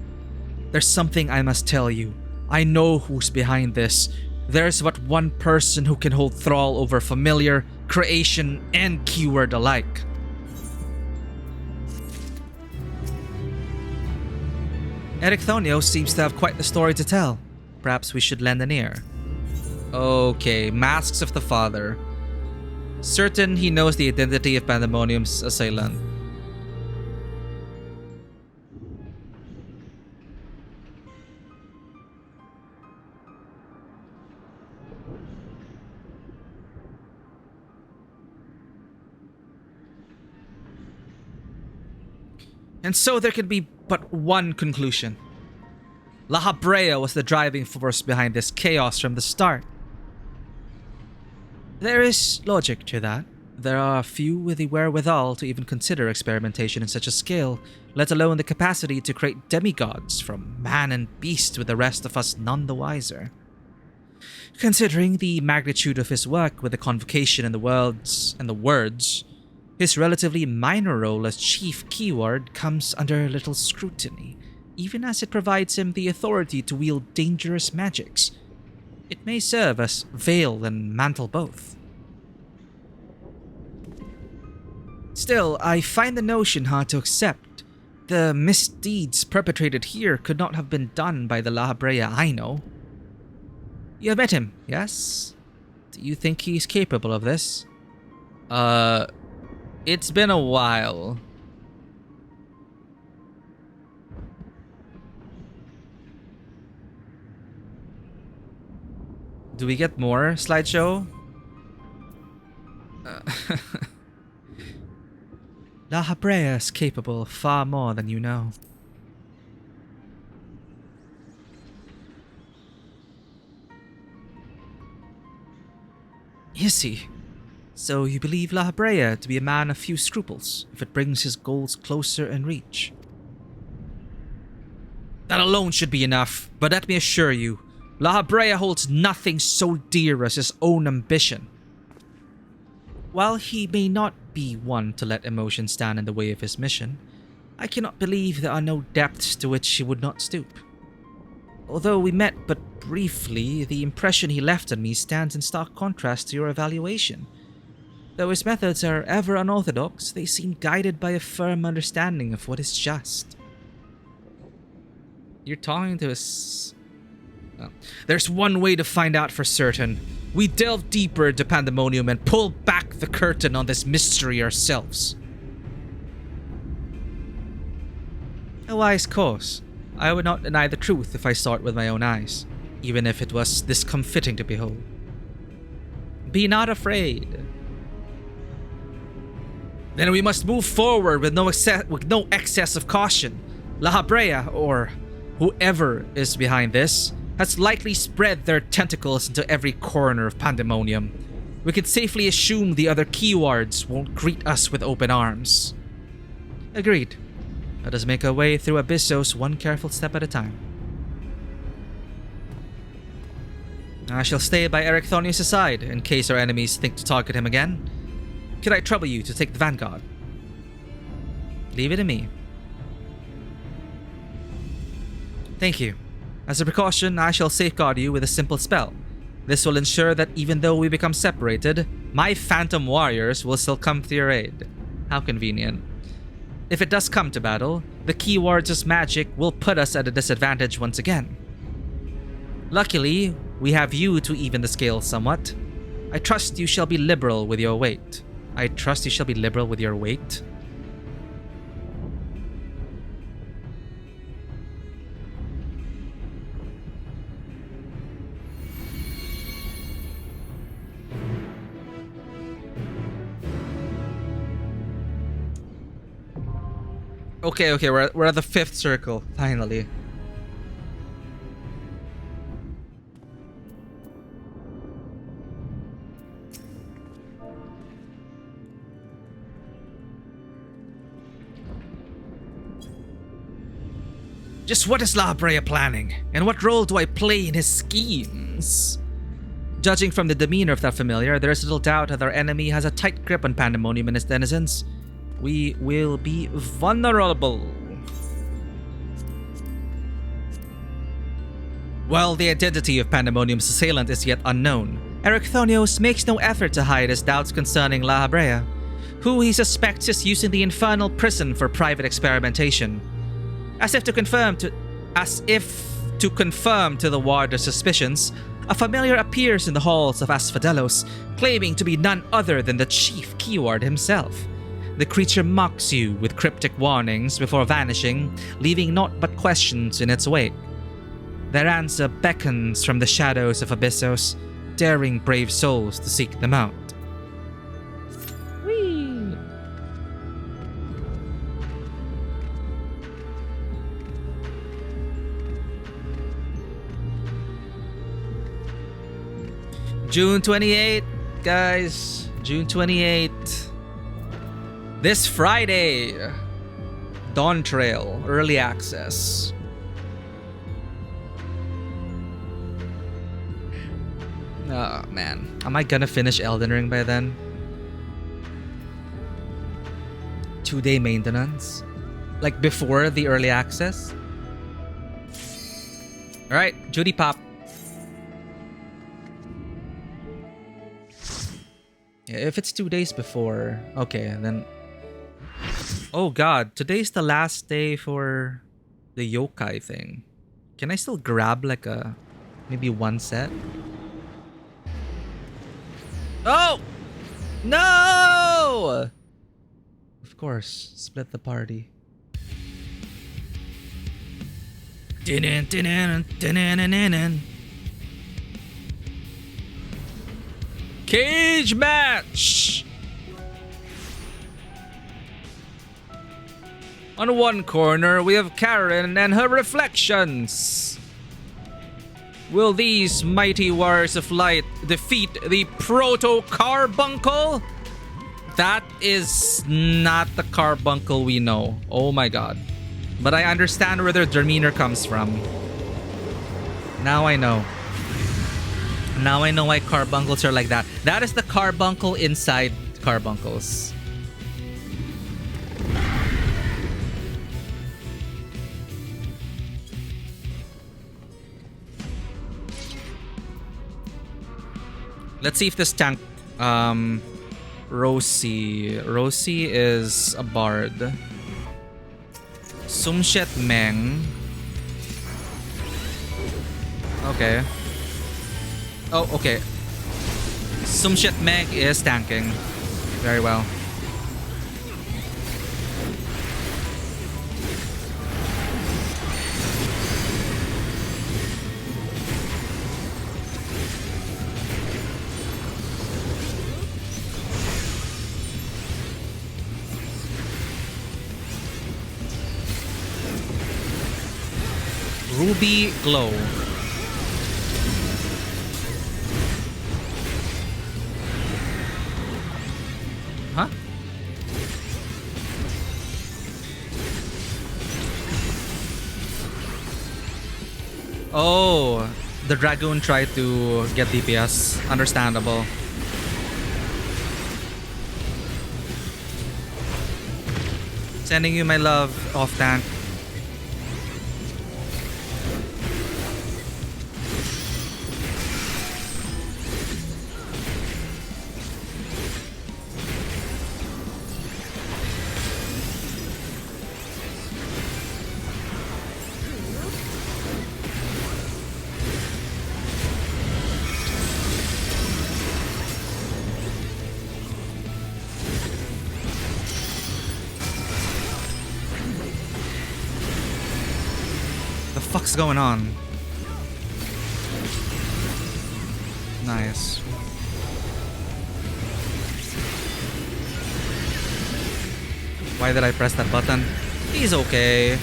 There's something I must tell you. I know who's behind this. There's but one person who can hold thrall over familiar, creation, and keyword alike. Ericthonios seems to have quite the story to tell. Perhaps we should lend an ear. Okay, Masks of the Father. Certain he knows the identity of Pandemonium's assailant. And so there can be but one conclusion. La Habrea was the driving force behind this chaos from the start. There is logic to that. There are few with the wherewithal to even consider experimentation in such a scale, let alone the capacity to create demigods from man and beast, with the rest of us none the wiser. Considering the magnitude of his work with the convocation and the words, his relatively minor role as chief keyword comes under little scrutiny, even as it provides him the authority to wield dangerous magics. It may serve as veil and mantle both. Still, I find the notion hard to accept. The misdeeds perpetrated here could not have been done by the La Habrea I know. You have met him, yes? Do you think he's capable of this? It's been a while. Do we get more slideshow? La Habrea is capable of far more than you know. Is he? So you believe La Habrea to be a man of few scruples, if it brings his goals closer in reach? That alone should be enough, but let me assure you, La Habrea holds nothing so dear as his own ambition. While he may not be one to let emotion stand in the way of his mission, I cannot believe there are no depths to which he would not stoop. Although we met but briefly, the impression he left on me stands in stark contrast to your evaluation. Though his methods are ever unorthodox, they seem guided by a firm understanding of what is just. You're talking to us. Well, there's one way to find out for certain. We delve deeper into Pandemonium and pull back the curtain on this mystery ourselves. A wise course. I would not deny the truth if I saw it with my own eyes, even if it was discomfiting to behold. Be not afraid. Then we must move forward with no excess of caution. La Habrea, or whoever is behind this, has likely spread their tentacles into every corner of Pandemonium. We can safely assume the other keywords won't greet us with open arms. Agreed. Let us make our way through Abyssos one careful step at a time. I shall stay by Ericthonius' side in case our enemies think to target him again. Could I trouble you to take the vanguard? Leave it to me. Thank you. As a precaution, I shall safeguard you with a simple spell. This will ensure that even though we become separated, my phantom warriors will still come to your aid. How convenient. If it does come to battle, the keywords' magic will put us at a disadvantage once again. Luckily, we have you to even the scale somewhat. I trust you shall be liberal with your weight. Okay, we're at the 5th circle, finally. Just what is La Habrea planning, and what role do I play in his schemes? Judging from the demeanor of that familiar, there is little doubt that our enemy has a tight grip on Pandemonium and its denizens. We will be vulnerable. While the identity of Pandemonium's assailant is yet unknown, Ericthonios makes no effort to hide his doubts concerning La Habrea, who he suspects is using the infernal prison for private experimentation. As if to confirm to the warder's suspicions, a familiar appears in the halls of Asphodelos, claiming to be none other than the chief keyword himself. The creature mocks you with cryptic warnings before vanishing, leaving naught but questions in its wake. Their answer beckons from the shadows of Abyssos, daring brave souls to seek them out. Whee! June 28th, guys. June 28th. This Friday. Dawntrail, early access. Oh, man. Am I gonna finish Elden Ring by then? 2-day maintenance? Like before the early access? Alright, Judy Pop. Yeah, if it's 2 days before, okay, then... Oh god, today's the last day for the yokai thing. Can I still grab like a... maybe one set? Oh! No! Of course, split the party. Cage match! On one corner, we have Karen and her reflections. Will these mighty warriors of light defeat the proto-carbuncle? That is not the carbuncle we know. Oh my god. But I understand where their demeanor comes from. Now I know. Now I know why carbuncles are like that. That is the carbuncle inside carbuncles. Let's see if this tank, Rosie is a bard. Sumshet Meng. Okay. Oh, okay. Sumshet Meng is tanking. Very well. Ruby Glow. Huh? Oh, the Dragoon tried to get DPS. Understandable. Sending you my love, off tank. What's going on? Nice. Why did I press that button? He's okay.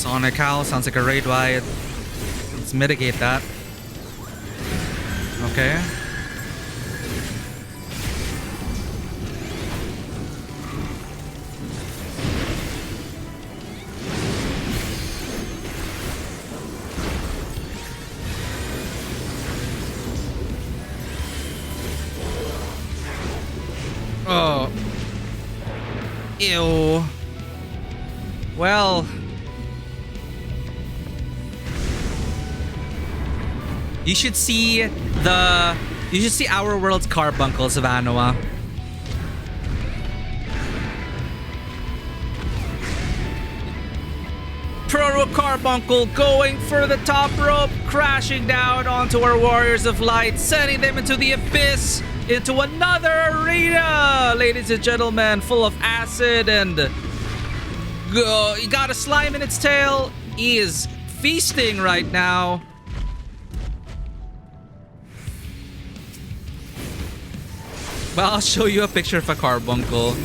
Sonic Howl sounds like a raid wide. Let's mitigate that. Okay. Oh. Ew. Well. You should see Our World's carbuncle, Savannah. Proto Carbuncle going for the top rope, crashing down onto our Warriors of Light, sending them into the abyss, into another arena, ladies and gentlemen, full of acid and he got a slime in its tail. He is feasting right now. Well, I'll show you a picture of a carbuncle.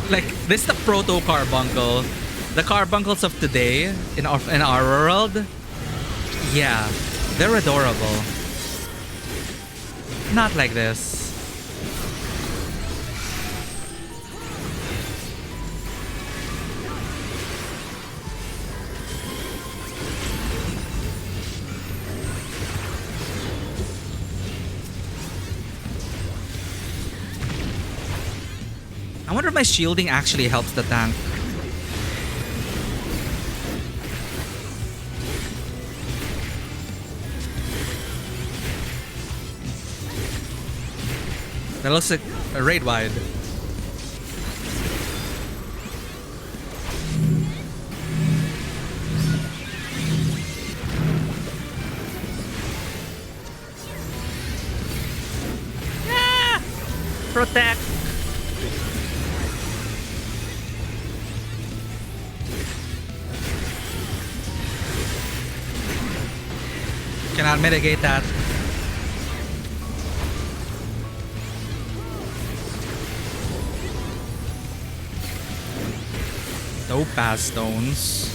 Like, this is the proto carbuncle. The carbuncles of today in our world, yeah, they're adorable. Not like this. I wonder if my shielding actually helps the tank. That looks like a raid wide. Ah! Protect. Cannot mitigate that. Topaz stones.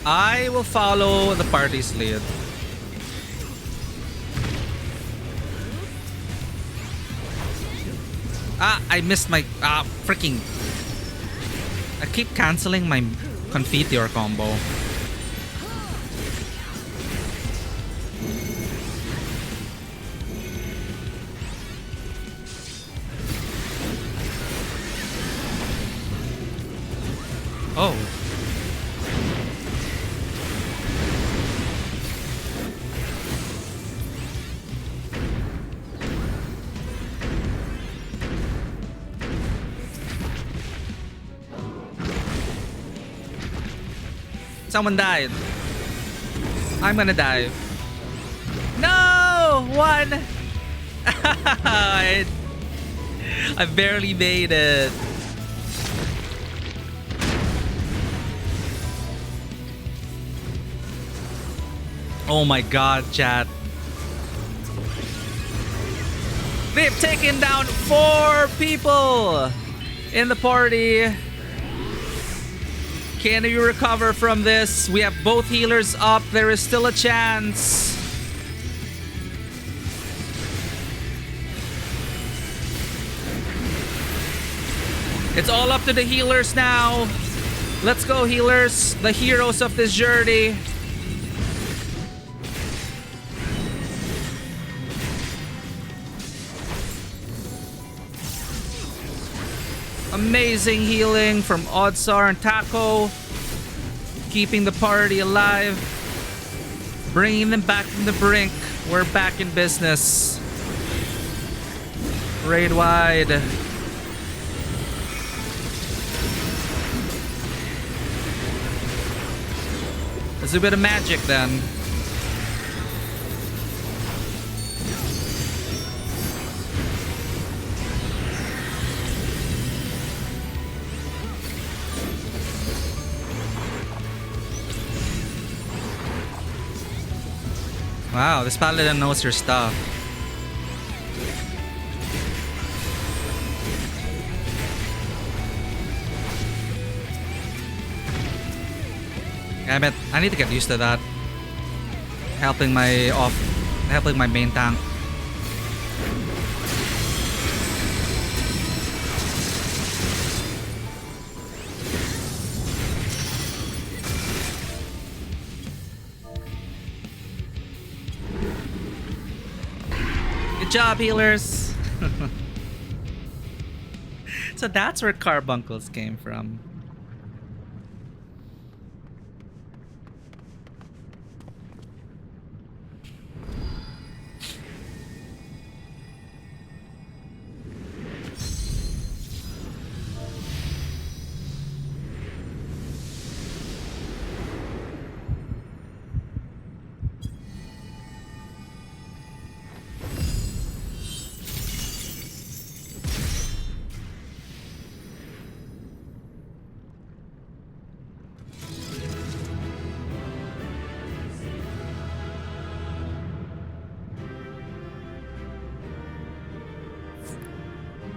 I will follow the party's lead. I missed my freaking. I keep canceling my Confiteor combo. Oh. Someone died. I'm gonna die. No! One! I barely made it. Oh my god, chat. They've taken down 4 people in the party. Can you recover from this? We have both healers up. There is still a chance. It's all up to the healers now. Let's go, healers. The heroes of this journey. Amazing healing from Oddsar and Taco. Keeping the party alive. Bringing them back from the brink. We're back in business. Raid wide. Let's do a bit of magic then. Wow, this paladin knows your stuff. Damn it, I need to get used to that. Helping my main tank. Good job, healers! So that's where carbuncles came from.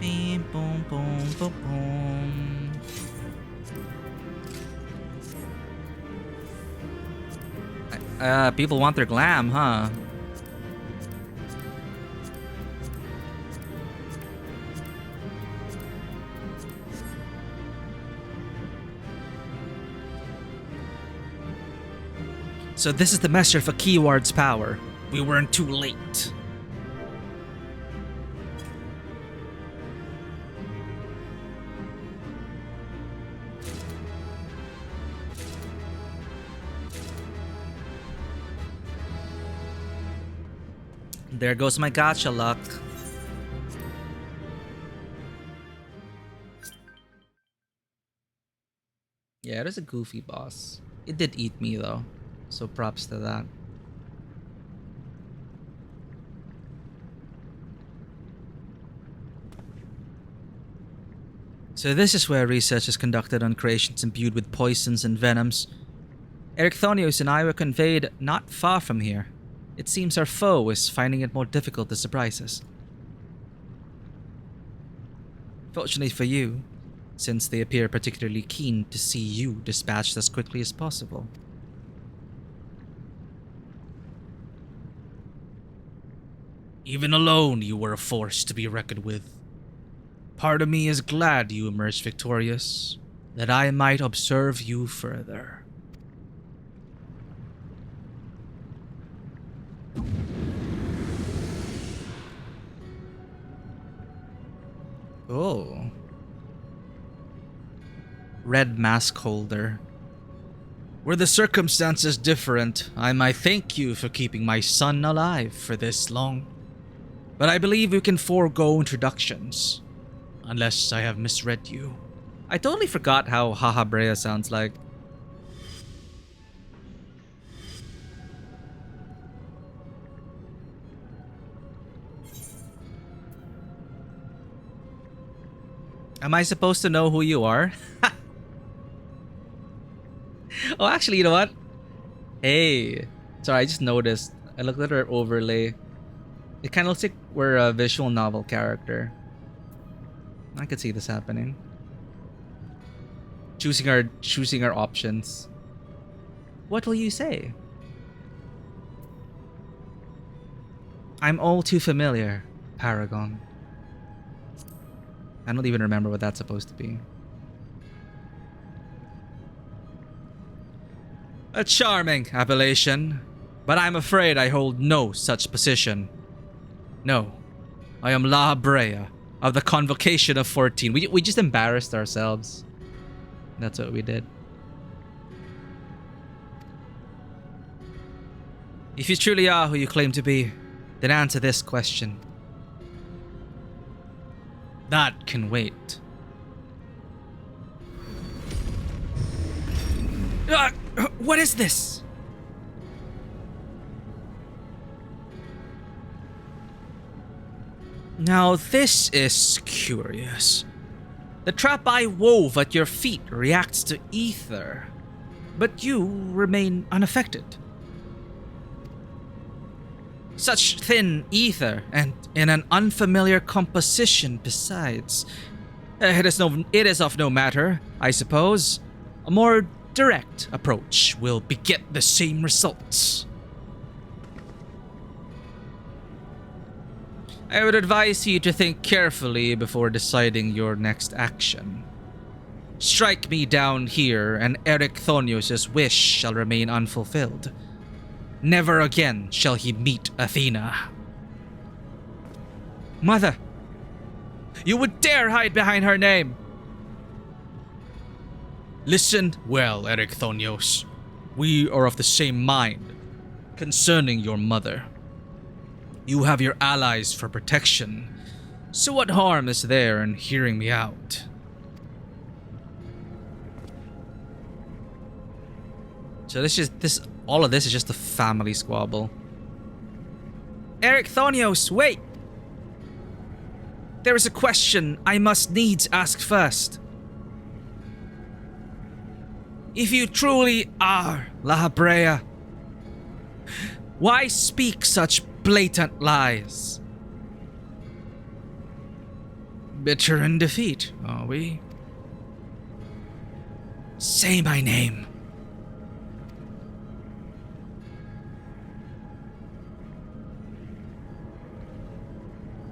Beep, boom, boom, boom, boom. People want their glam, huh? So this is the measure for Keyward's power. We weren't too late. There goes my gacha luck. Yeah, it is a goofy boss. It did eat me though, so props to that. So this is where research is conducted on creations imbued with poisons and venoms. Ericthonius and I were conveyed not far from here. It seems our foe is finding it more difficult to surprise us. Fortunately for you, since they appear particularly keen to see you dispatched as quickly as possible. Even alone, you were a force to be reckoned with. Part of me is glad you emerged victorious, that I might observe you further. Oh. Red mask holder. Were the circumstances different, I might thank you for keeping my son alive for this long. But I believe we can forego introductions. Unless I have misread you. I totally forgot how Haha Brea sounds like. Am I supposed to know who you are? Oh, actually, you know what? Hey. Sorry, I just noticed. I looked at our overlay. It kind of looks like we're a visual novel character. I could see this happening. Choosing our options. What will you say? I'm all too familiar, Paragon. I don't even remember what that's supposed to be. A charming appellation, but I'm afraid I hold no such position. No, I am La Brea of the Convocation of 14. We just embarrassed ourselves. That's what we did. If you truly are who you claim to be, then answer this question. That can wait. What is this? Now this is curious. The trap I wove at your feet reacts to ether, but you remain unaffected. Such thin ether, and in an unfamiliar composition besides. It is of no matter, I suppose. A more direct approach will beget the same results. I would advise you to think carefully before deciding your next action. Strike me down here, and Eric Thonios' wish shall remain unfulfilled. Never again shall he meet Athena. Mother, you would dare hide behind her name! Listen well, Eric Thonios. We are of the same mind concerning your mother. You have your allies for protection, so what harm is there in hearing me out? So all of this is just a family squabble. Eric Thonios, wait! There is a question I must needs ask first. If you truly are La Habrea, why speak such blatant lies? Bitter in defeat, are we? Say my name.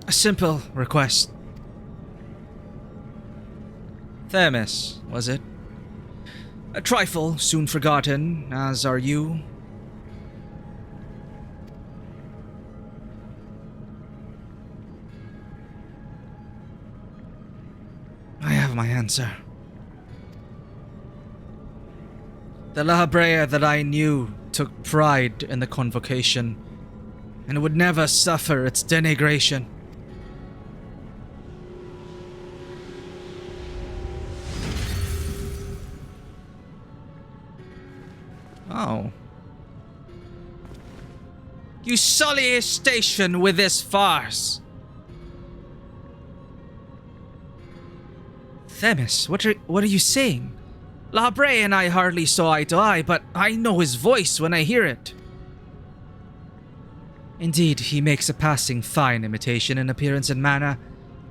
A simple request. Themis, was it? A trifle soon forgotten, as are you. I have my answer. The La Habrea that I knew took pride in the convocation and would never suffer its denigration. Oh. You sully his station with this farce. Themis, what are you saying? La Habrea and I hardly saw eye to eye, but I know his voice when I hear it. Indeed, he makes a passing fine imitation in appearance and manner.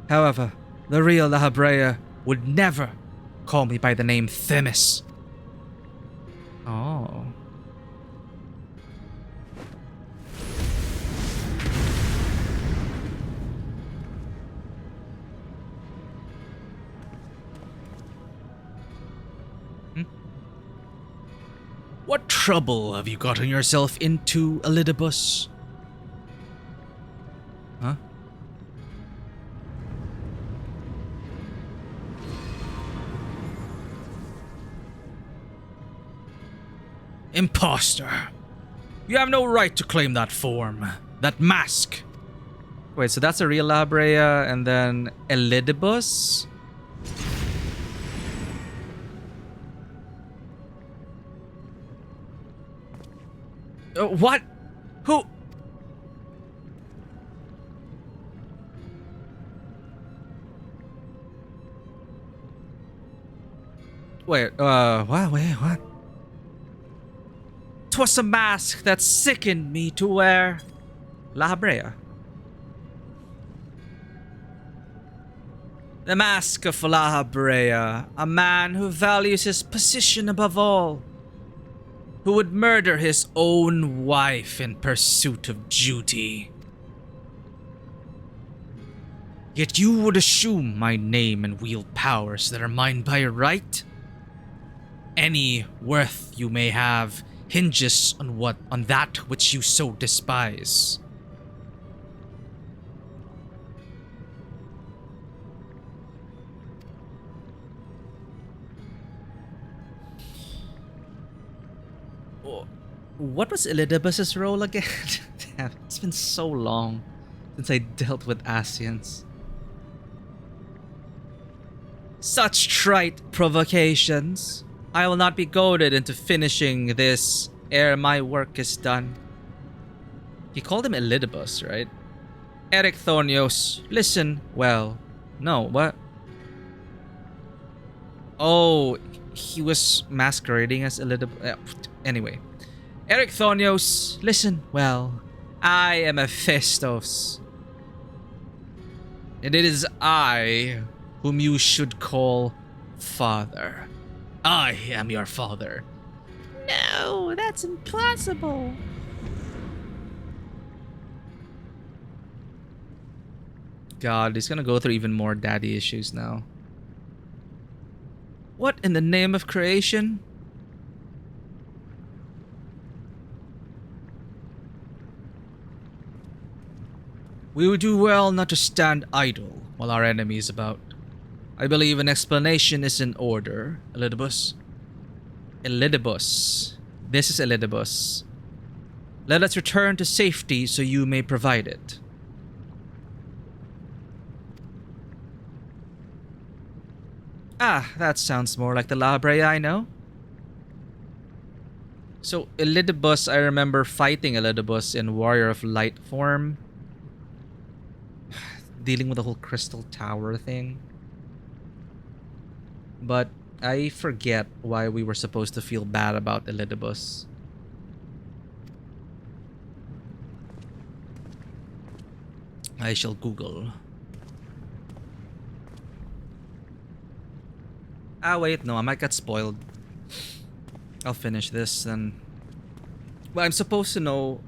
However, the real La Habrea would never call me by the name Themis. Oh. What trouble have you gotten yourself into, Elidibus? Huh? Imposter! You have no right to claim that form, that mask. Wait, so that's a real La Habrea and then Elidibus? What? Who? Wait, what? 'Twas a mask that sickened me to wear. La Habrea? The mask of La Habrea, a man who values his position above all, who would murder his own wife in pursuit of duty. Yet you would assume my name and wield powers that are mine by right? Any worth you may have hinges on that which you so despise. What was Elidibus's role again? Damn, it's been so long since I dealt with Asians. Such trite provocations. I will not be goaded into finishing this ere my work is done. He called him Elidibus, right? Eric Thonios, listen well. No, what? Oh, he was masquerading as Elidibus. Anyway. Eric Thonios, listen well. I am Hephaestus. And it is I whom you should call father. I am your father. No, that's impossible. God, he's gonna go through even more daddy issues now. What in the name of creation? We would do well not to stand idle while our enemy is about. I believe an explanation is in order, Elidibus. Elidibus. This is Elidibus. Let us return to safety so you may provide it. Ah, that sounds more like the La Brea I know. So, Elidibus, I remember fighting Elidibus in Warrior of Light form. Dealing with the whole Crystal Tower thing. But I forget why we were supposed to feel bad about Elidibus. I shall Google. Ah, wait, no, I might get spoiled. I'll finish this then. Well, I'm supposed to know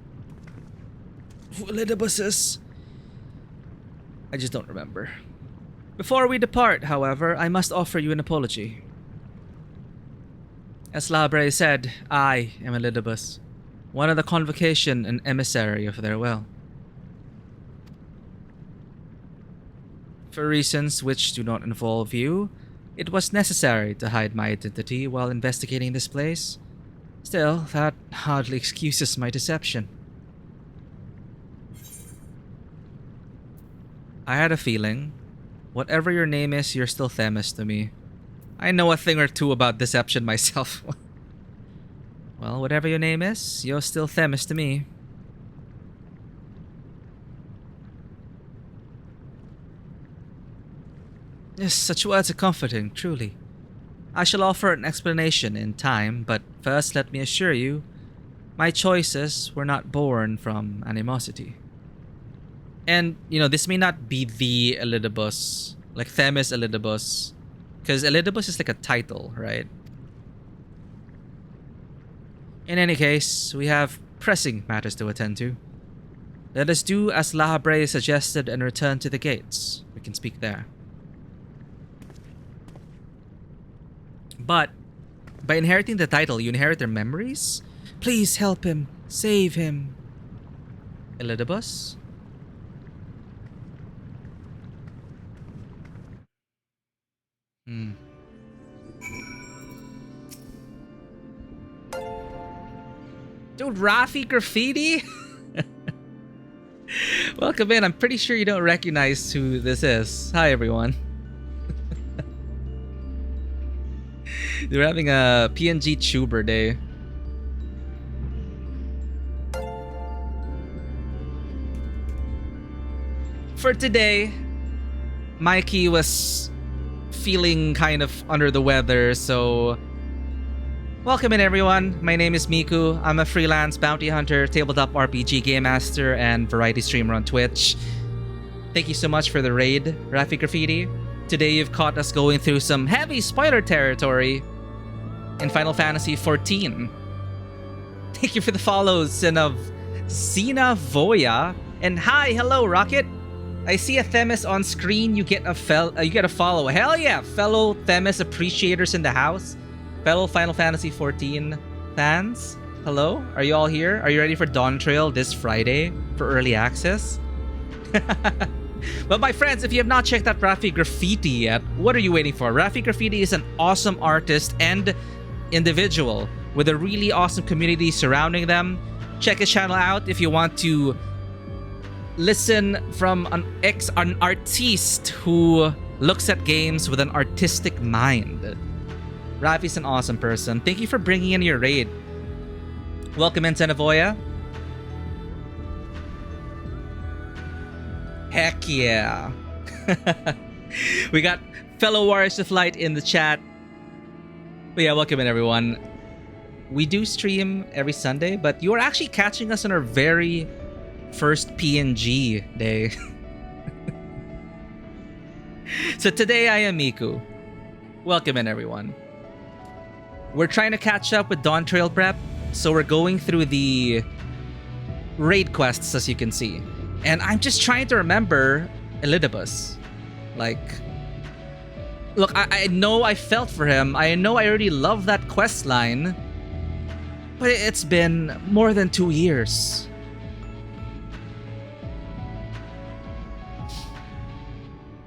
who Elidibus is. I just don't remember. Before we depart, however, I must offer you an apology. As Labre said, I am Elidibus, one of the convocation and emissary of their well. For reasons which do not involve you, it was necessary to hide my identity while investigating this place. Still, that hardly excuses my deception. I had a feeling. Whatever your name is, you're still Themis to me. I know a thing or two about deception myself. Well, whatever your name is, you're still Themis to me. Yes, such words are comforting, truly. I shall offer an explanation in time, but first let me assure you, my choices were not born from animosity. And, this may not be the Elidibus, like Themis Elidibus, because Elidibus is like a title, right? In any case, we have pressing matters to attend to. Let us do as Lahabre suggested and return to the gates. We can speak there. But, by inheriting the title, you inherit their memories? Please help him. Save him. Elidibus? Dude, Rafi Graffiti? Welcome in. I'm pretty sure you don't recognize who this is. Hi, everyone. They're having a PNG Tuber day. For today, Mikey was feeling kind of under the weather, so welcome in everyone. My name is Miku. I'm a freelance bounty hunter, tabletop RPG game master, and variety streamer on Twitch. Thank you so much for the raid, Rafi Graffiti. Today you've caught us going through some heavy spoiler territory in Final Fantasy XIV. Thank you for the follows, Sina Voya. And hi, hello, Rocket. I see a Themis on screen. You get a follow. Hell yeah, fellow Themis appreciators in the house. Fellow Final Fantasy XIV fans. Hello, are you all here? Are you ready for Dawntrail this Friday for early access? But my friends, if you have not checked out Rafi Graffiti yet, what are you waiting for? Rafi Graffiti is an awesome artist and individual with a really awesome community surrounding them. Check his channel out if you want to listen from an artiste who looks at games with an artistic mind. Rafi's an awesome person. Thank you for bringing in your raid. Welcome in, Tenavoya. Heck yeah. We got fellow Warriors of Light in the chat. But yeah, welcome in everyone. We do stream every Sunday, but you are actually catching us on our very first PNG day. So today I am Miku. Welcome in everyone. We're trying to catch up with Dawntrail prep, so we're going through the raid quests, as you can see. And I'm just trying to remember Elidibus. Like, look, I know I felt for him. I know I already love that quest line. But it's been more than 2 years.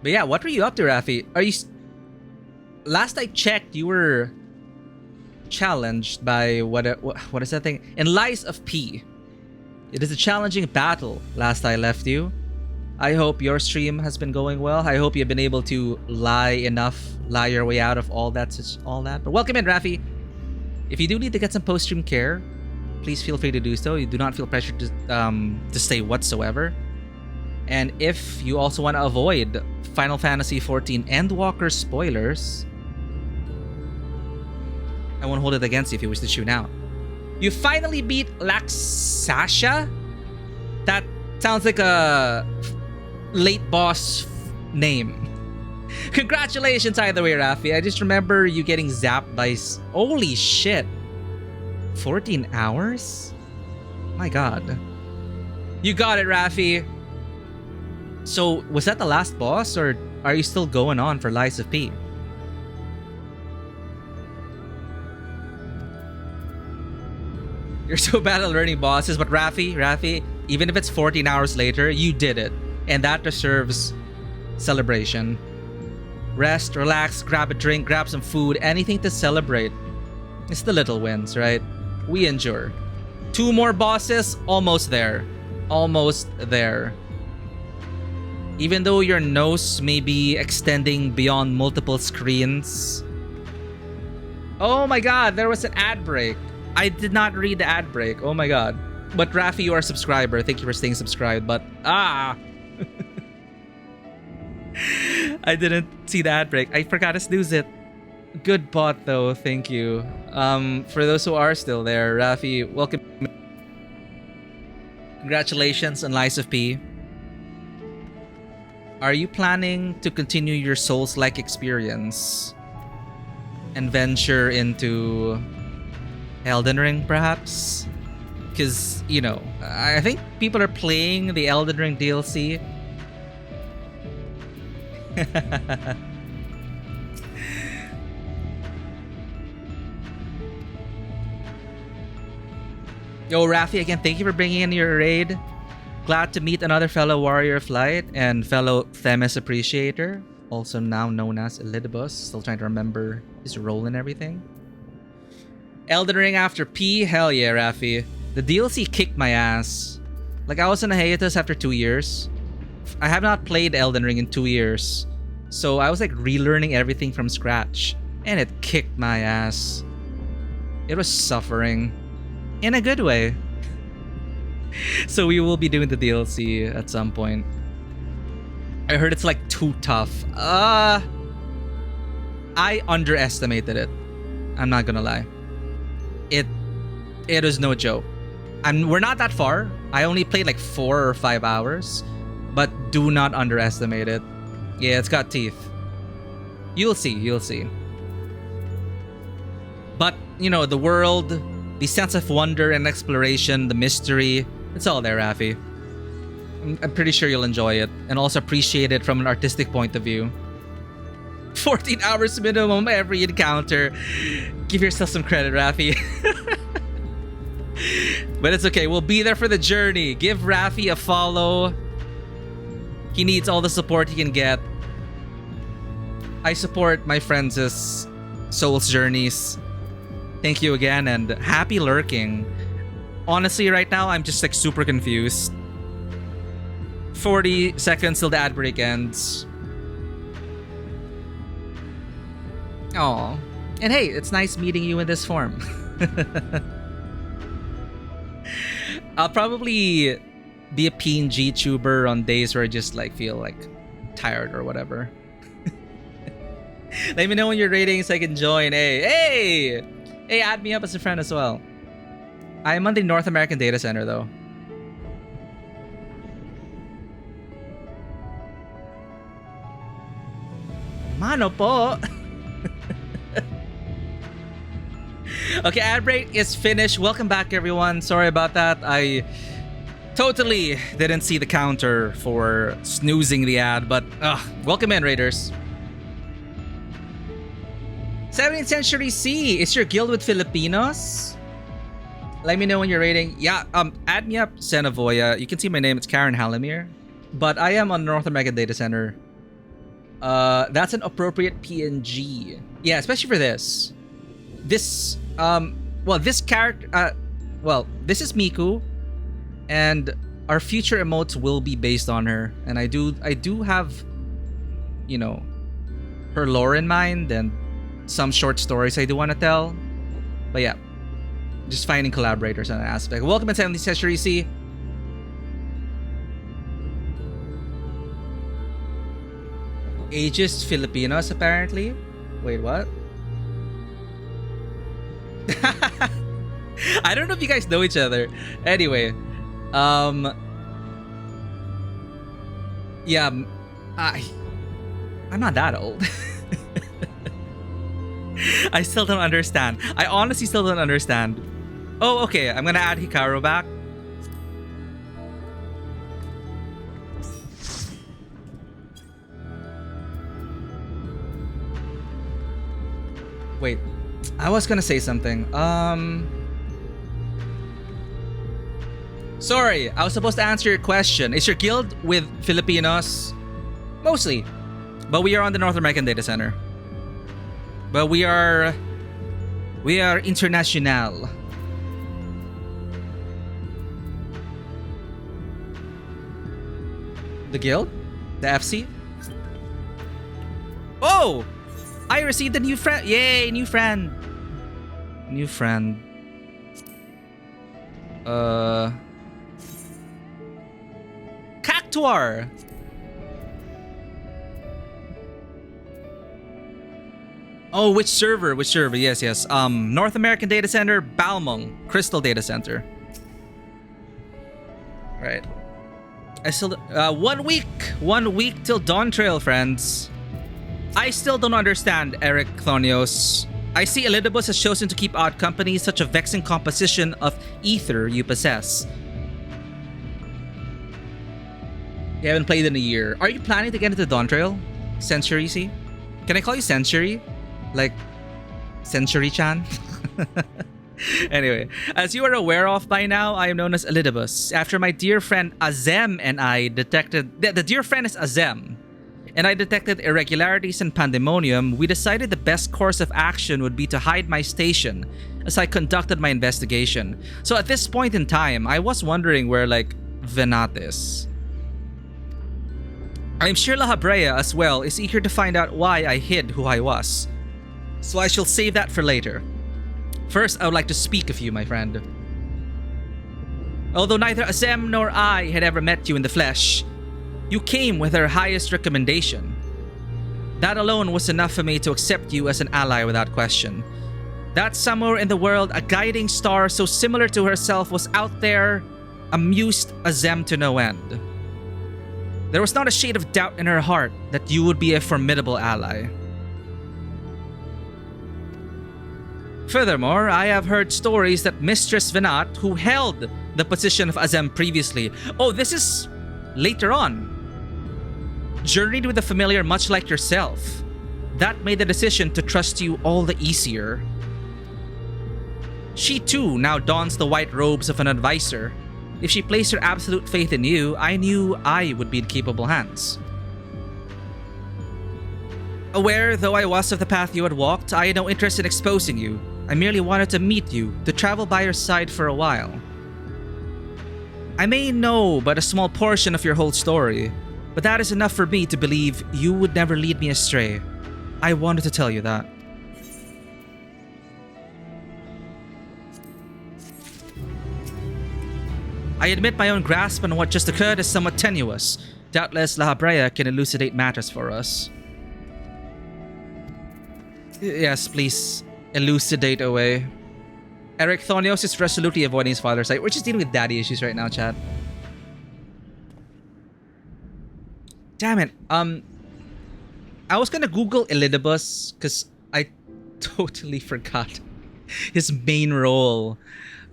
But yeah, what were you up to, Rafi? Are you... Last I checked, you were challenged by what is that thing? In Lies of P. It is a challenging battle last I left you. I hope your stream has been going well. I hope you've been able to lie your way out of all that. But welcome in, Rafi. If you do need to get some post-stream care, please feel free to do so. You do not feel pressured to stay whatsoever. And if you also want to avoid Final Fantasy XIV Endwalker spoilers, I won't hold it against you if you wish to tune out. You finally beat Laxasha? That sounds like a late boss name. Congratulations either way, Rafi. I just remember you getting zapped by... Holy shit. 14 hours? My god. You got it, Rafi. So, was that the last boss, or are you still going on for Lies of P? You're so bad at learning bosses, but Rafi, even if it's 14 hours later, you did it. And that deserves celebration. Rest, relax, grab a drink, grab some food, anything to celebrate. It's the little wins, right? We endure. 2 more bosses, almost there. Almost there. Even though your nose may be extending beyond multiple screens. Oh my god, there was an ad break. I did not read the ad break. Oh my god. But Rafi, you are a subscriber. Thank you for staying subscribed. But I didn't see the ad break. I forgot to snooze it. Good bot though. Thank you. For those who are still there, Rafi, welcome. Congratulations on Lies of P. Are you planning to continue your Souls-like experience and venture into Elden Ring, perhaps? Because, you know, I think people are playing the Elden Ring DLC. Yo, Rafi, again, thank you for bringing in your raid. Glad to meet another fellow warrior of light and fellow Themis appreciator, also now known as Elidibus. Still trying to remember his role and everything. Elden Ring after P? Hell yeah, Rafi. The DLC kicked my ass. Like, I was on a hiatus after 2 years. I have not played Elden Ring in 2 years. So I was like relearning everything from scratch. And it kicked my ass. It was suffering. In a good way. So we will be doing the DLC at some point. I heard it's like too tough. I underestimated it. I'm not gonna lie. It is no joke. We're not that far. I only played like 4 or 5 hours. But do not underestimate it. Yeah, it's got teeth. You'll see. But, you know, the world, the sense of wonder and exploration, the mystery, it's all there, Rafi. I'm pretty sure you'll enjoy it. And also appreciate it from an artistic point of view. 14 hours minimum every encounter. Give yourself some credit, Rafi. But it's okay. We'll be there for the journey. Give Rafi a follow. He needs all the support he can get. I support my friends' Souls journeys. Thank you again, and happy lurking. Honestly, right now, I'm just like super confused. 40 seconds till the ad break ends. Aw. And hey, it's nice meeting you in this form. I'll probably be a PNG tuber on days where I just like feel like tired or whatever. Let me know when you're rating so I can join. Hey, add me up as a friend as well. I'm on the North American data center though. Mano po. Okay, ad break is finished. Welcome back, everyone. Sorry about that. I totally didn't see the counter for snoozing the ad, but welcome in, Raiders. 17th Century C, is your guild with Filipinos? Let me know when you're raiding. Yeah, add me up, Senavoya. You can see my name, it's Karen Halamir. But I am on North American Data Center. That's an appropriate PNG. Yeah, especially for this. This, this character, this is Miku. And our future emotes will be based on her. And I do have, you know, her lore in mind and some short stories I do want to tell. But yeah. Just finding collaborators on an aspect. Welcome to 17th Century C. Ageist Filipinos, apparently. Wait, what? I don't know if you guys know each other. Anyway, yeah, I'm not that old. I still don't understand. I honestly still don't understand. Oh, okay. I'm gonna add Hikaru back. Wait. I was gonna say something. Sorry, I was supposed to answer your question. Is your guild with Filipinos? Mostly. But we are on the North American Data Center. But we are international. The guild? The FC? Oh! I received a new friend. Yay, new friend. New friend. Cactuar. Oh, which server? Which server? Yes, yes. North American Data Center, Balmung, Crystal Data Center. Right. I still 1 week. 1 week till Dawntrail, friends. I still don't understand, Eric Clonios. I see Elidibus has chosen to keep odd company, such a vexing composition of ether you possess. You haven't played in a year. Are you planning to get into Dawntrail? Century C? Can I call you Century? Like, Century-chan? Anyway, as you are aware of by now, I am known as Elidibus. After my dear friend Azem and I detected... The dear friend is Azem. And I detected irregularities and pandemonium, we decided the best course of action would be to hide my station as I conducted my investigation. So at this point in time, I was wondering where, like, Venat is. I'm sure La Habrea as well is eager to find out why I hid who I was. So I shall save that for later. First, I would like to speak of you, my friend. Although neither Azem nor I had ever met you in the flesh, you came with her highest recommendation. That alone was enough for me to accept you as an ally without question. That somewhere in the world, a guiding star so similar to herself was out there, amused Azem to no end. There was not a shade of doubt in her heart that you would be a formidable ally. Furthermore, I have heard stories that Mistress Venat, who held the position of Azem previously, oh, this is later on, journeyed with a familiar much like yourself. That made the decision to trust you all the easier. She too now dons the white robes of an advisor. If she placed her absolute faith in you, I knew I would be in capable hands. Aware though I was of the path you had walked, I had no interest in exposing you. I merely wanted to meet you, to travel by your side for a while. I may know but a small portion of your whole story, but that is enough for me to believe you would never lead me astray. I wanted to tell you that. I admit my own grasp on what just occurred is somewhat tenuous. Doubtless La Habrea can elucidate matters for us. Yes, please. Elucidate away. Eric Thonios is resolutely avoiding his father's sight. We're just dealing with daddy issues right now, chat. Damn it. I was gonna Google Elidibus because I totally forgot his main role.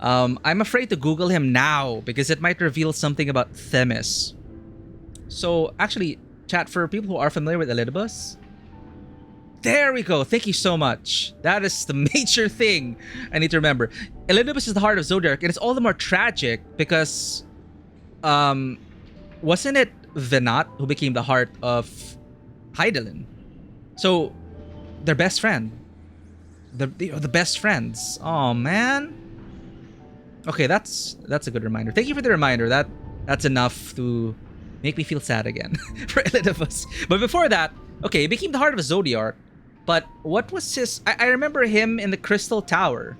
I'm afraid to Google him now because it might reveal something about Themis. So actually, chat, for people who are familiar with Elidibus, there we go. Thank you so much. That is the major thing I need to remember. Elidibus is the heart of Zodiac, and it's all the more tragic because, wasn't it Venat who became the heart of Hydaelyn? So, their best friend. The best friends. Oh man. Okay, that's a good reminder. Thank you for the reminder. That's enough to make me feel sad again for Elidibus. But before that, okay, he became the heart of a Zodiac. But what was his... I remember him in the Crystal Tower.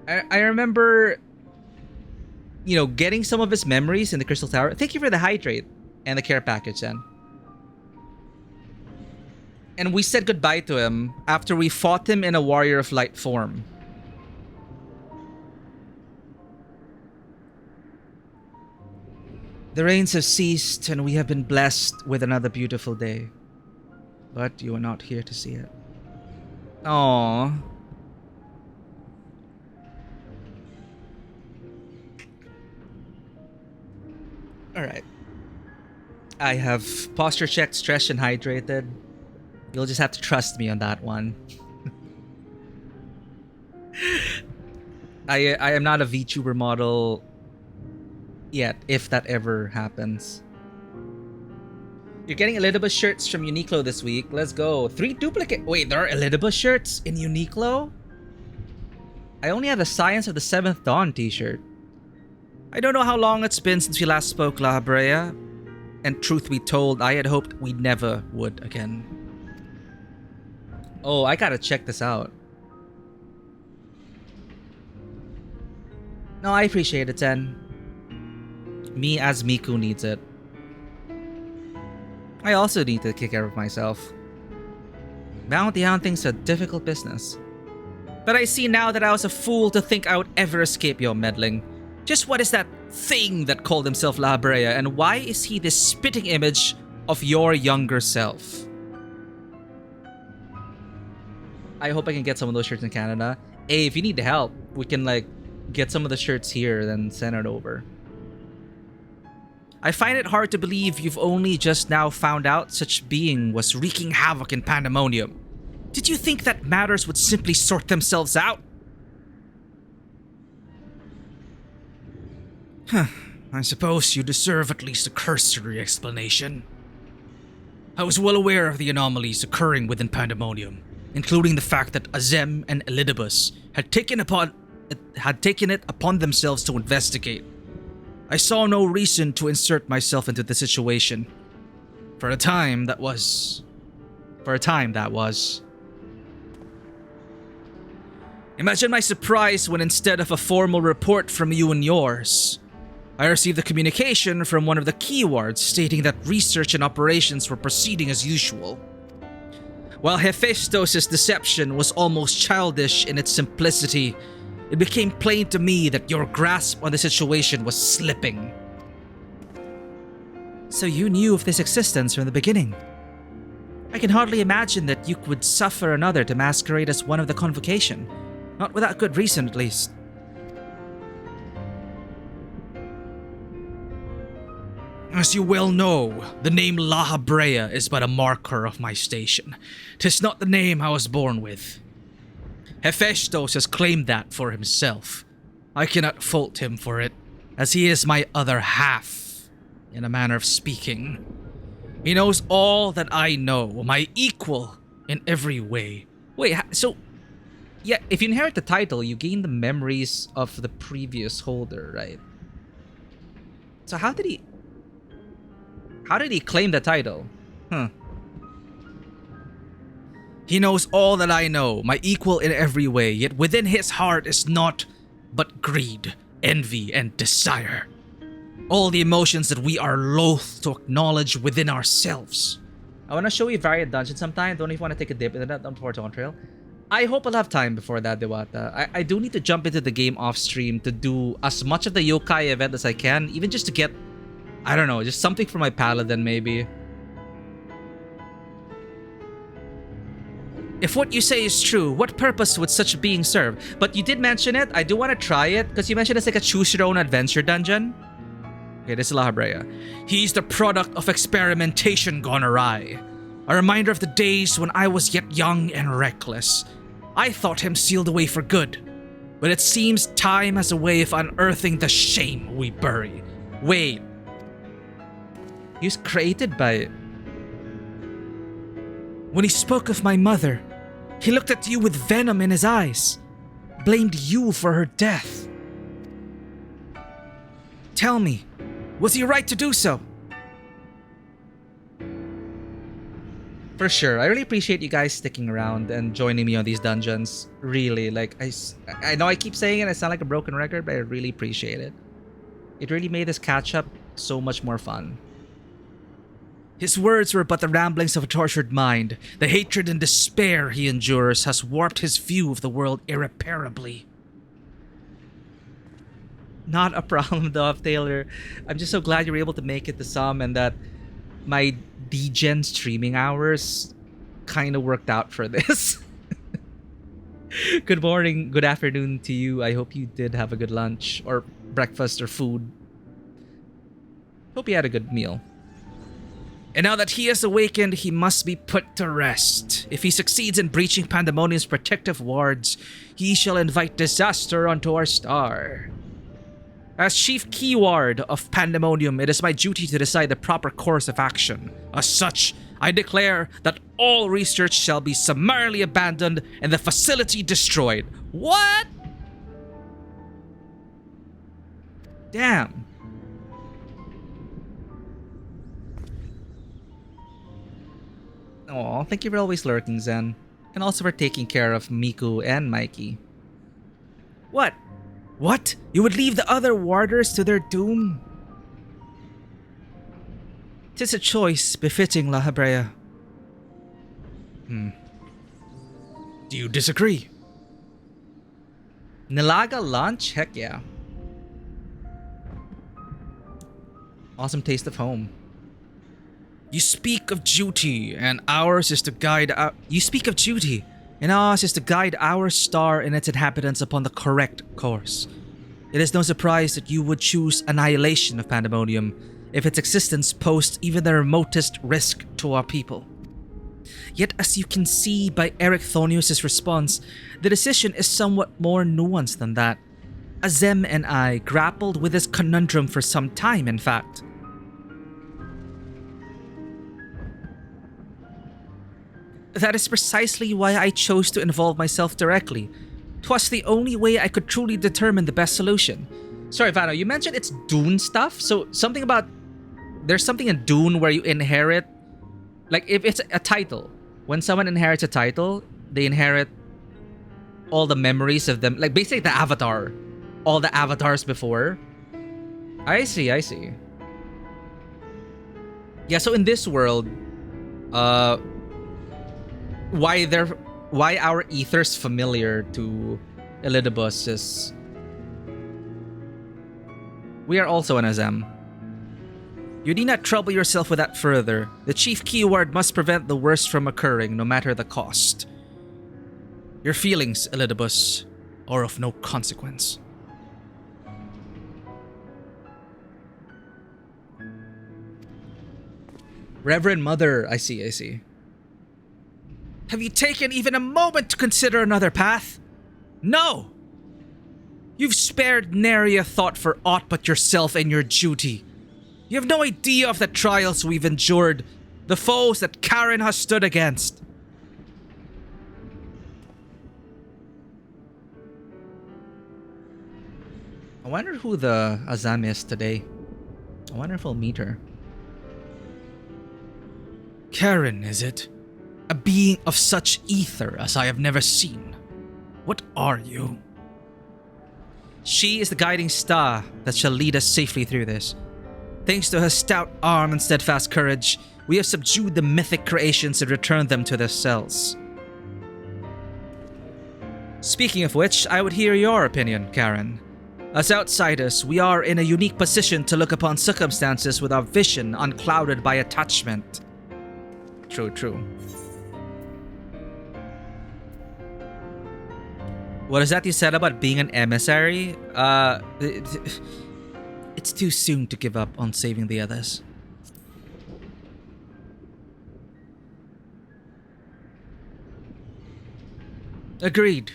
I remember, you know, getting some of his memories in the Crystal Tower. Thank you for the hydrate and the care package, then. And we said goodbye to him after we fought him in a Warrior of Light form. The rains have ceased and we have been blessed with another beautiful day. But you are not here to see it. Aww. Alright. I have posture checked, stretched, and hydrated. You'll just have to trust me on that one. I am not a VTuber model yet, if that ever happens. You're getting Elidibus shirts from Uniqlo this week. Let's go. 3 duplicate... Wait, there are Elidibus shirts in Uniqlo? I only have the Science of the 7th Dawn t-shirt. I don't know how long it's been since we last spoke, La Brea. And truth be told, I had hoped we never would again. Oh, I gotta check this out. No, I appreciate it, Ten. Me as Miku needs it. I also need to take care of myself. Bounty hunting's a difficult business. But I see now that I was a fool to think I would ever escape your meddling. Just what is that thing that called himself La Brea, and why is he this spitting image of your younger self? I hope I can get some of those shirts in Canada. Hey, if you need help, we can like get some of the shirts here, then send it over. I find it hard to believe you've only just now found out such being was wreaking havoc in Pandemonium. Did you think that matters would simply sort themselves out? I suppose you deserve at least a cursory explanation. I was well aware of the anomalies occurring within Pandemonium, including the fact that Azem and Elidibus had taken it upon themselves to investigate. I saw no reason to insert myself into the situation. For a time, that was. Imagine my surprise when instead of a formal report from you and yours, I received a communication from one of the keywards stating that research and operations were proceeding as usual. While Hephaestus' deception was almost childish in its simplicity, it became plain to me that your grasp on the situation was slipping. So you knew of this existence from the beginning? I can hardly imagine that you would suffer another to masquerade as one of the convocation. Not without good reason, at least. As you well know, the name La Brea is but a marker of my station. 'Tis not the name I was born with. Hephaestus has claimed that for himself. I cannot fault him for it, as he is my other half, in a manner of speaking. He knows all that I know, my equal in every way. Wait, so... Yeah, if you inherit the title, you gain the memories of the previous holder, right? So how did he claim the title? He knows all that I know, my equal in every way, yet within his heart is naught but greed, envy, and desire. All the emotions that we are loath to acknowledge within ourselves. I want to show you Variant Dungeon sometime. Don't even want to take a dip into that before Dawntrail. I hope I'll have time before that, Dewata. I do need to jump into the game off stream to do as much of the yokai event as I can, even just to get, I don't know, just something for my paladin maybe. If what you say is true, what purpose would such a being serve? But you did mention it. I do want to try it because you mentioned it's like a choose your own adventure dungeon. Okay, this is La Habrea. He's the product of experimentation gone awry. A reminder of the days when I was yet young and reckless. I thought him sealed away for good. But it seems time has a way of unearthing the shame we bury. Wait. He was created by it. When he spoke of my mother, he looked at you with venom in his eyes. Blamed you for her death. Tell me, was he right to do so? For sure. I really appreciate you guys sticking around and joining me on these dungeons. Really, like, I know I keep saying it, I sound like a broken record, but I really appreciate it. It really made this catch-up so much more fun. His words were but the ramblings of a tortured mind. The hatred and despair he endures has warped his view of the world irreparably. Not a problem, Dove Taylor. I'm just so glad you were able to make it to some and that my degen streaming hours kind of worked out for this. Good morning, good afternoon to you. I hope you did have a good lunch or breakfast or food. Hope you had a good meal. And now that he has awakened, he must be put to rest. If he succeeds in breaching Pandemonium's protective wards, he shall invite disaster onto our star. As Chief Keyward of Pandemonium, it is my duty to decide the proper course of action. As such, I declare that all research shall be summarily abandoned and the facility destroyed. What? Damn. Aw, thank you for always lurking, Zen. And also for taking care of Miku and Mikey. What? What? You would leave the other warders to their doom? 'Tis a choice befitting La Habrea. Do you disagree? Nilaga lunch? Heck yeah. Awesome taste of home. You speak of duty, and ours is to guide our... You speak of duty, and ours is to guide our star and its inhabitants upon the correct course. It is no surprise that you would choose annihilation of Pandemonium if its existence posed even the remotest risk to our people. Yet as you can see by Eric Thonius' response, the decision is somewhat more nuanced than that. Azem and I grappled with this conundrum for some time, in fact. That is precisely why I chose to involve myself directly. 'Twas the only way I could truly determine the best solution. Sorry, Vano, you mentioned it's Dune stuff? So something about... There's something in Dune where you inherit... Like, if it's a title. When someone inherits a title, they inherit all the memories of them. Like, basically the avatar. All the avatars before. I see, I see. Yeah, so in this world... Why our ether's familiar to Elidibus is... We are also an Azem. You need not trouble yourself with that further. The chief keyword must prevent the worst from occurring, no matter the cost. Your feelings, Elidibus, are of no consequence. Reverend Mother, I see, I see. Have you taken even a moment to consider another path? No! You've spared nary a thought for aught but yourself and your duty. You have no idea of the trials we've endured, the foes that Karen has stood against. I wonder who the Azam is today. I wonder if we'll meet her. Karen, is it? A being of such ether as I have never seen. What are you? She is the guiding star that shall lead us safely through this. Thanks to her stout arm and steadfast courage, we have subdued the mythic creations and returned them to their cells. Speaking of which, I would hear your opinion, Karen. As outsiders, we are in a unique position to look upon circumstances with our vision unclouded by attachment. True, true. What is that you said about being an emissary? It's too soon to give up on saving the others. Agreed.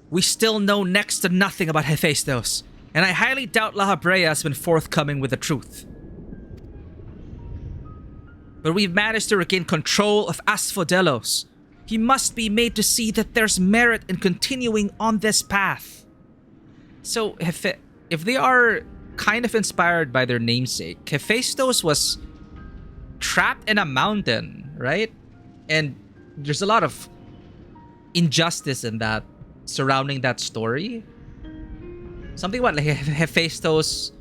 We still know next to nothing about Hephaestus, and I highly doubt La Habrea has been forthcoming with the truth. But we've managed to regain control of Asphodelos. He must be made to see that there's merit in continuing on this path. So, if they are kind of inspired by their namesake, Hephaestus was trapped in a mountain, right? And there's a lot of injustice in that, surrounding that story. Something about like Hephaestus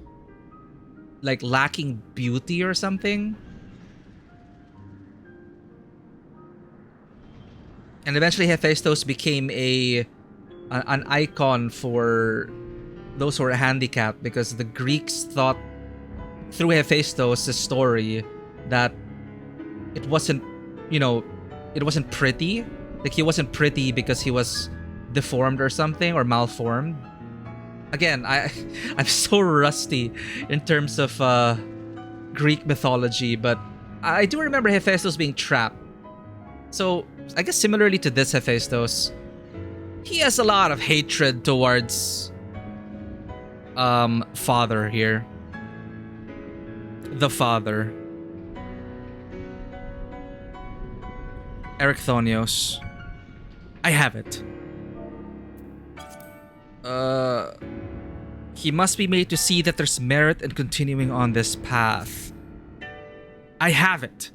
like lacking beauty or something. And eventually Hephaestus became an icon for those who are handicapped, because the Greeks thought through Hephaestus' story that it wasn't, it wasn't pretty. Like he wasn't pretty because he was deformed or something, or malformed. Again, I'm so rusty in terms of Greek mythology, but I do remember Hephaestus being trapped. So I guess similarly to this Hephaestus, he has a lot of hatred towards father here. The father. Erechthonios. I have it. He must be made to see that there's merit in continuing on this path. I have it.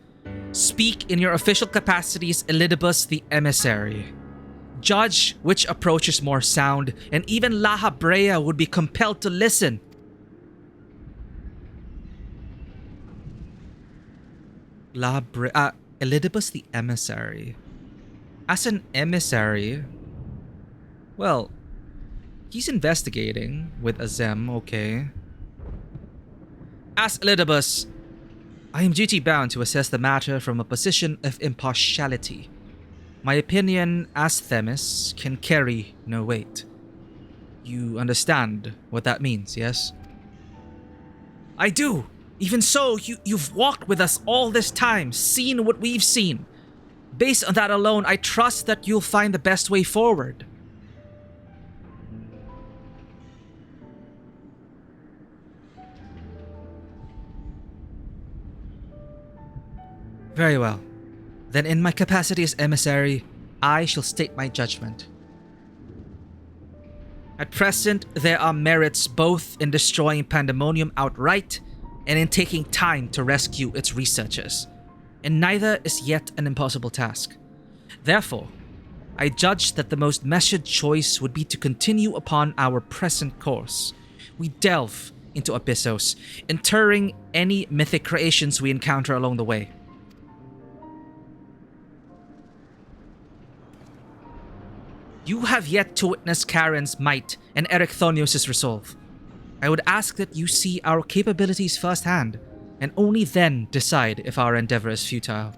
Speak in your official capacities, Elidibus the emissary. Judge which approach is more sound, and even La Habrea would be compelled to listen. Elidibus the emissary. As an emissary, well, he's investigating with Azem, okay. As Elidibus, I am duty-bound to assess the matter from a position of impartiality. My opinion as Themis can carry no weight. You understand what that means, yes? I do! Even so, you've walked with us all this time, seen what we've seen. Based on that alone, I trust that you'll find the best way forward. Very well. Then in my capacity as emissary, I shall state my judgment. At present, there are merits both in destroying Pandemonium outright and in taking time to rescue its researchers, and neither is yet an impossible task. Therefore, I judge that the most measured choice would be to continue upon our present course. We delve into Abyssos, interring any mythic creations we encounter along the way. You have yet to witness Charon's might and Erechthonios' resolve. I would ask that you see our capabilities firsthand, and only then decide if our endeavor is futile.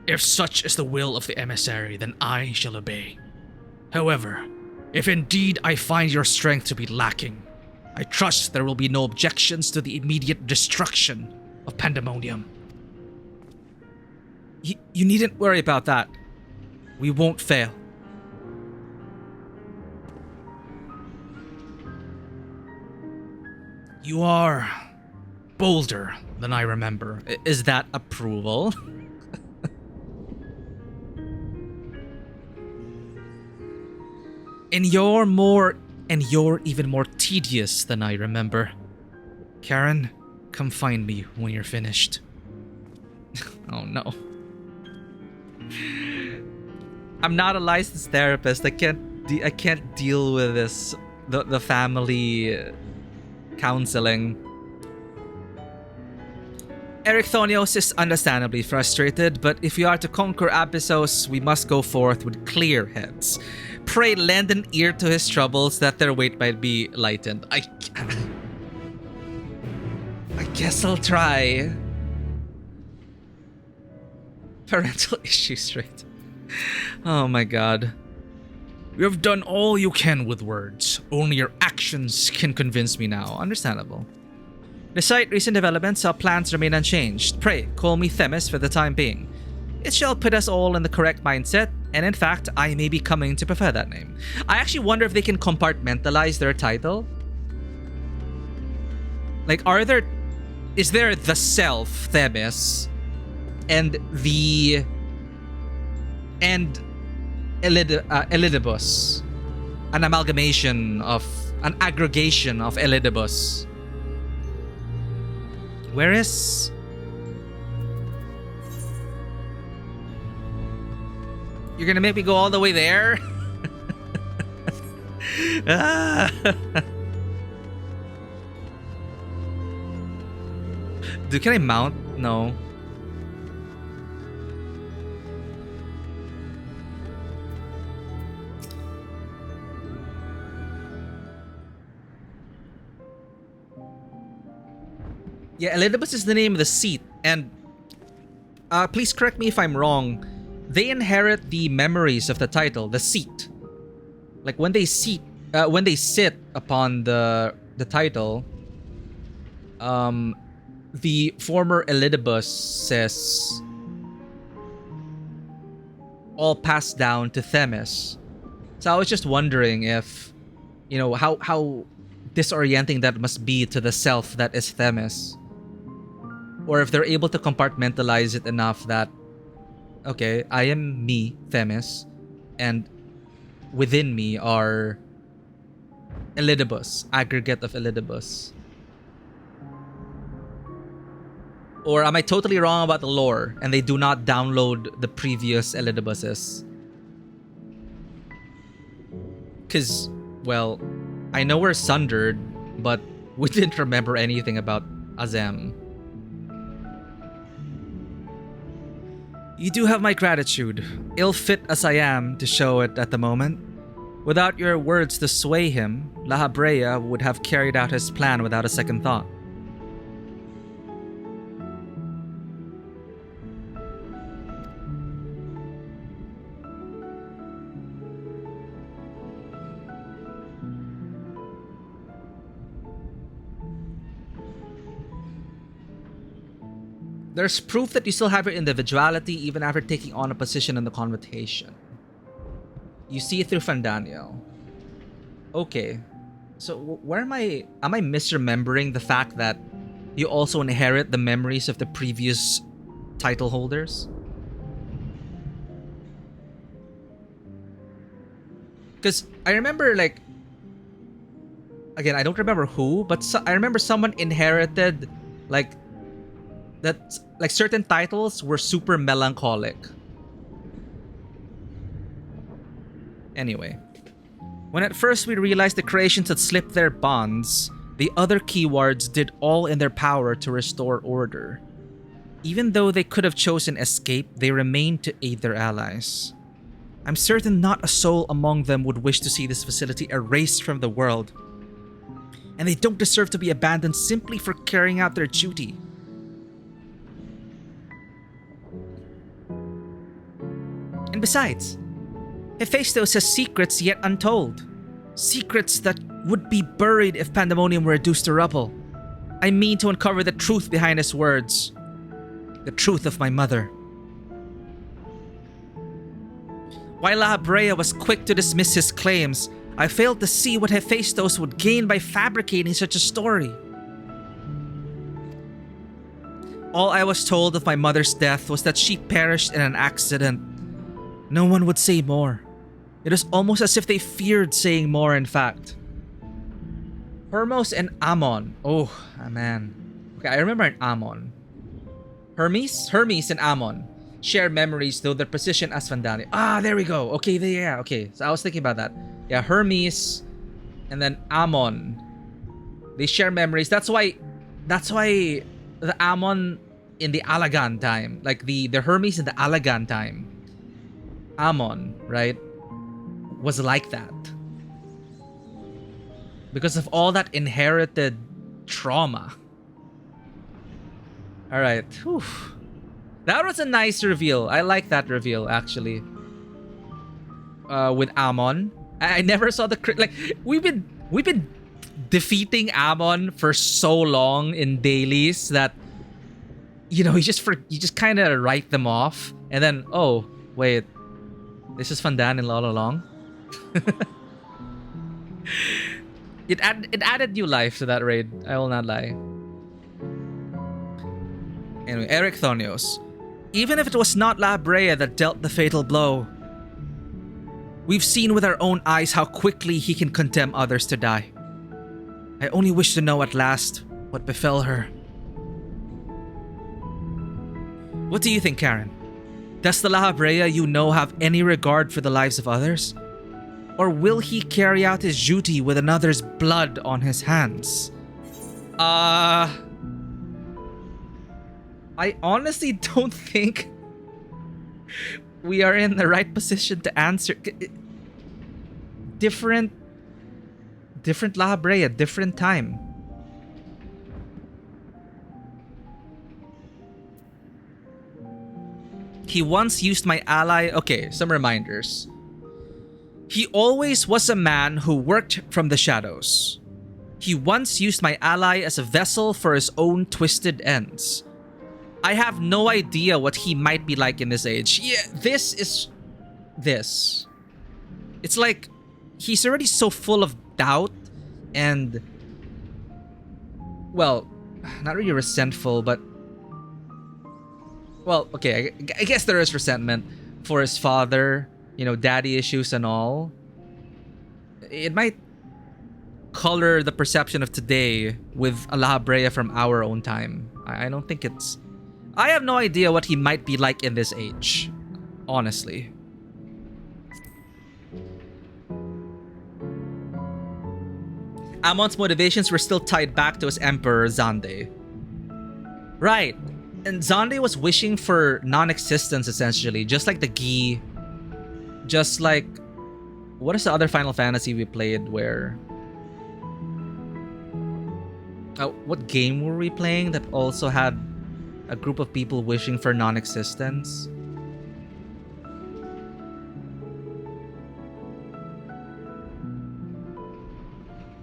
If such is the will of the emissary, then I shall obey. However, if indeed I find your strength to be lacking, I trust there will be no objections to the immediate destruction of Pandemonium. You needn't worry about that. We won't fail. You are bolder than I remember. Is that approval? And you're even more tedious than I remember. Karen, come find me when you're finished. Oh no. I'm not a licensed therapist. I can't deal with this. The family counseling. Erechthonios is understandably frustrated, but if we are to conquer Abyssos, we must go forth with clear heads. Pray lend an ear to his troubles that their weight might be lightened. I guess I'll try. Parental issues, right? Oh my god. You have done all you can with words. Only your actions can convince me now. Understandable. Despite recent developments, our plans remain unchanged. Pray, call me Themis for the time being. It shall put us all in the correct mindset, and in fact, I may be coming to prefer that name. I actually wonder if they can compartmentalize their title. Like, is there the self, Themis, and Elidibus? An aggregation of Elidibus. Where is... You're gonna make me go all the way there? Dude, can I mount? No. Yeah, Elidibus is the name of the seat, and please correct me if I'm wrong. They inherit the memories of the title, the seat. Like when they sit upon the title, the former Elidibus says all passed down to Themis. So I was just wondering if, you know, how disorienting that must be to the self that is Themis. Or if they're able to compartmentalize it enough that, okay, I am me, Themis, and within me are Elidibus, aggregate of Elidibus. Or am I totally wrong about the lore and they do not download the previous Elidibuses? Because, well, I know we're sundered, but we didn't remember anything about Azem. You do have my gratitude, ill-fit as I am to show it at the moment. Without your words to sway him, La Habrea would have carried out his plan without a second thought. There's proof that you still have your individuality even after taking on a position in the convocation. You see it through Fandaniel. Okay. So where am I misremembering the fact that you also inherit the memories of the previous title holders? Because I remember, like, again, I don't remember who, but I remember someone inherited, like, that, like, certain titles were super melancholic. Anyway, when at first we realized the creations had slipped their bonds, the other keywards did all in their power to restore order. Even though they could have chosen escape, they remained to aid their allies. I'm certain not a soul among them would wish to see this facility erased from the world. And they don't deserve to be abandoned simply for carrying out their duty. And besides, Hephaestus has secrets yet untold. Secrets that would be buried if Pandemonium were reduced to rubble. I mean to uncover the truth behind his words. The truth of my mother. While La Habrea was quick to dismiss his claims, I failed to see what Hephaestus would gain by fabricating such a story. All I was told of my mother's death was that she perished in an accident. No one would say more. It was almost as if they feared saying more, in fact. Hermos and Ammon. Oh, man. Okay, I remember an Ammon. Hermes and Ammon share memories, though their position as Vandali. Ah, there we go. Okay, yeah, okay. So I was thinking about that. Yeah, Hermes and then Ammon. They share memories. That's why the Ammon in the Alagan time, like the Hermes in the Alagan time, Ammon, right, was like that. Because of all that inherited trauma. Alright. That was a nice reveal. I like that reveal, actually. With Ammon. I never saw the like we've been defeating Amon for so long in dailies that you just kind of write them off, and then oh wait, this is Fandanin all along. It added new life to that raid. I will not lie. Anyway, Eric Thonios. Even if it was not La Brea that dealt the fatal blow, we've seen with our own eyes how quickly he can condemn others to die. I only wish to know at last what befell her. What do you think, Karen? Does the La Brea you know have any regard for the lives of others? Or will he carry out his duty with another's blood on his hands? I honestly don't think we are in the right position to answer. Different La Brea, different time. He once used my ally. Okay, some reminders. He always was a man who worked from the shadows. He once used my ally as a vessel for his own twisted ends. I have no idea what he might be like in this age. Yeah, this. It's like he's already so full of doubt and, well, not really resentful, but, well, okay, I guess there is resentment for his father, daddy issues and all. It might color the perception of today with a La Brea from our own time. I don't think it's... I have no idea what he might be like in this age, honestly. Amon's motivations were still tied back to his emperor, Zande. Right, and Zande was wishing for non-existence essentially, just like the Gi. Just like... What is the other Final Fantasy we played where... what game were we playing that also had a group of people wishing for non-existence?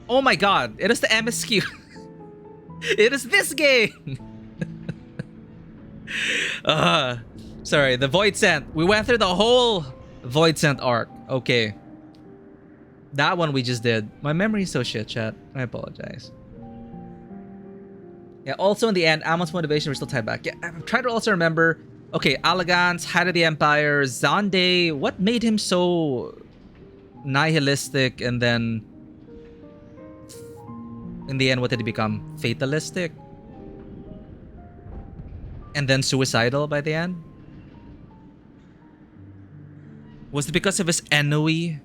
Oh my god, it is the MSQ. It is this game. Sorry, the Void Scent. We went through the whole Void Scent arc. Okay. That one we just did. My memory is so shit, chat. I apologize. Yeah, also in the end, Amon's motivation was still tied back. Yeah, I'm trying to also remember. Okay, Alagans, Head of the Empire, Zande. What made him so nihilistic, and then in the end, what did he become? Fatalistic? And then suicidal by the end? Was it because of his ennui?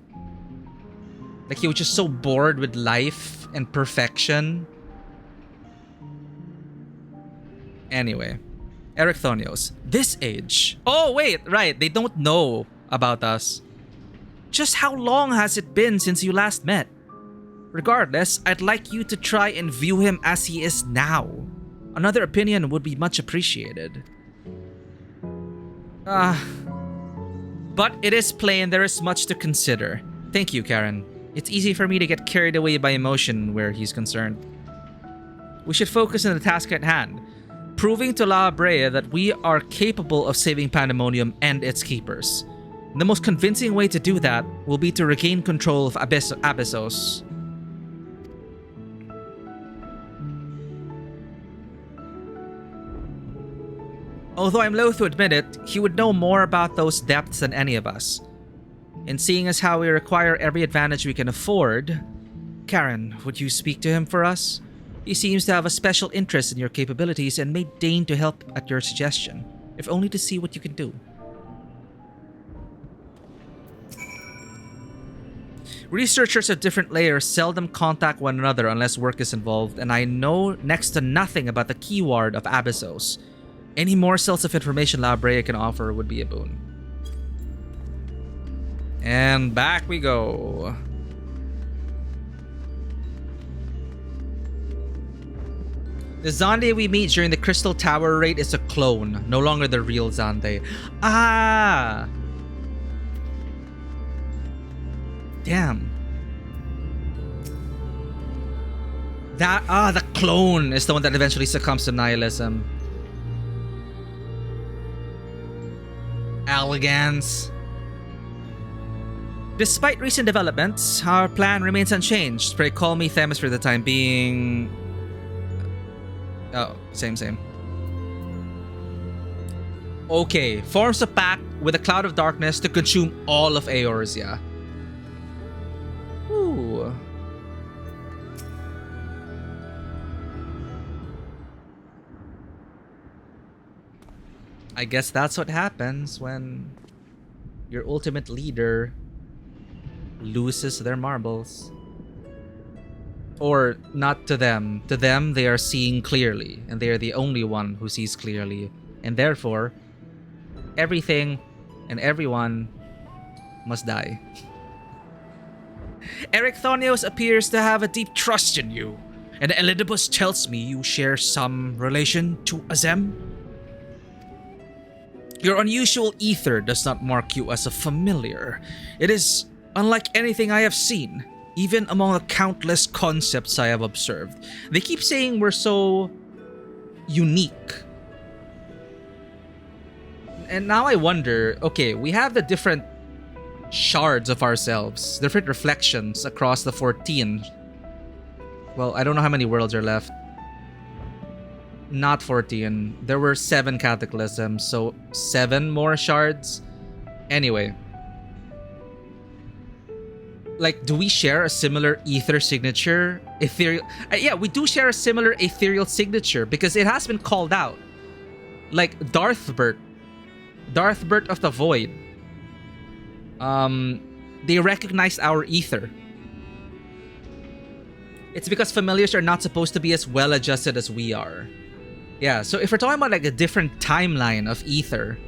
Like he was just so bored with life and perfection? Anyway, Eric Thonios. This age. Oh, wait, right. They don't know about us. Just how long has it been since you last met? Regardless, I'd like you to try and view him as he is now. Another opinion would be much appreciated. But it is plain there is much to consider. Thank you, Karen. It's easy for me to get carried away by emotion where he's concerned. We should focus on the task at hand. Proving to La Brea that we are capable of saving Pandemonium and its keepers. The most convincing way to do that will be to regain control of Abyssos. Although I'm loath to admit it, he would know more about those depths than any of us. And seeing as how we require every advantage we can afford, Karen, would you speak to him for us? He seems to have a special interest in your capabilities and may deign to help at your suggestion, if only to see what you can do. Researchers of different layers seldom contact one another unless work is involved, and I know next to nothing about the keyword of Abyssos. Any morsels of information La Brea can offer would be a boon. And back we go. The Zande we meet during the Crystal Tower raid is a clone, no longer the real Zande. Ah! Damn. The clone is the one that eventually succumbs to nihilism. Elegance. Despite recent developments, our plan remains unchanged. Pray call me Themis for the time being. Oh, same. Okay, forms a pact with a cloud of darkness to consume all of Eorzea. Ooh. I guess that's what happens when your ultimate leader loses their marbles. Or not to them. To them, they are seeing clearly, and they are the only one who sees clearly. And therefore, everything and everyone must die. Ericthonios appears to have a deep trust in you, and Elidibus tells me you share some relation to Azem. Your unusual ether does not mark you as a familiar. It is unlike anything I have seen, even among the countless concepts I have observed. They keep saying we're so unique. And now I wonder, okay, we have the different shards of ourselves, different reflections across the 14. Well, I don't know how many worlds are left. Not 14. There were 7 cataclysms, so 7 more shards. Anyway. Like, do we share a similar ether signature? Ethereal... yeah, we do share a similar ethereal signature because it has been called out. Like, Darthbert of the Void. They recognized our ether. It's because familiars are not supposed to be as well adjusted as we are. Yeah, so if we're talking about like a different timeline of ether,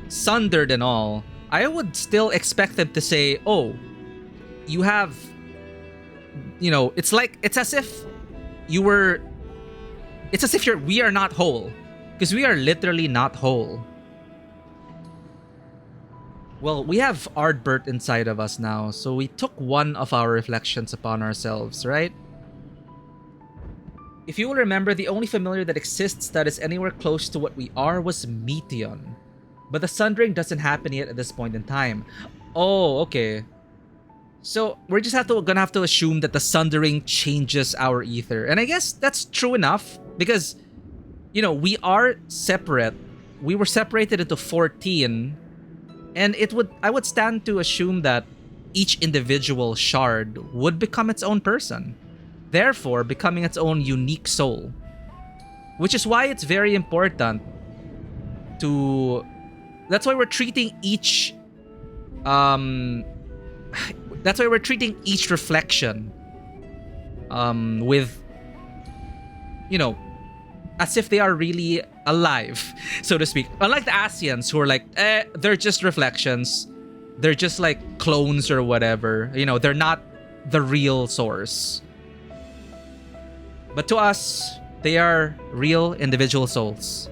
sundered and all, I would still expect them to say, oh, you have, you know, it's as if we are not whole. Because we are literally not whole. Well, we have Ardbert inside of us now, so we took one of our reflections upon ourselves, right? If you will remember, the only familiar that exists that is anywhere close to what we are was Meteon. But the sundering doesn't happen yet at this point in time. Oh, okay. So we're just gonna have to assume that the sundering changes our ether. And I guess that's true enough because, you know, we are separate. We were separated into 14. And I would stand to assume that each individual shard would become its own person, therefore becoming its own unique soul. Which is why it's very important to... That's why we're treating each... that's why we're treating each reflection with, you know, as if they are really alive, so to speak. Unlike the Asians who are like, they're just reflections. They're just like clones or whatever. You know, they're not the real source. But to us, they are real individual souls.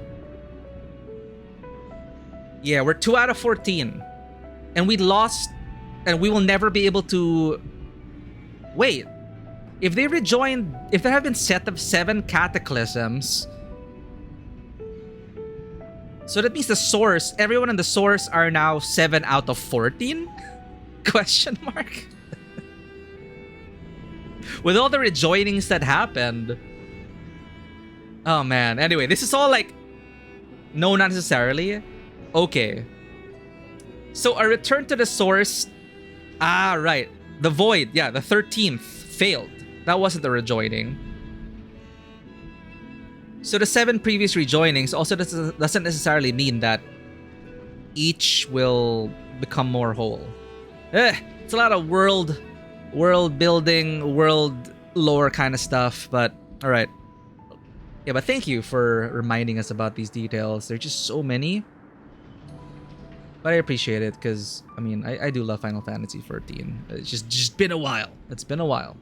Yeah, we're 2 out of 14. And we lost, and we will never be able to... Wait. If they rejoined, if there have been set of 7 cataclysms... So that means the source, everyone in the source are now 7 out of 14? Question mark? With all the rejoinings that happened. Oh man, anyway, this is all like... No, not necessarily. Okay. So a return to the source... Ah, right. The Void, yeah, the 13th failed. That wasn't the rejoining. So the 7 previous rejoinings also doesn't necessarily mean that each will become more whole. It's a lot of world building, world lore kind of stuff, but alright. Yeah, but thank you for reminding us about these details. There's just so many. But I appreciate it because, I mean, I do love Final Fantasy XIV. It's just been a while. It's been a while.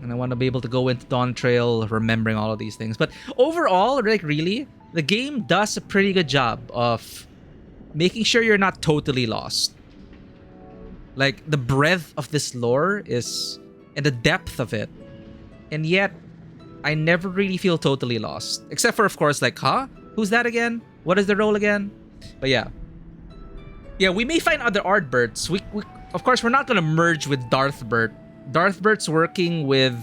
And I want to be able to go into Dawntrail remembering all of these things. But overall, like really, the game does a pretty good job of making sure you're not totally lost. Like, the breadth of this lore is... and the depth of it. And yet, I never really feel totally lost. Except for, of course, like, huh? Who's that again? What is the role again? But yeah. Yeah, we may find other Ardberts. We of course, we're not gonna merge with Darthbert. Darthbert's working with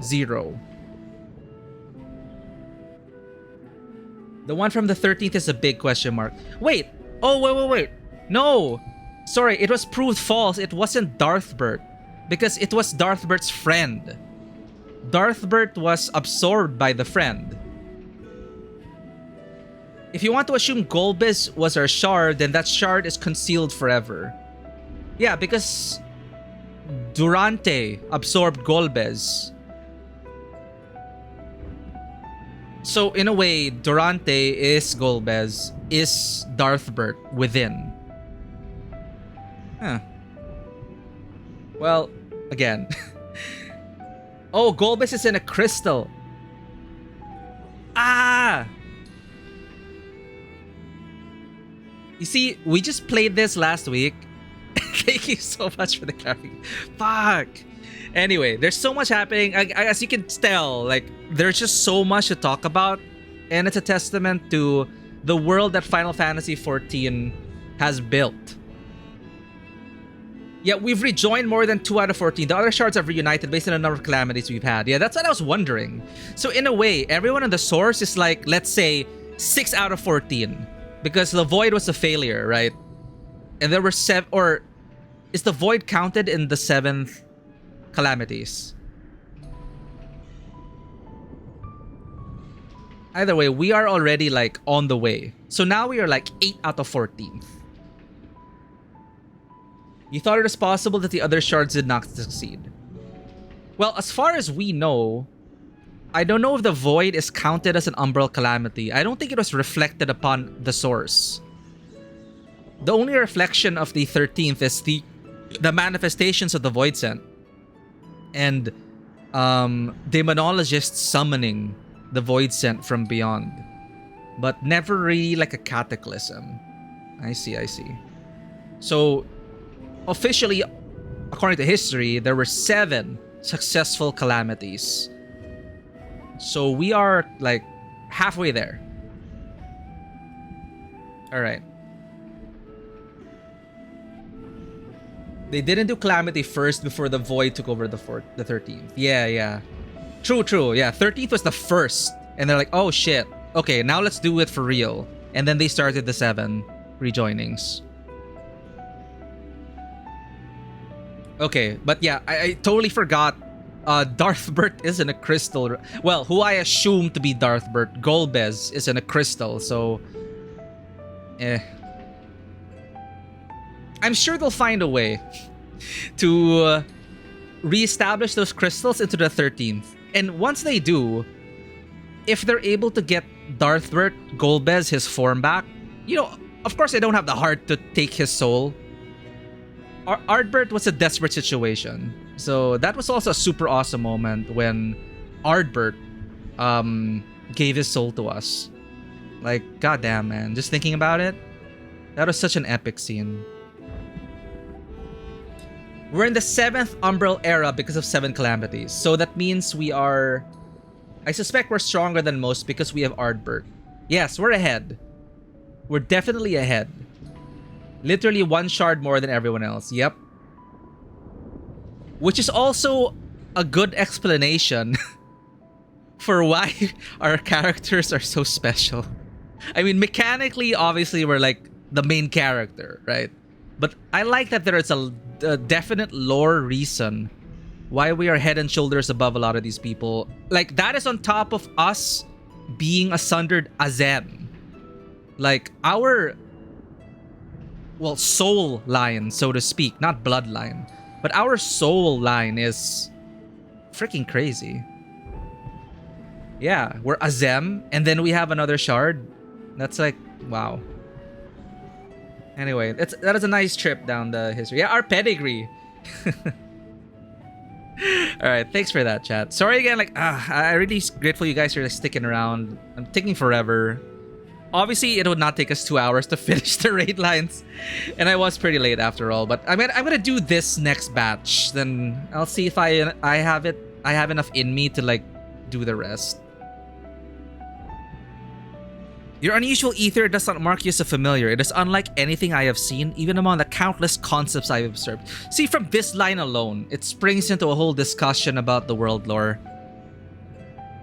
Zero. The one from the 13th is a big question mark. Wait! Oh, wait. No! Sorry, it was proved false. It wasn't Darthbert. Because it was Darthbert's friend. Darthbert was absorbed by the friend. If you want to assume Golbez was our shard, then that shard is concealed forever. Yeah, because Durante absorbed Golbez. So in a way, Durante is Golbez, is Darthbert within. Huh. Well, again. Oh, Golbez is in a crystal. Ah! You see, we just played this last week. Thank you so much for the clarity. Fuck. Anyway, there's so much happening. As you can tell, like, there's just so much to talk about. And it's a testament to the world that Final Fantasy XIV has built. Yeah, we've rejoined more than 2 out of 14. The other shards have reunited based on the number of calamities we've had. Yeah, that's what I was wondering. So in a way, everyone on the source is like, let's say, 6 out of 14. Because the Void was a failure, right? And there were 7... Or is the Void counted in the 7th calamities? Either way, we are already like on the way. So now we are like 8 out of 14. You thought it was possible that the other shards did not succeed. Well, as far as we know, I don't know if the Void is counted as an Umbral Calamity. I don't think it was reflected upon the source. The only reflection of the 13th is the manifestations of the Void Sent. And demonologists summoning the Void Sent from beyond. But never really like a cataclysm. I see. So, officially, according to history, there were 7 successful calamities. So we are like halfway there. Alright. They didn't do Calamity first before the Void took over the 13th. Yeah. True. Yeah, 13th was the first. And they're like, oh shit. Okay, now let's do it for real. And then they started the 7 rejoinings. Okay, but yeah, I totally forgot. Darthbert is in a crystal. Well, who I assume to be Darthbert, Golbez, is in a crystal, so... I'm sure they'll find a way to reestablish those crystals into the 13th. And once they do, if they're able to get Darthbert, Golbez, his form back, you know, of course I don't have the heart to take his soul. Ardbert was a desperate situation. So that was also a super awesome moment when Ardbert gave his soul to us. Like, goddamn, man. Just thinking about it, that was such an epic scene. We're in the 7th Umbral era because of 7 calamities. So that means we are... I suspect we're stronger than most because we have Ardbert. Yes, we're ahead. We're definitely ahead. Literally 1 shard more than everyone else. Yep. Which is also a good explanation for why our characters are so special. I mean, mechanically, obviously, we're like the main character, right? But I like that there is a definite lore reason why we are head and shoulders above a lot of these people. Like, that is on top of us being a sundered Azem. Like, our... well, soul line, so to speak. Not bloodline. But our soul line is freaking crazy. Yeah, we're Azem, and then we have another shard. That's like, wow. Anyway, that is a nice trip down the history. Yeah, our pedigree. Alright, thanks for that, chat. Sorry again, like, I'm really grateful you guys are sticking around. I'm taking forever. Obviously, it would not take us 2 hours to finish the raid lines. And I was pretty late after all. But I'm gonna do this next batch. Then I'll see if I have enough in me to like do the rest. Your unusual ether does not mark you as a familiar. It is unlike anything I have seen, even among the countless concepts I have observed. See, from this line alone, it springs into a whole discussion about the world lore.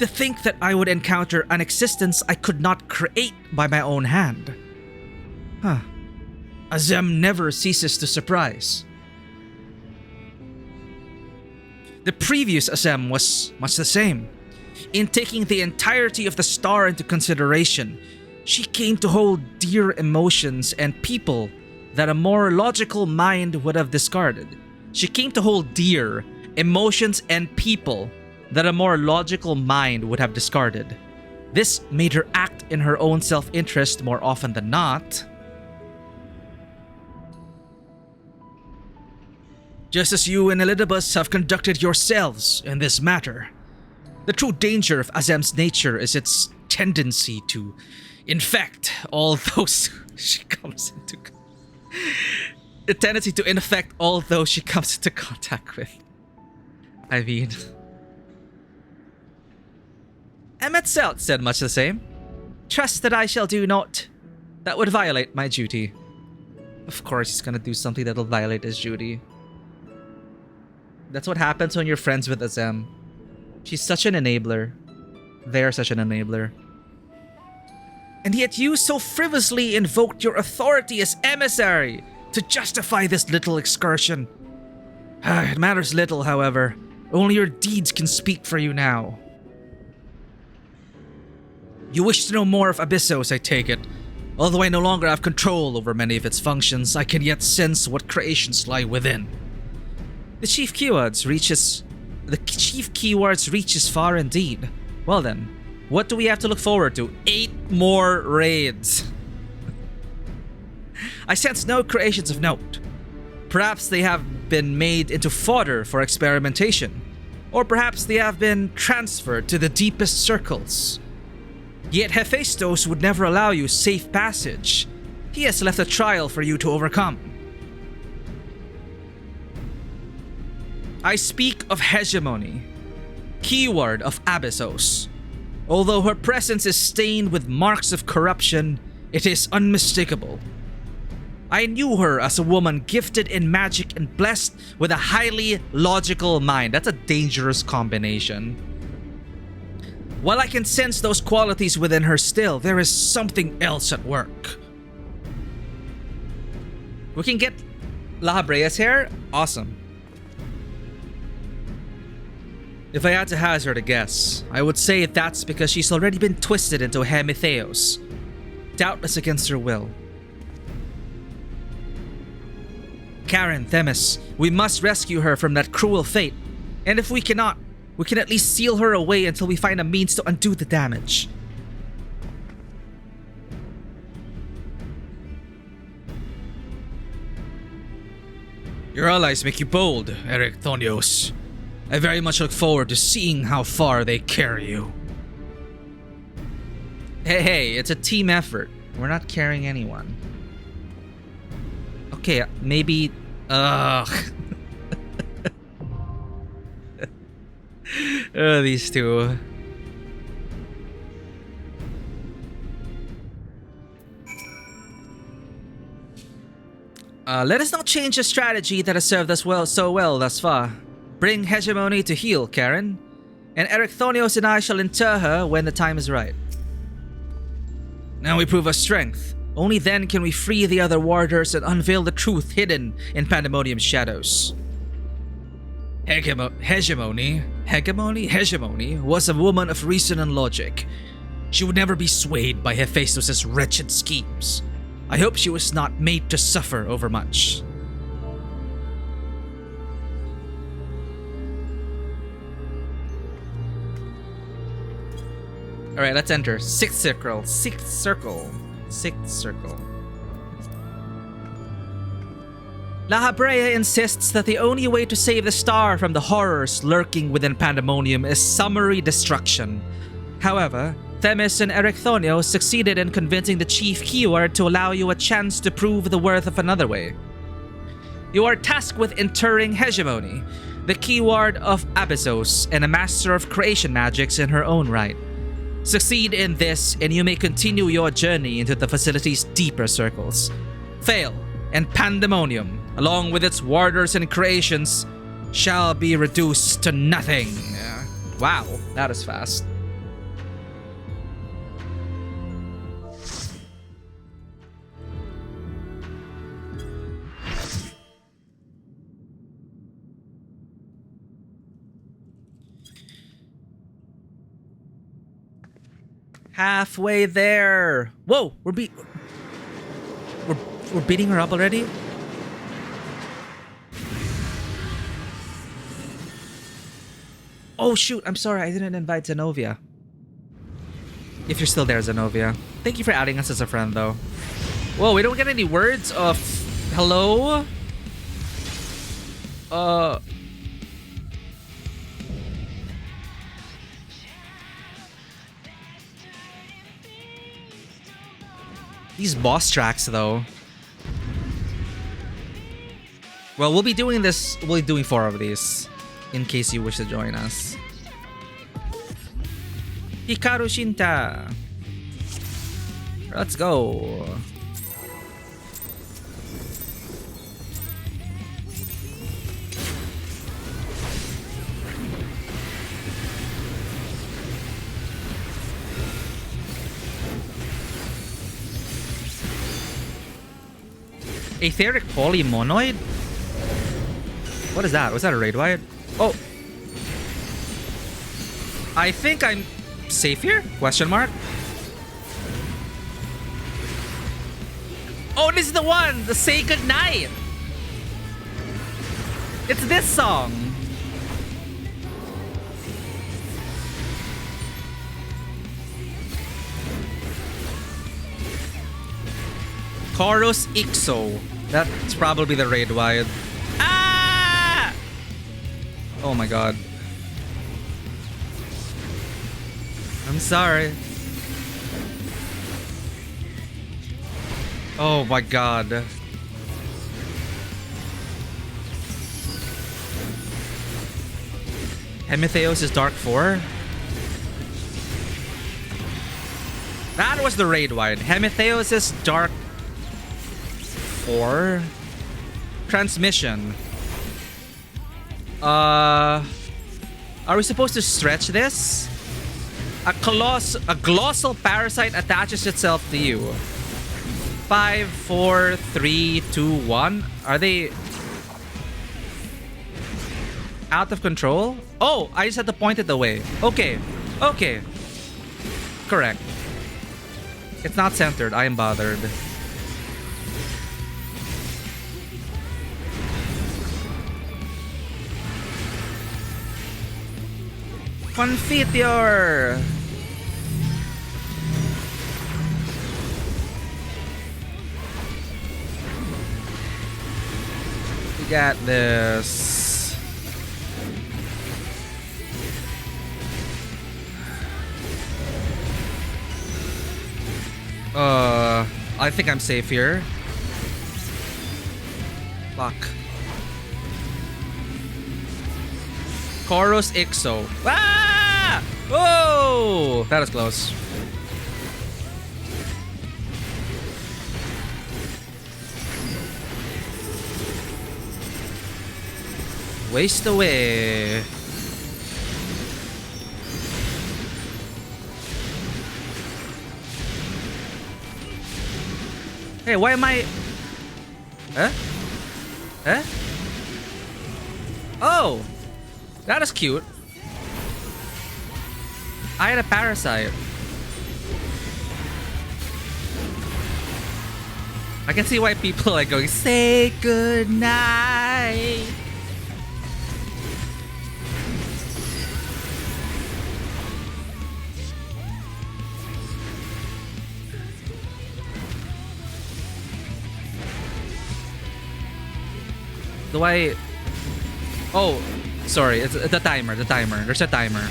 To think that I would encounter an existence I could not create by my own hand. Huh. Azem never ceases to surprise. The previous Azem was much the same. In taking the entirety of the star into consideration, she came to hold dear emotions and people that a more logical mind would have discarded. She came to hold dear emotions and people that a more logical mind would have discarded. This made her act in her own self-interest more often than not. Just as you and Elidibus have conducted yourselves in this matter. The true danger of Azem's nature is its tendency to infect all those she comes into the tendency to infect all those she comes into contact with. I mean, Emet said much the same. Trust that I shall do naught that would violate my duty. Of course he's gonna do something that'll violate his duty. That's what happens when you're friends with Azem. She's such an enabler. They're such an enabler. And yet you so frivolously invoked your authority as emissary to justify this little excursion. It matters little, however. Only your deeds can speak for you now. You wish to know more of Abyssos, I take it. Although I no longer have control over many of its functions, I can yet sense what creations lie within. The chief keywords reaches far indeed. Well then, what do we have to look forward to? 8 more raids. I sense no creations of note. Perhaps they have been made into fodder for experimentation. Or perhaps they have been transferred to the deepest circles. Yet Hephaestus would never allow you safe passage. He has left a trial for you to overcome. I speak of hegemony, keyword of Abyssos. Although her presence is stained with marks of corruption, it is unmistakable. I knew her as a woman gifted in magic and blessed with a highly logical mind. That's a dangerous combination. While I can sense those qualities within her still, there is something else at work. We can get La Habrea's hair? Awesome. If I had to hazard a guess, I would say that's because she's already been twisted into a Hemitheos, doubtless against her will. Karen, Themis, we must rescue her from that cruel fate, and if we cannot, we can at least seal her away until we find a means to undo the damage. Your allies make you bold, Eric Thonios. I very much look forward to seeing how far they carry you. Hey, it's a team effort. We're not carrying anyone. Okay, maybe... these two. Let us not change the strategy that has served us so well thus far. Bring hegemony to heel, Karen, and Erechthonios and I shall inter her when the time is right. Now we prove our strength. Only then can we free the other warders and unveil the truth hidden in Pandemonium's shadows. Hegemony was a woman of reason and logic. She would never be swayed by Hephaestus' wretched schemes. I hope she was not made to suffer overmuch. Alright, let's enter. Sixth circle. La Habrea insists that the only way to save the star from the horrors lurking within Pandemonium is summary destruction. However, Themis and Erechthonios succeeded in convincing the chief keyword to allow you a chance to prove the worth of another way. You are tasked with interring Hegemony, the keyword of Abyssos and a master of creation magics in her own right. Succeed in this, and you may continue your journey into the facility's deeper circles. Fail, and Pandemonium, along with its warders and creations, shall be reduced to nothing. Wow, that is fast. Halfway there. Whoa, we're beating her up already? Oh shoot, I'm sorry, I didn't invite Zenobia. If you're still there, Zenobia. Thank you for adding us as a friend, though. Whoa, we don't get any words of hello? These boss tracks, though. Well, we'll be doing 4 of these, in case you wish to join us. Hikaru Shinta. Let's go. Etheric Polymonoid? What is that? Was that a raid wide? Oh. I think I'm safe here? Question mark. Oh, this is the one! The Say Goodnight! It's this song! Chorus Ixo. That's probably the raid wide. Ah! Oh my god. I'm sorry. Oh my god. Hemetheos is Dark 4? That was the raid wide. Hemetheos is Dark 4? Transmission. Are we supposed to stretch this? A glossal parasite attaches itself to you. 5, 4, 3, 2, 1. Are they out of control? Oh, I just had to point it away. Okay. Okay. Correct. It's not centered. I am bothered. Confiteor! We got this. I think I'm safe here. Fuck. Chorus Ixo. Ah! Oh! That is close. Waste away. Hey, why am I... Huh? Huh? Oh! That is cute. I had a parasite. I can see why people are going, say goodnight. Do I... Oh, sorry. It's the timer. The timer. There's a timer.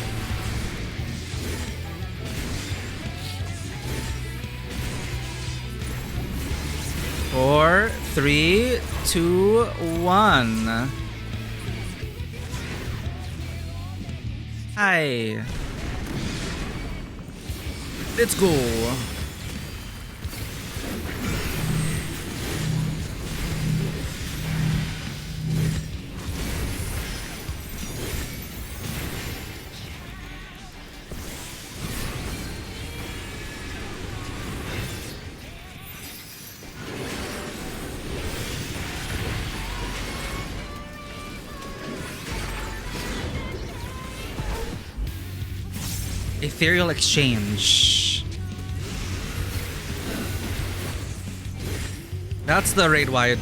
4, 3, 2, 1. Hi. Let's go. Ethereal exchange. That's the raid wide.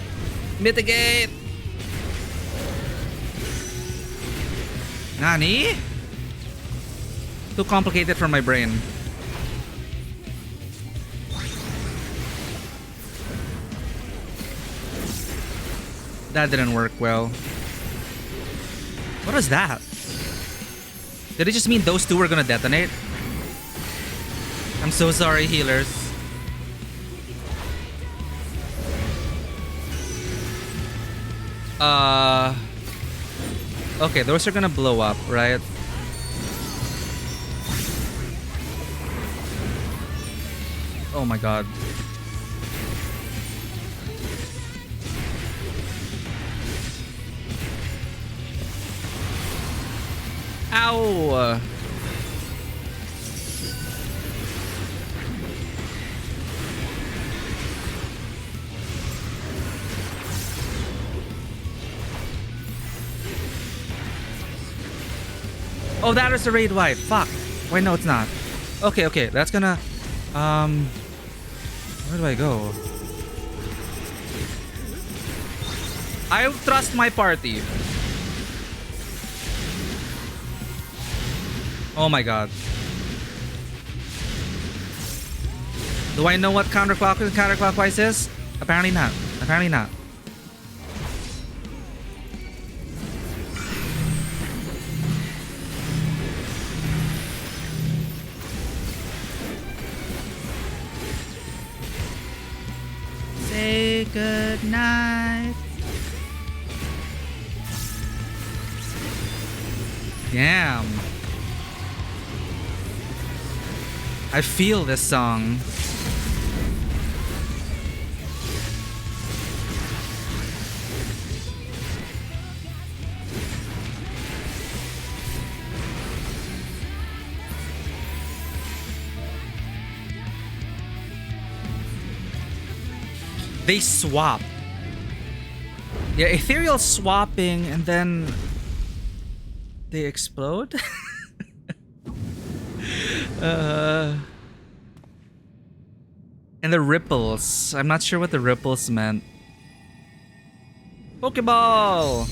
Mitigate! Nani? Too complicated for my brain. That didn't work well. What is that? Did it just mean those two were gonna detonate? I'm so sorry, healers. Okay, those are gonna blow up, right? Oh my god. Ow! Oh, that is the raid wipe. Fuck. Wait, no, it's not. Okay, okay. That's gonna... Where do I go? I trust my party. Oh my god. Do I know what counterclockwise is? Apparently not. Apparently not. Say good night. Damn. I feel this song. They swap. Yeah, ethereal swapping and then they explode. And the ripples. I'm not sure what the ripples meant. Pokeball!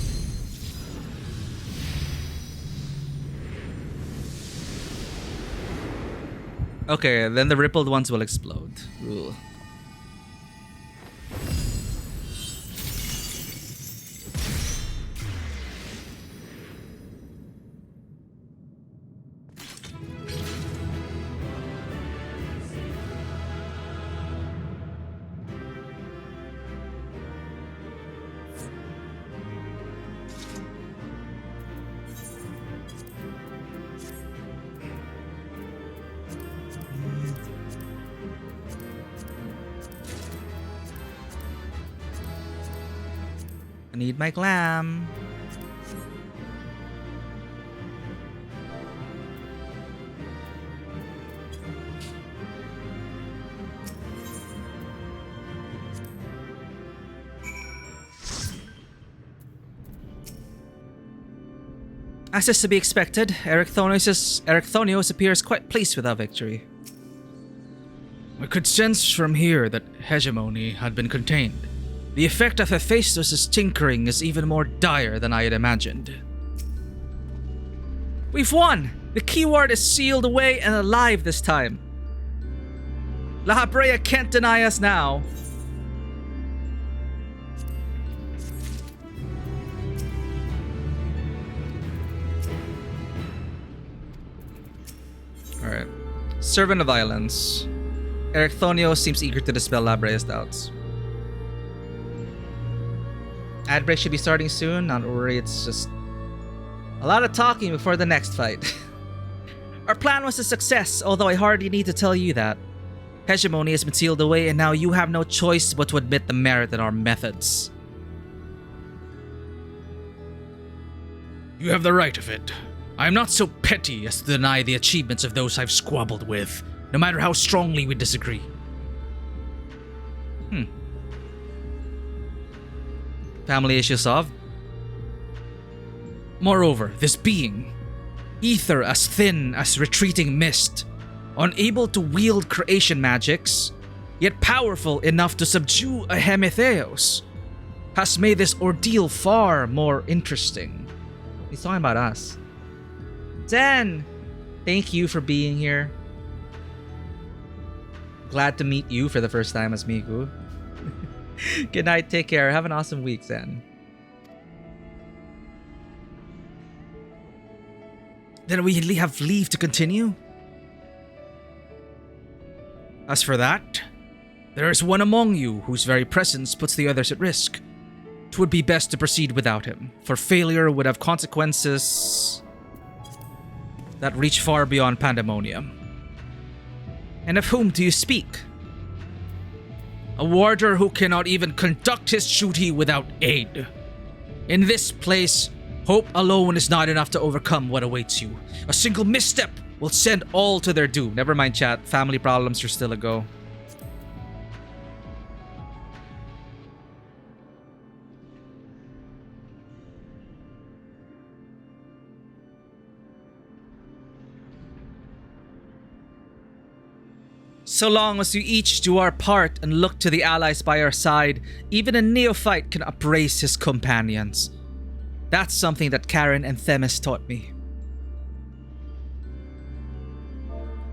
Okay, then the rippled ones will explode. Ooh. I need my glam. As is to be expected, Ericthonios appears quite pleased with our victory. I could sense from here that hegemony had been contained. The effect of Hephaestus' tinkering is even more dire than I had imagined. We've won! The keyword is sealed away and alive this time. La Habrea can't deny us now. Alright. Servant of Violence. Ericthonios seems eager to dispel La Habrea's doubts. Ad break should be starting soon. Not worry, it's just a lot of talking before the next fight. Our plan was a success, although I hardly need to tell you that. Hegemony has been sealed away, and now you have no choice but to admit the merit in our methods. You have the right of it. I am not so petty as to deny the achievements of those I've squabbled with, no matter how strongly we disagree. Family issue solved? Moreover, this being, ether as thin as retreating mist, unable to wield creation magics, yet powerful enough to subdue a Hemitheos, has made this ordeal far more interesting. He's talking about us. Zen! Thank you for being here. Glad to meet you for the first time as Miku. Good night, take care. Have an awesome week, Zen. Then we have leave to continue? As for that, there is one among you whose very presence puts the others at risk. 'Twould be best to proceed without him, for failure would have consequences that reach far beyond pandemonium. And of whom do you speak? A warder who cannot even conduct his duty without aid. In this place, hope alone is not enough to overcome what awaits you. A single misstep will send all to their doom. Never mind, chat. Family problems are still a go. So long as we each do our part and look to the allies by our side, even a neophyte can upraise his companions. That's something that Karen and Themis taught me.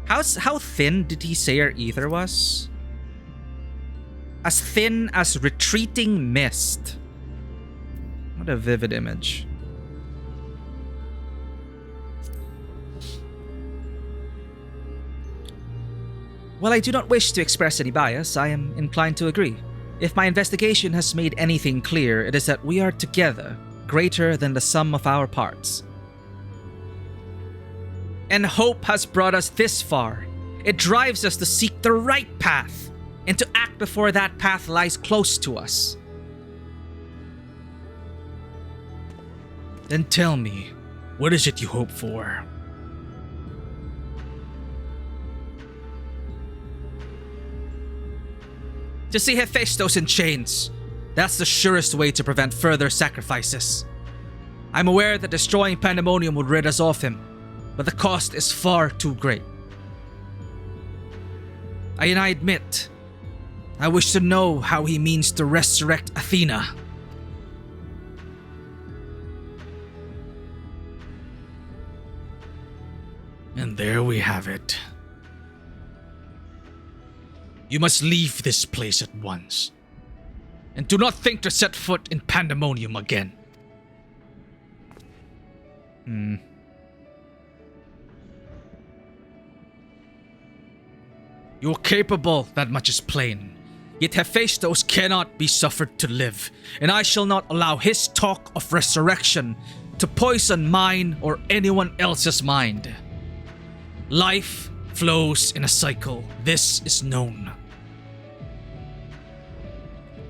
How thin did he say our ether was? As thin as retreating mist. What a vivid image. While I do not wish to express any bias, I am inclined to agree. If my investigation has made anything clear, it is that we are together, greater than the sum of our parts. And hope has brought us this far. It drives us to seek the right path, and to act before that path lies close to us. Then tell me, what is it you hope for? To see Hephaestus in chains. That's the surest way to prevent further sacrifices. I'm aware that destroying Pandemonium would rid us of him, but the cost is far too great. I admit, I wish to know how he means to resurrect Athena. And there we have it. You must leave this place at once. And do not think to set foot in Pandemonium again. You are capable, that much is plain. Yet Hephaestus cannot be suffered to live, and I shall not allow his talk of resurrection to poison mine or anyone else's mind. Life flows in a cycle. This is known.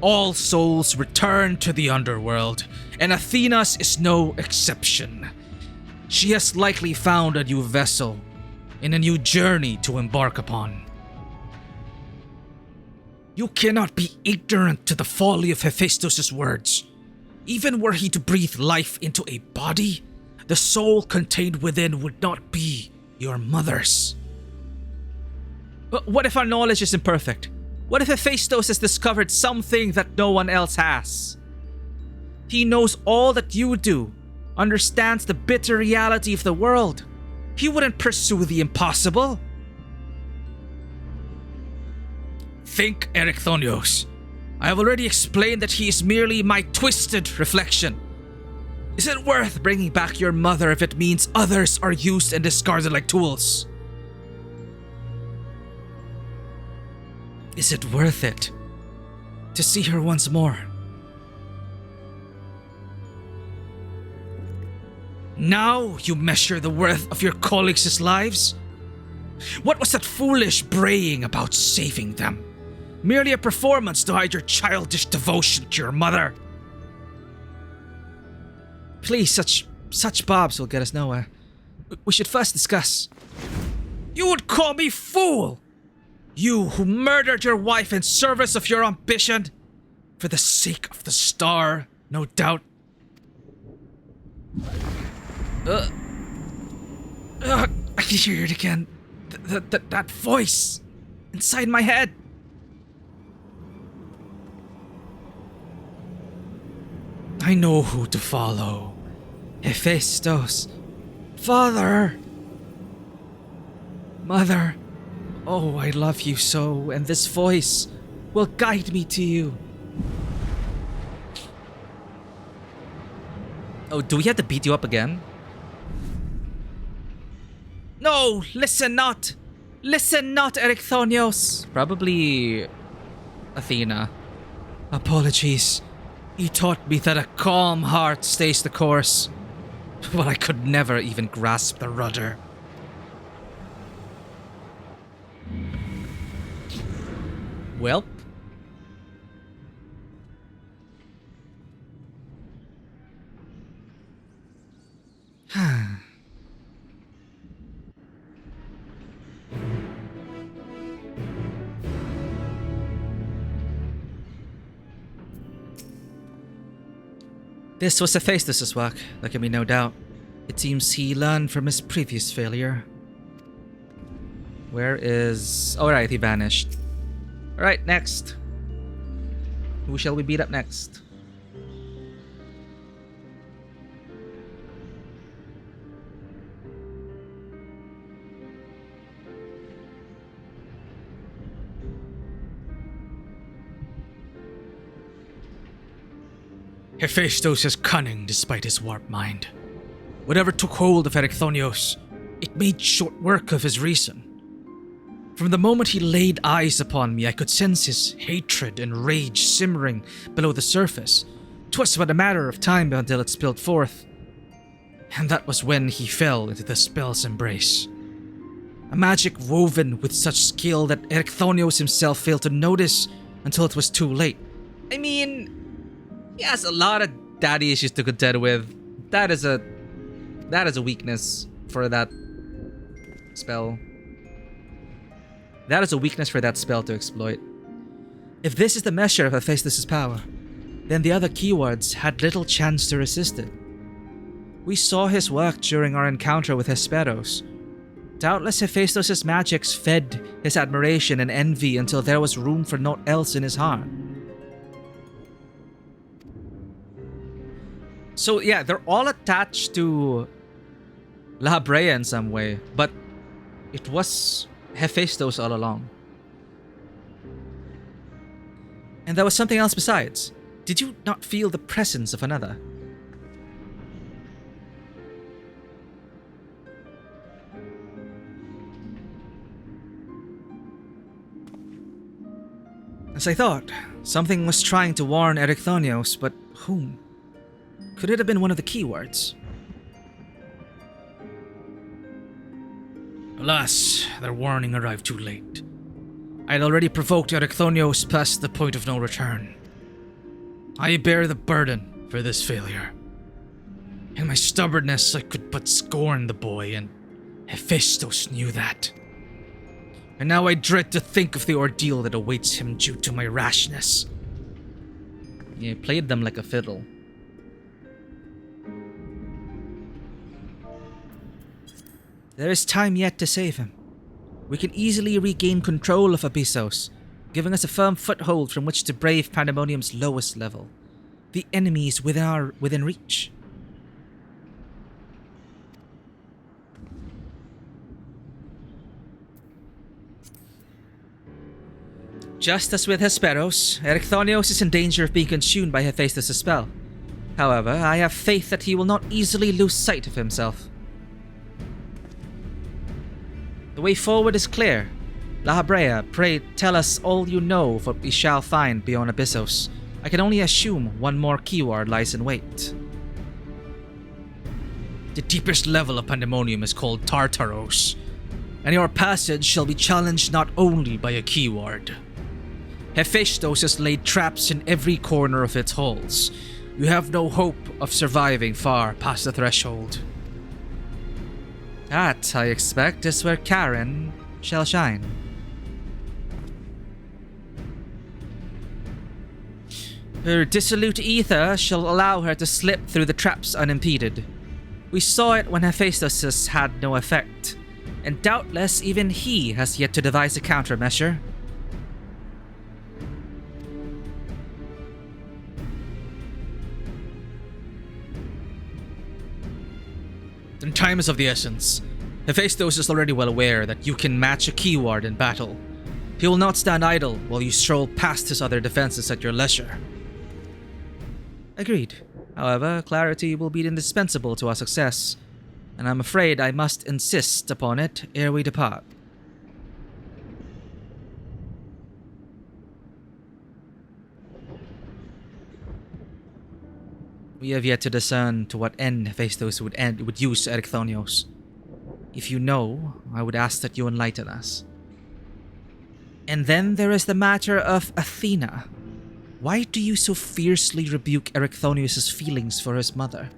All souls return to the underworld, and Athena's is no exception. She has likely found a new vessel and a new journey to embark upon. You cannot be ignorant to the folly of Hephaestus' words. Even were he to breathe life into a body, the soul contained within would not be your mother's. But what if our knowledge is imperfect? What if Hephaestus has discovered something that no one else has? He knows all that you do, understands the bitter reality of the world. He wouldn't pursue the impossible. Think, Erechthonios. I have already explained that he is merely my twisted reflection. Is it worth bringing back your mother if it means others are used and discarded like tools? Is it worth it to see her once more? Now you measure the worth of your colleagues' lives? What was that foolish braying about saving them? Merely a performance to hide your childish devotion to your mother. Please, such bobs will get us nowhere. We should first discuss. You would call me fool? You who murdered your wife in service of your ambition? For the sake of the star, no doubt. I can hear it again. That voice inside my head. I know who to follow. Hephaestus. Father. Mother. Oh, I love you so, and this voice will guide me to you. Oh, do we have to beat you up again? No, listen not. Listen not, Erechthonios. Probably Athena. Apologies. He taught me that a calm heart stays the course, but I could never even grasp the rudder. Well. This was Hephaestus' work, there can be no doubt. It seems he learned from his previous failure. Where is... Alright, he vanished. Alright, next. Who shall we beat up next? Hephaestus is cunning despite his warped mind. Whatever took hold of Erechthonios, it made short work of his reason. From the moment he laid eyes upon me, I could sense his hatred and rage simmering below the surface. 'Twas but a matter of time until it spilled forth. And that was when he fell into the spell's embrace. A magic woven with such skill that Erechthonios himself failed to notice until it was too late. I mean, he has a lot of daddy issues to contend with. That is a weakness for that spell. That is a weakness for that spell to exploit. If this is the measure of Hephaestus' power, then the other keywords had little chance to resist it. We saw his work during our encounter with Hesperos. Doubtless Hephaestus' magics fed his admiration and envy until there was room for naught else in his heart. So yeah, they're all attached to La Brea in some way, but it was Hephaestus all along. And there was something else besides. Did you not feel the presence of another? As I thought, something was trying to warn Erechthonios, but whom? Could it have been one of the keywords? Alas, their warning arrived too late. I had already provoked Erechthonios past the point of no return. I bear the burden for this failure. In my stubbornness, I could but scorn the boy, and Hephaestus knew that. And now I dread to think of the ordeal that awaits him due to my rashness. You played them like a fiddle. There is time yet to save him. We can easily regain control of Abyssos, giving us a firm foothold from which to brave Pandemonium's lowest level. The enemy is within reach. Just as with Hesperos, Erechthonios is in danger of being consumed by Hephaestus' spell. However, I have faith that he will not easily lose sight of himself. The way forward is clear. La Brea, pray tell us all you know of what we shall find beyond Abyssos. I can only assume one more keyword lies in wait. The deepest level of pandemonium is called Tartaros, and your passage shall be challenged not only by a keyword. Hephaestus has laid traps in every corner of its halls. You have no hope of surviving far past the threshold. That, I expect, is where Karen shall shine. Her dissolute ether shall allow her to slip through the traps unimpeded. We saw it when Hephaestus had no effect, and doubtless even he has yet to devise a countermeasure. Then time is of the essence. Hephaestus is already well aware that you can match a keyword in battle. He will not stand idle while you stroll past his other defenses at your leisure. Agreed. However, clarity will be indispensable to our success, and I'm afraid I must insist upon it ere we depart. We have yet to discern to what end Hephaestus would use Erechthonios. If you know, I would ask that you enlighten us. And then there is the matter of Athena. Why do you so fiercely rebuke Erechthonius' feelings for his mother?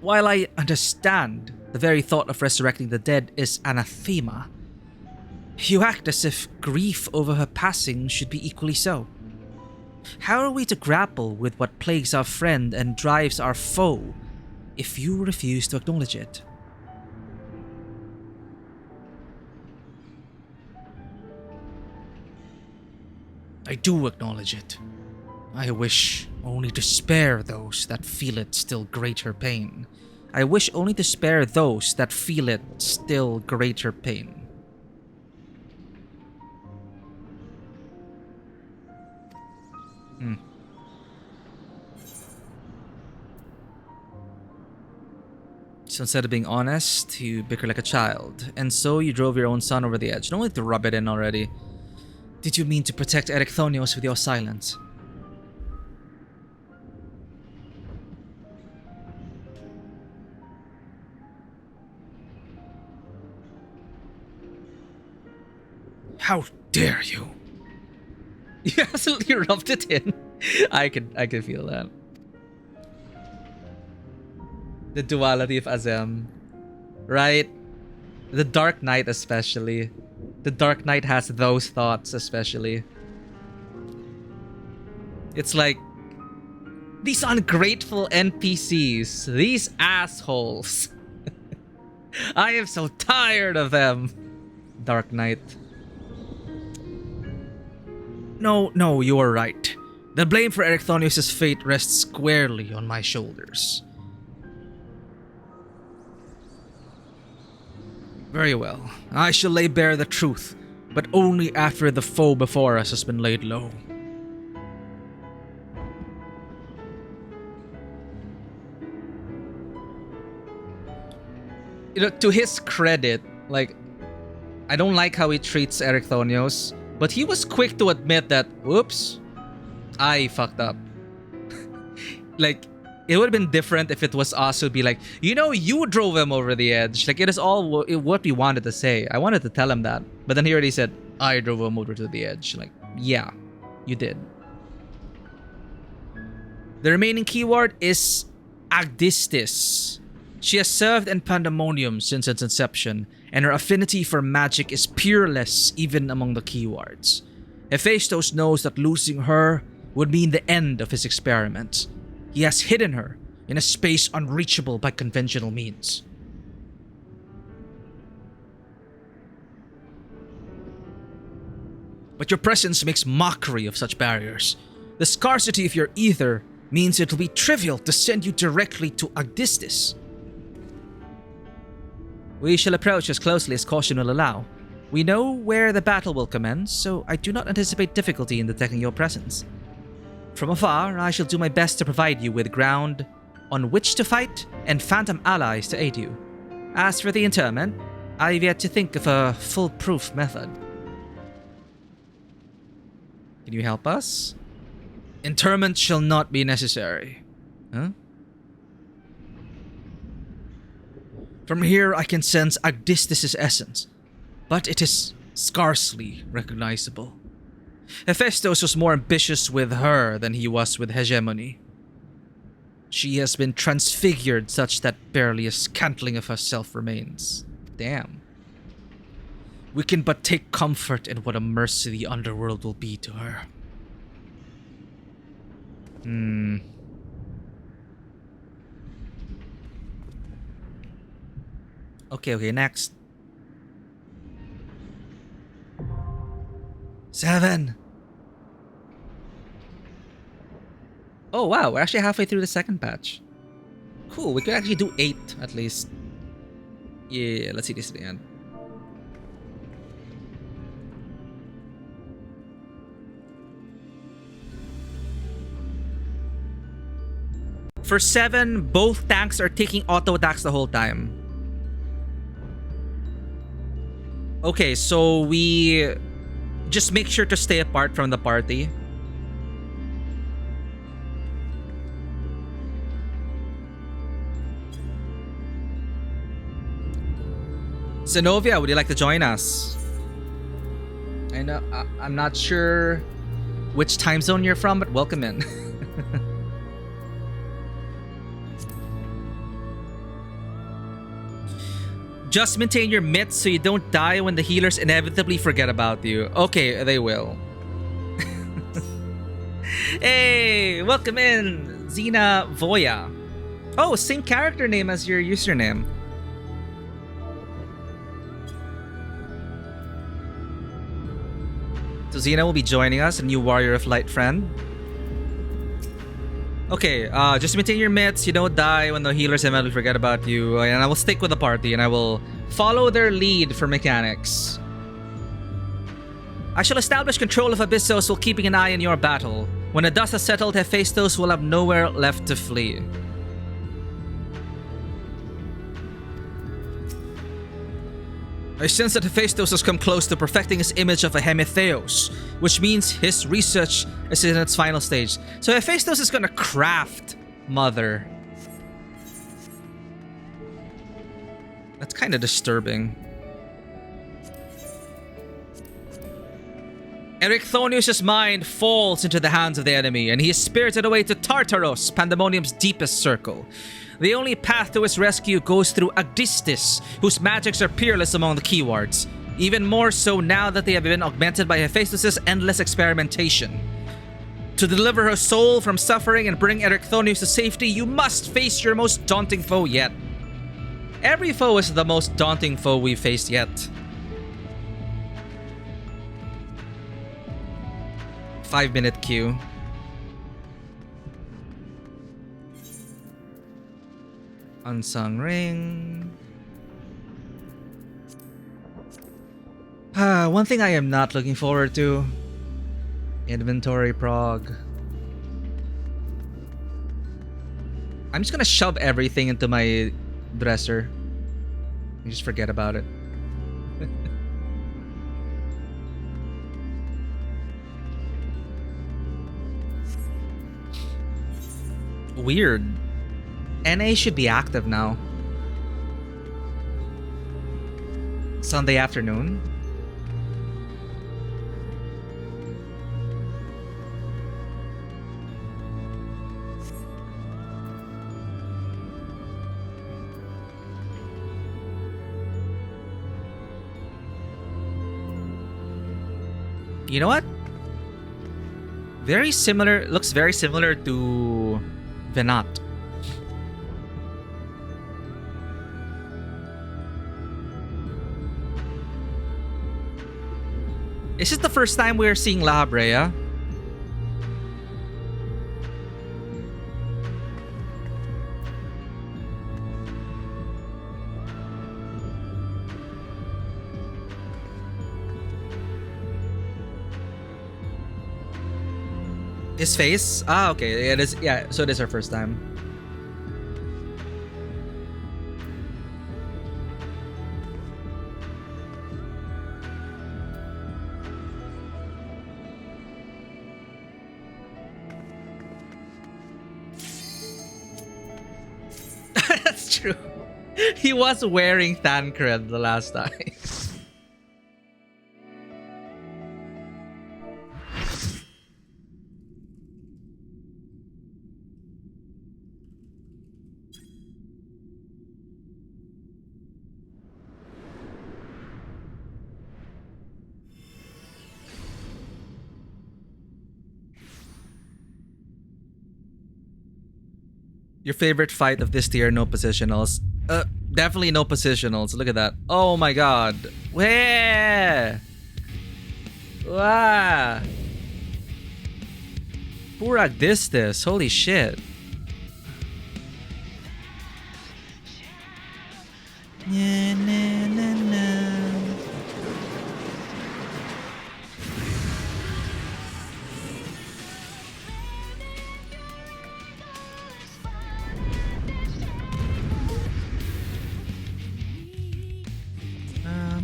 While I understand the very thought of resurrecting the dead is anathema, you act as if grief over her passing should be equally so. How are we to grapple with what plagues our friend and drives our foe if you refuse to acknowledge it? I do acknowledge it. I wish only to spare those that feel it still greater pain. I wish only to spare those that feel it still greater pain. So instead of being honest, you bicker like a child, and so you drove your own son over the edge. Don't need to rub it in already. Did you mean to protect Erechthonios with your silence? How dare you? You absolutely rubbed it in. I can feel that. The duality of Azem, right? The Dark Knight especially. The Dark Knight has those thoughts especially. It's like, these ungrateful NPCs, these assholes. I am so tired of them. Dark Knight. No, you are right. The blame for Erechthonius' fate rests squarely on my shoulders. Very well. I shall lay bare the truth, but only after the foe before us has been laid low. You know, to his credit, like, I don't like how he treats Erechthonios, but he was quick to admit that, oops, I fucked up. Like, it would have been different if it was us who'd be like, you know, you drove him over the edge. Like, it is all what we wanted to say. I wanted to tell him that. But then he already said, I drove him over to the edge. Like, yeah, you did. The remaining keyword is Agdistis. She has served in Pandemonium since its inception, and her affinity for magic is peerless even among the keywords. Hephaestus knows that losing her would mean the end of his experiment. He has hidden her in a space unreachable by conventional means. But your presence makes mockery of such barriers. The scarcity of your ether means it'll be trivial to send you directly to Agdistis. We shall approach as closely as caution will allow. We know where the battle will commence, so I do not anticipate difficulty in detecting your presence. From afar, I shall do my best to provide you with ground on which to fight and phantom allies to aid you. As for the interment, I've yet to think of a foolproof method. Can you help us? Interment shall not be necessary. Huh? From here I can sense Agdistis' essence, but it is scarcely recognizable. Hephaestus was more ambitious with her than he was with hegemony. She has been transfigured such that barely a scantling of herself remains. Damn. We can but take comfort in what a mercy the underworld will be to her. Okay, next. 7. Oh wow, we're actually halfway through the second patch. Cool, we could actually do 8 at least. Yeah, let's see this at the end. For 7, both tanks are taking auto attacks the whole time. Okay, so we just make sure to stay apart from the party. Zenobia, would you like to join us? I know, I'm not sure which time zone you're from, but welcome in. Just maintain your mitts so you don't die when the healers inevitably forget about you. Okay, they will. Hey, welcome in, Xena Voya. Oh, same character name as your username. So Xena will be joining us, a new warrior of light friend. Okay, just maintain your mitts, you don't die when the healers immediately forget about you, and I will stick with the party and I will follow their lead for mechanics. I shall establish control of Abyssos while keeping an eye on your battle. When the dust has settled, Hephaestus will have nowhere left to flee. I sense that Hephaestus has come close to perfecting his image of a Hemitheos, which means his research is in its final stage. So Hephaestus is gonna craft Mother. That's kind of disturbing. Erycthonius' mind falls into the hands of the enemy, and he is spirited away to Tartaros, Pandemonium's deepest circle. The only path to his rescue goes through Agdistis, whose magics are peerless among the keywords, even more so now that they have been augmented by Hephaestus' endless experimentation. To deliver her soul from suffering and bring Erycthonius to safety, you must face your most daunting foe yet. Every foe is the most daunting foe we've faced yet. 5-minute queue. Unsung Ring. One thing I am not looking forward to. Inventory prog. I'm just gonna shove everything into my dresser and just forget about it. Weird. NA should be active now. Sunday afternoon. You know what? Very similar, looks very similar to Venat. Is this the first time we're seeing La Brea? His face? Ah, okay. It is. Yeah, so it is our first time. That's true. He was wearing Thancred the last time. Your favorite fight of this tier, no positionals. Definitely no positionals. Look at that. Oh my god. Where? Wow. Purak this. Holy shit.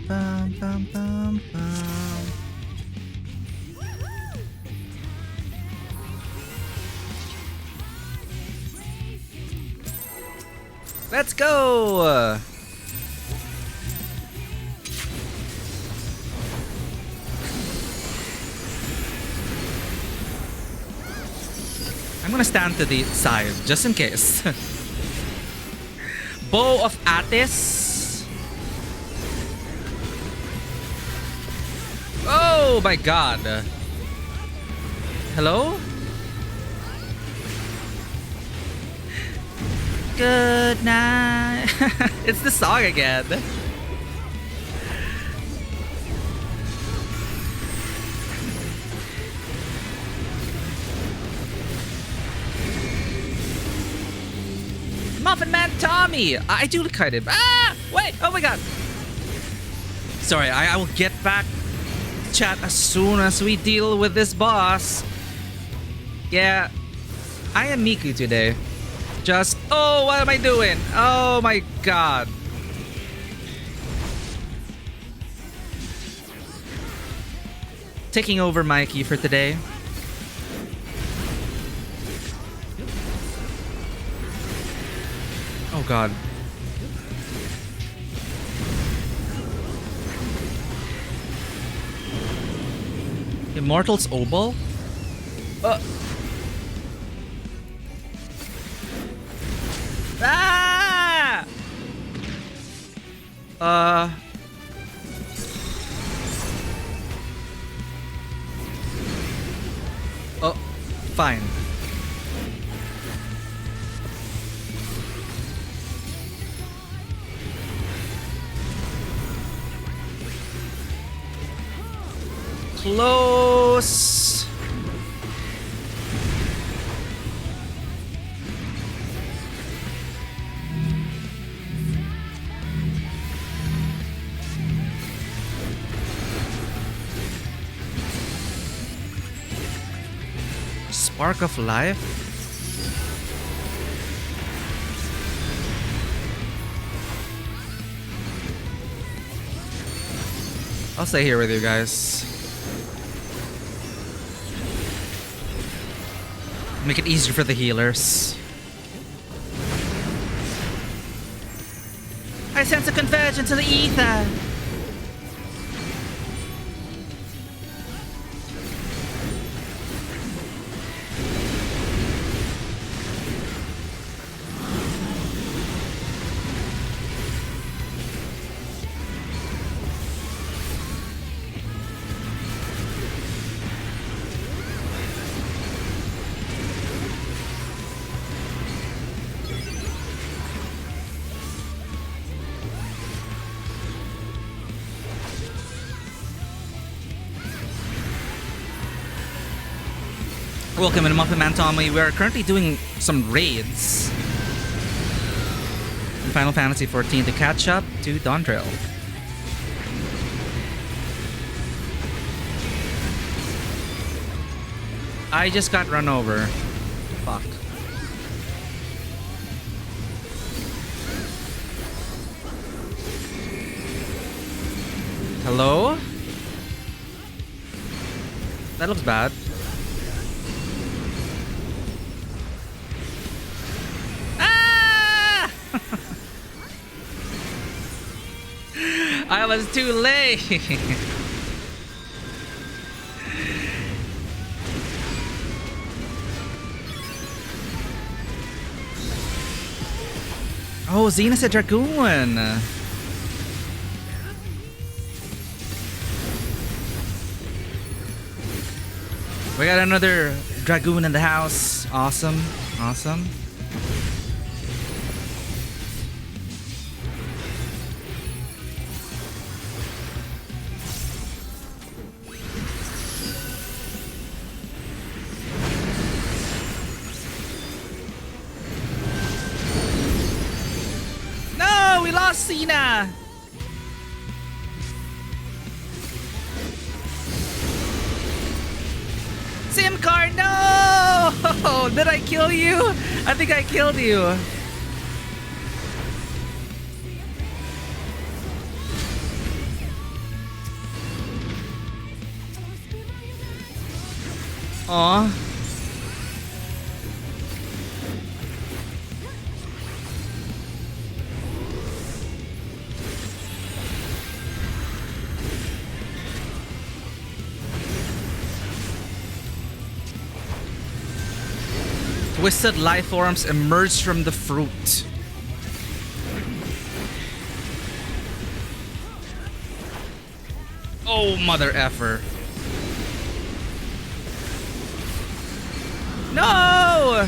Bum, bum, bum, bum. Let's go! I'm gonna stand to the side, just in case. Bow of Attis. Oh my god. Hello? Good night. It's the song again. Muffin Man Tommy! I do look kind of. Ah! Wait! Oh my god! Sorry, I will get back to chat as soon as we deal with this boss. Yeah, I am Miku today. Just. Oh, what am I doing? Oh my god. Taking over Mikey for today. Oh god. Immortal's Obol? Ah! Oh, fine. Close. Spark of life. I'll stay here with you guys. Make it easier for the healers. I sense a convergence to the ether. Welcome to Muffin Man Tommy. We are currently doing some raids in Final Fantasy XIV to catch up to Dawntrail. I just got run over. Fuck. Hello? That looks bad. was too late. Oh, Xena's a dragoon. We got another dragoon in the house. Awesome. Awesome. No, we lost Cena. SIM card, no! Did I kill you? I think I killed you. Aw. Twisted life forms emerge from the fruit. Oh, mother effer. No!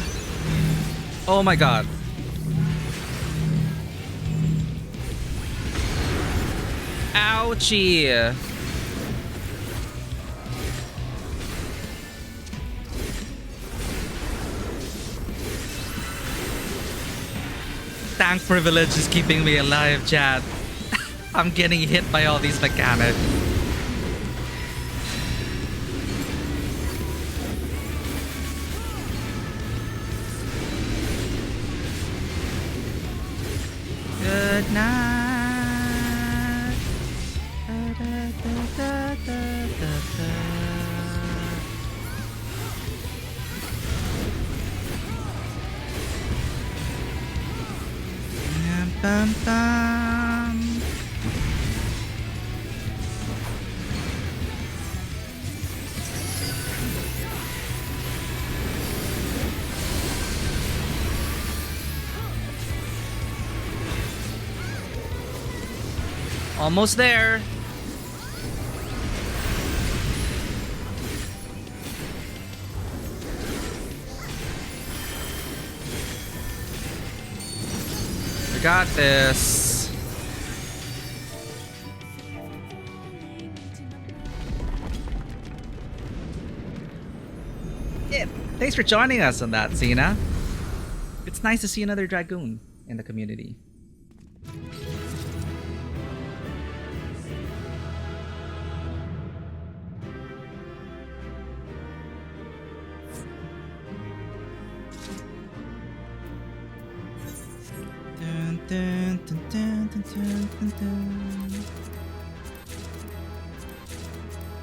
Oh my god. Ouchie. Tank privilege is keeping me alive, Chad. I'm getting hit by all these mechanics. Good night. Da, da, da, da, da, da. Bum, bum. Almost there. Got this. Yeah, thanks for joining us on that, Xena. It's nice to see another dragoon in the community. Dun, dun, dun, dun, dun, dun, dun.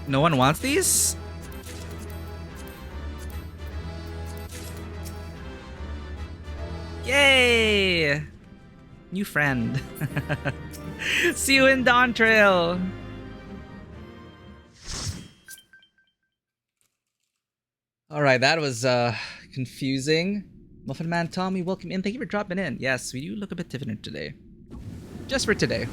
No one wants these? Yay! New friend. See you in Dawntrail. Alright, that was confusing. Muffin Man Tommy, welcome in. Thank you for dropping in. Yes, we do look a bit different today. Just for today.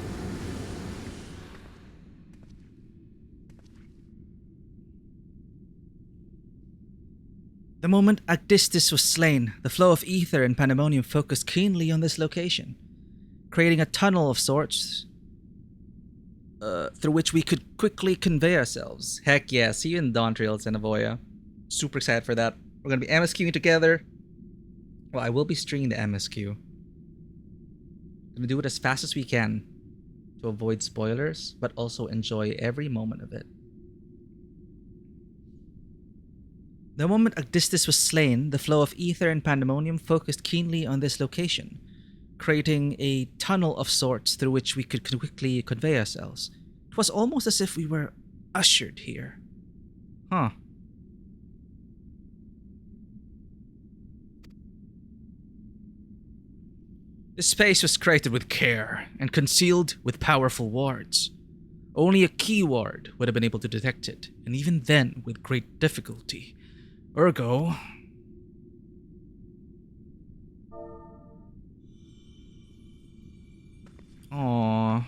The moment Agdistis was slain, the flow of ether and pandemonium focused keenly on this location, creating a tunnel of sorts through which we could quickly convey ourselves. Heck yeah, see you in Dawntrail, Xenovoya. Super excited for that. We're going to be MSQing together. Well, I will be streaming the MSQ. Gonna do it as fast as we can to avoid spoilers, but also enjoy every moment of it. The moment Agdistis was slain, the flow of ether and pandemonium focused keenly on this location, creating a tunnel of sorts through which we could quickly convey ourselves. It was almost as if we were ushered here. Huh. This space was created with care and concealed with powerful wards. Only a keyword would have been able to detect it, and even then with great difficulty. Ergo... Aww.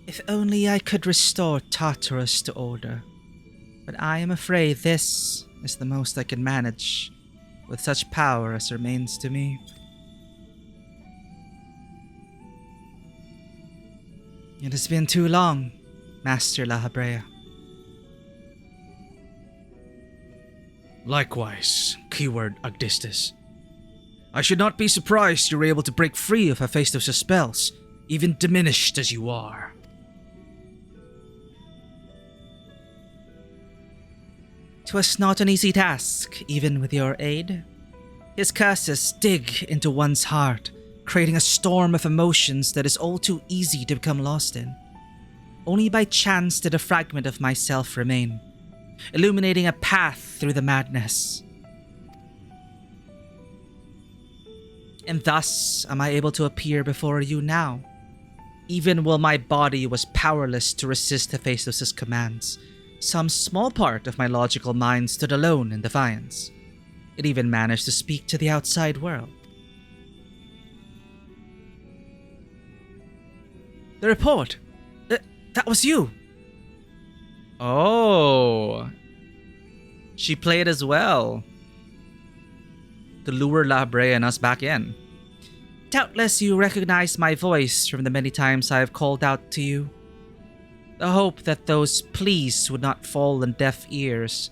If only I could restore Tartarus to order. But I am afraid this is the most I can manage, with such power as remains to me. It has been too long, Master La Habrea. Likewise, keyword Agdistis. I should not be surprised you were able to break free of Hephaestus' spells, even diminished as you are. 'Twas not an easy task, even with your aid. His curses dig into one's heart, creating a storm of emotions that is all too easy to become lost in. Only by chance did a fragment of myself remain, illuminating a path through the madness. And thus am I able to appear before you now, even while my body was powerless to resist Hephaestus' commands. Some small part of my logical mind stood alone in defiance. It even managed to speak to the outside world. The report! That was you! Oh! She played as well. To lure La Habrea and us back in. Doubtless you recognize my voice from the many times I have called out to you. The hope that those pleas would not fall on deaf ears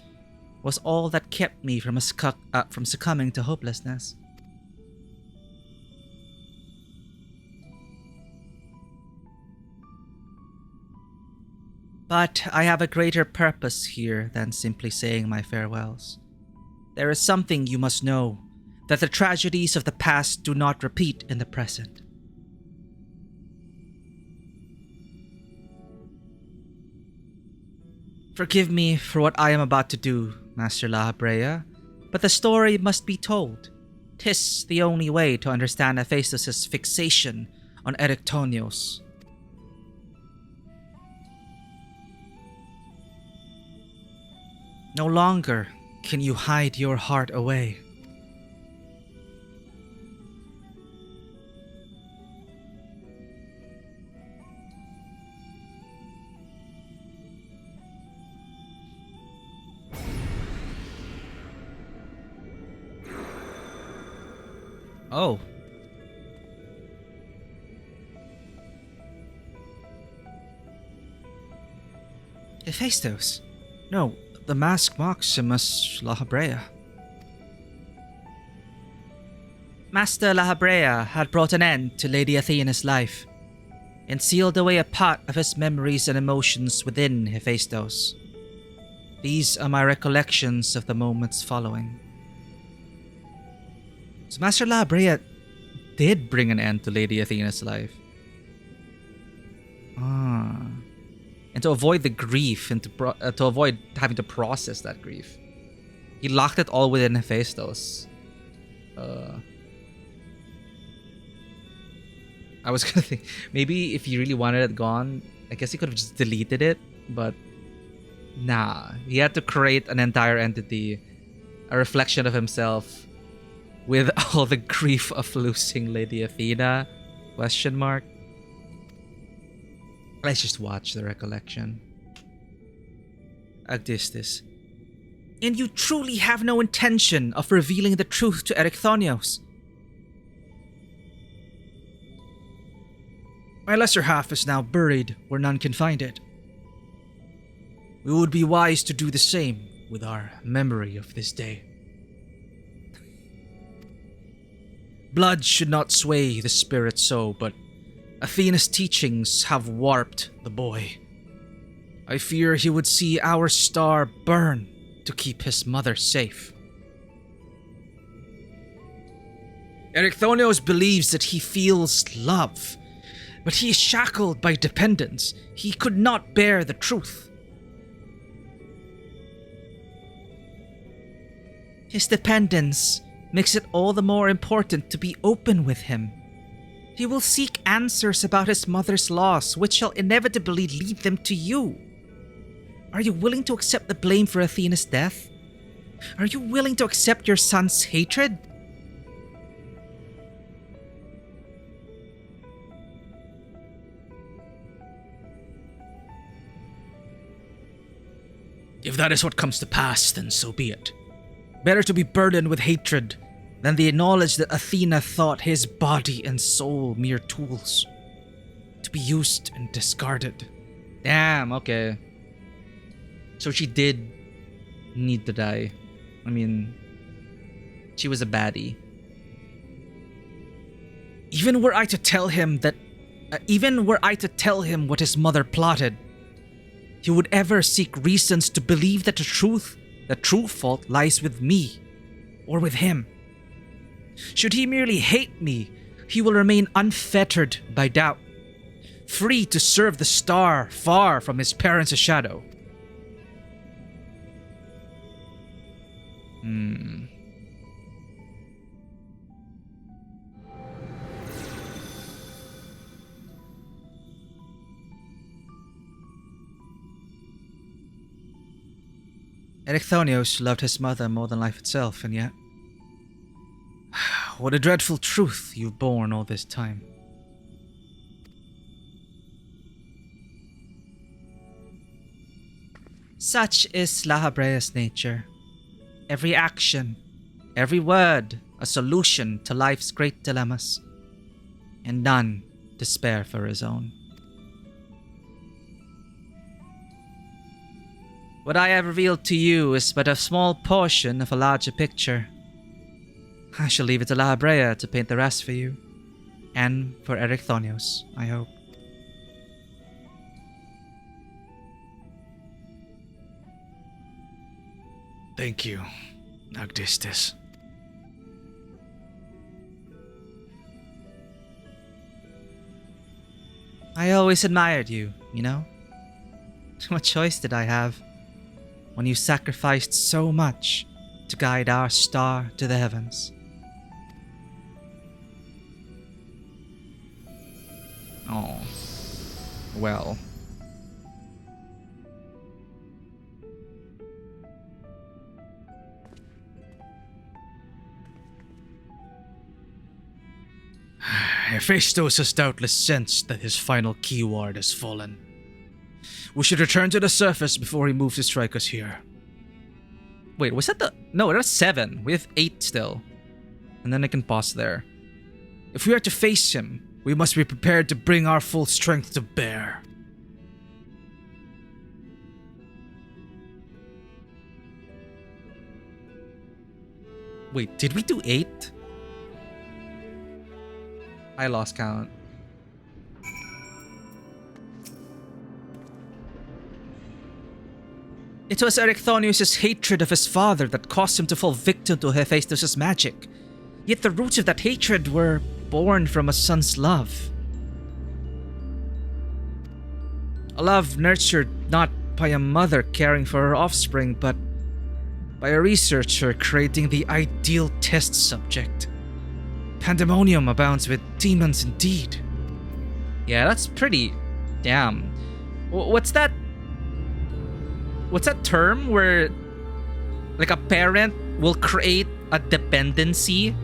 was all that kept me from succumbing to hopelessness. But I have a greater purpose here than simply saying my farewells. There is something you must know, that the tragedies of the past do not repeat in the present. Forgive me for what I am about to do, Master La Habrea, but the story must be told. 'Tis the only way to understand Hephaestus' fixation on Erectonios. No longer can you hide your heart away. Oh. Hephaestus? No, the mask mocks him as La Habrea. Master La Habrea had brought an end to Lady Athena's life, and sealed away a part of his memories and emotions within Hephaestus. These are my recollections of the moments following. So Master La Habrea did bring an end to Lady Athena's life. And to avoid the grief and to avoid having to process that grief, he locked it all within Hephaestus. I was gonna think, maybe if he really wanted it gone, I guess he could have just deleted it, but nah. He had to create an entire entity, a reflection of himself, with all the grief of losing Lady Athena? Question mark. Let's just watch the recollection. Agdistis. And you truly have no intention of revealing the truth to Erectonios? My lesser half is now buried where none can find it. We would be wise to do the same with our memory of this day. Blood should not sway the spirit so, but Athena's teachings have warped the boy. I fear he would see our star burn to keep his mother safe. Erectonios believes that he feels love, but he is shackled by dependence. He could not bear the truth. His dependence makes it all the more important to be open with him, He will seek answers about his mother's loss, which shall inevitably lead them to you. Are you willing to accept the blame for Athena's death? Are you willing to accept your son's hatred? If that is what comes to pass, then so be it. Better to be burdened with hatred than the knowledge that Athena thought his body and soul mere tools, to be used and discarded. Damn, okay. So she did need to die. I mean, she was a baddie. Even were I to tell him what his mother plotted, he would ever seek reasons to believe that the true fault lies with me or with him. Should he merely hate me, he will remain unfettered by doubt, free to serve the star far from his parents' shadow. Erechthonios loved his mother more than life itself, and yet... What a dreadful truth you've borne all this time. Such is La Habrea's nature. Every action, every word, a solution to life's great dilemmas, and none to spare for his own. What I have revealed to you is but a small portion of a larger picture. I shall leave it to La Habrea to paint the rest for you, and for Erechthonios, I hope. Thank you, Agdistis. I always admired you, you know? What choice did I have when you sacrificed so much to guide our star to the heavens? Oh, well. Hephaestus has doubtless sensed that his final keyword has fallen. We should return to the surface before he moves to strike us here. Wait, was that the... No, that's 7. We have 8 still. And then I can pause there. If we are to face him, we must be prepared to bring our full strength to bear. Wait, did we do 8? I lost count. It was Erechthonius' hatred of his father that caused him to fall victim to Hephaestus' magic. Yet the roots of that hatred were born from a son's love. A love nurtured not by a mother caring for her offspring, but by a researcher creating the ideal test subject. Pandemonium abounds with demons indeed. Yeah, that's pretty... Damn. What's that term where like a parent will create a dependency?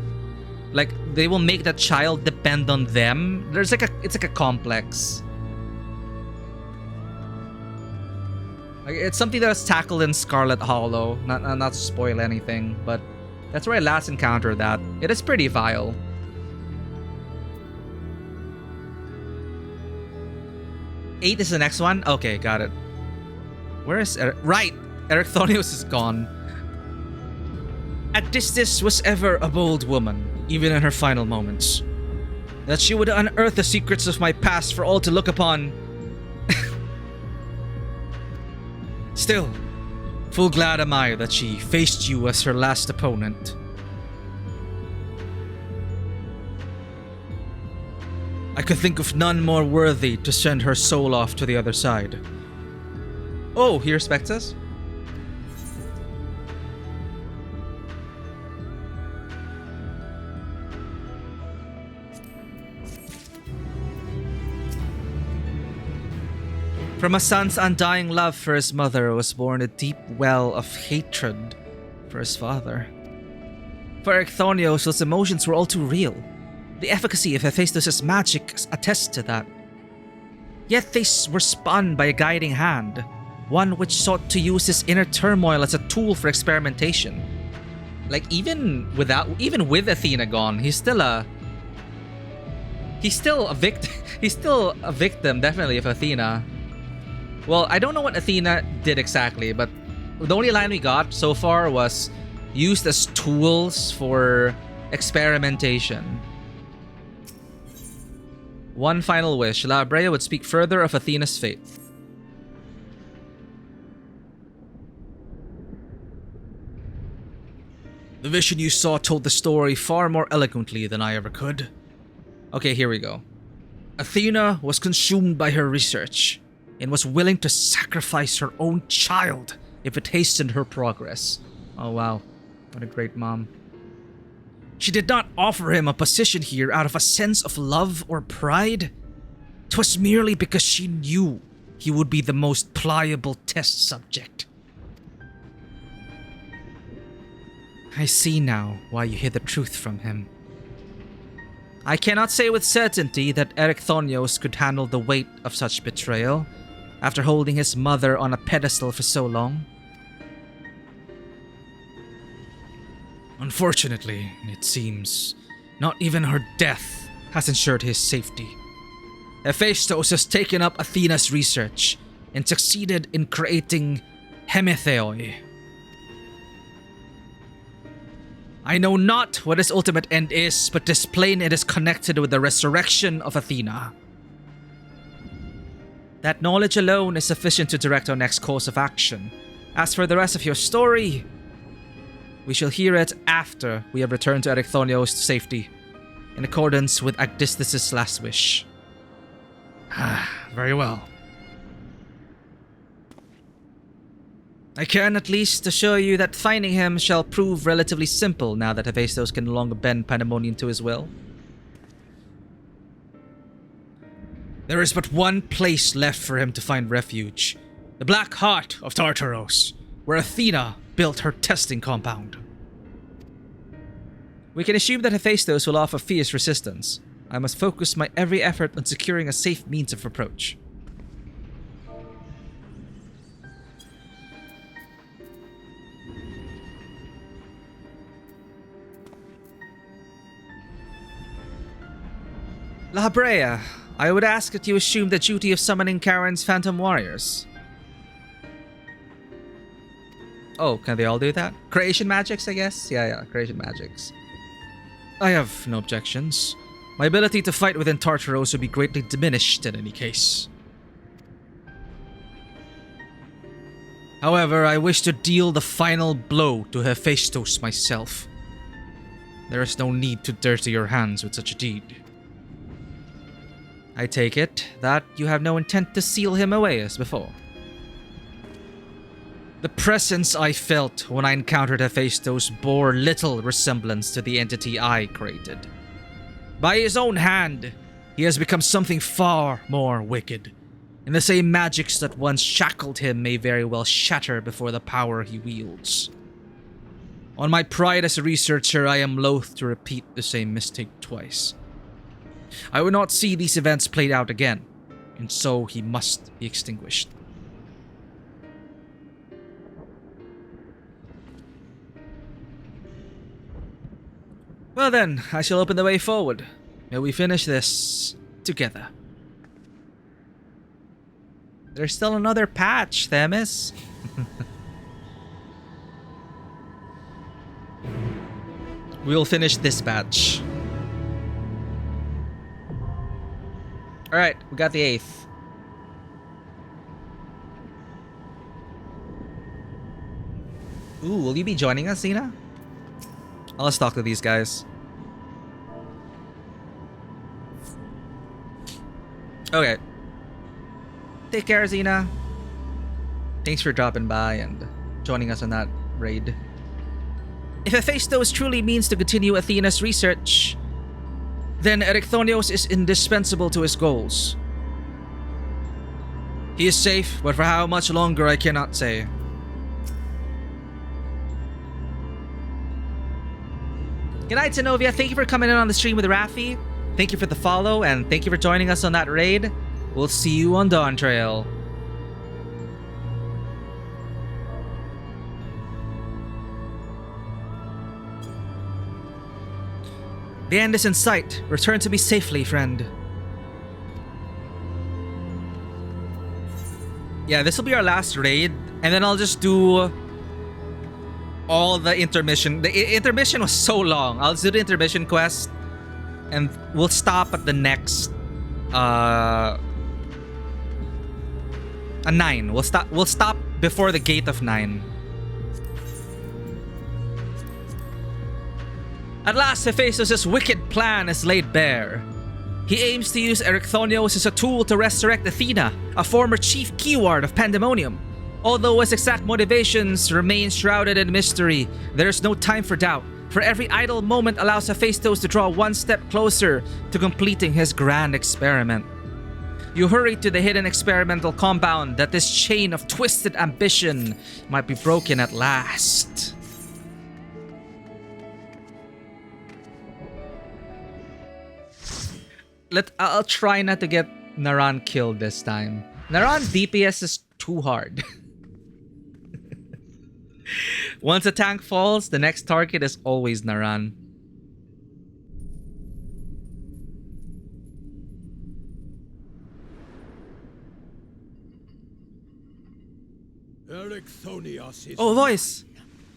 Like they will make the child depend on them. It's like a complex. Like, it's something that was tackled in Scarlet Hollow. Not to spoil anything, but that's where I last encountered that. It is pretty vile. Eight is the next one? Okay, got it. Where is right, Erechthonios is gone. Agdistis was ever a bold woman, even in her final moments. That she would unearth the secrets of my past for all to look upon. Still, full glad am I that she faced you as her last opponent. I could think of none more worthy to send her soul off to the other side. Oh, he respects us? From a son's undying love for his mother was born a deep well of hatred for his father. For Erchthonios, those emotions were all too real. The efficacy of Hephaestus' magic attests to that. Yet they were spun by a guiding hand, one which sought to use his inner turmoil as a tool for experimentation. Like, even with Athena gone, he's still a victim. He's still a victim, definitely, of Athena. Well, I don't know what Athena did exactly, but the only line we got so far was used as tools for experimentation. One final wish. La Brea would speak further of Athena's fate. The vision you saw told the story far more eloquently than I ever could. Okay, here we go. Athena was consumed by her research and was willing to sacrifice her own child if it hastened her progress. Oh wow, what a great mom. She did not offer him a position here out of a sense of love or pride. 'Twas merely because she knew he would be the most pliable test subject. I see now why you hid the truth from him. I cannot say with certainty that Erchthonios could handle the weight of such betrayal after holding his mother on a pedestal for so long. Unfortunately, it seems, not even her death has ensured his safety. Hephaestus has taken up Athena's research and succeeded in creating Hemetheoi. I know not what his ultimate end is, but 'tis plain it is connected with the resurrection of Athena. That knowledge alone is sufficient to direct our next course of action. As for the rest of your story, we shall hear it after we have returned to Erchthonios to safety, in accordance with Agdistus' last wish. Very well. I can at least assure you that finding him shall prove relatively simple now that Hephaestus can no longer bend Pandemonium to his will. There is but one place left for him to find refuge. The Black Heart of Tartaros, where Athena built her testing compound. We can assume that Hephaestus will offer fierce resistance. I must focus my every effort on securing a safe means of approach. La Brea, I would ask that you assume the duty of summoning Charon's phantom warriors. Oh, can they all do that? Creation magics, I guess? Yeah, creation magics. I have no objections. My ability to fight within Tartaros would be greatly diminished in any case. However, I wish to deal the final blow to Hephaestus myself. There is no need to dirty your hands with such a deed. I take it that you have no intent to seal him away as before. The presence I felt when I encountered Hephaestus bore little resemblance to the entity I created. By his own hand, he has become something far more wicked, and the same magics that once shackled him may very well shatter before the power he wields. On my pride as a researcher, I am loath to repeat the same mistake twice. I would not see these events played out again, and so he must be extinguished. Well then, I shall open the way forward. May we finish this together. There's still another patch, Themis. We'll finish this patch. Alright, we got the 8th. Ooh, will you be joining us, Xena? Let's talk to these guys. Okay. Take care, Xena. Thanks for dropping by and joining us on that raid. If Hephaestus truly means to continue Athena's research, then Erchthonios is indispensable to his goals. He is safe, but for how much longer I cannot say. Good night, Zenovia. Thank you for coming in on the stream with Rafi. Thank you for the follow, and thank you for joining us on that raid. We'll see you on Dawntrail. The end is in sight. Return to me safely, friend. Yeah, this will be our last raid, and then I'll just do all the intermission. The intermission was so long. I'll do the intermission quest, and we'll stop at the next a 9. We'll stop before the gate of 9. At last, Hephaestus' wicked plan is laid bare. He aims to use Erechthonios as a tool to resurrect Athena, a former chief keyword of Pandemonium. Although his exact motivations remain shrouded in mystery, there is no time for doubt, for every idle moment allows Hephaestus to draw one step closer to completing his grand experiment. You hurry to the hidden experimental compound that this chain of twisted ambition might be broken at last. I'll try not to get Naran killed this time. Naran DPS is too hard. Once a tank falls, the next target is always Naran. Erechthonios is voice.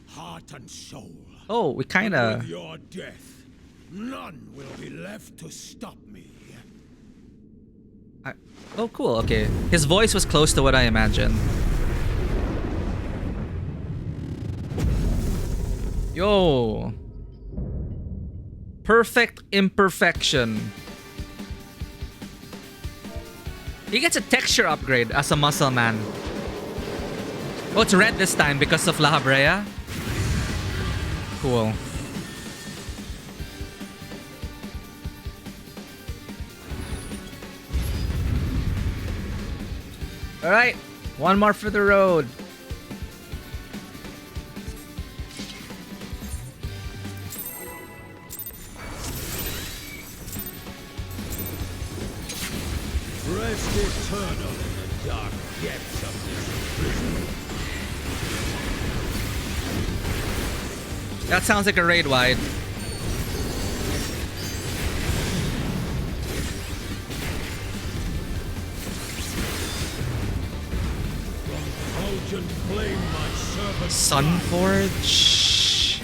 heart and soul. Oh, we kinda... With your death, none will be left to stop me. Oh, cool. Okay. His voice was close to what I imagined. Yo. Perfect imperfection. He gets a texture upgrade as a muscle man. Oh, it's red this time because of La Habrea. Cool. Alright, one more for the road. Rest eternal in the dark depths of this prison. That sounds like a raid wide. Flame my servant Sunforge.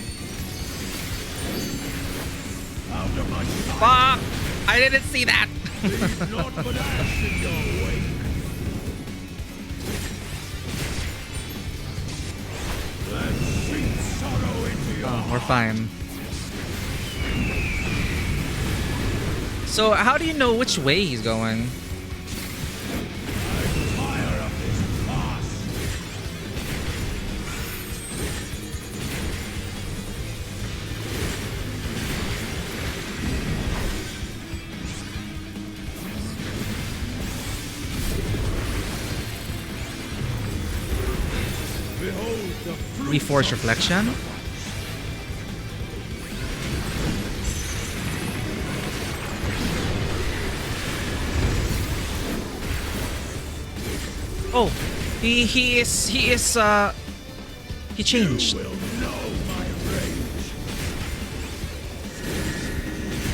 out of my sight. Fuck! I didn't see that. Leave naught but ash in your wake. Let sweet sorrow into your Oh, we're fine. So, how do you know which way he's going? fire of this past. Behold the fruit Reforce Reflection? Oh, he changed. will know my rage.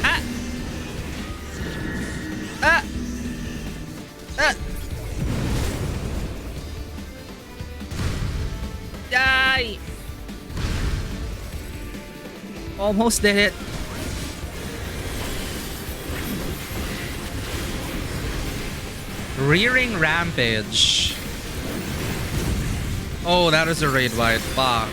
Ah! Ah! Ah! Die! Almost did it. Rearing Rampage. Oh, that is a raid wide. Fuck.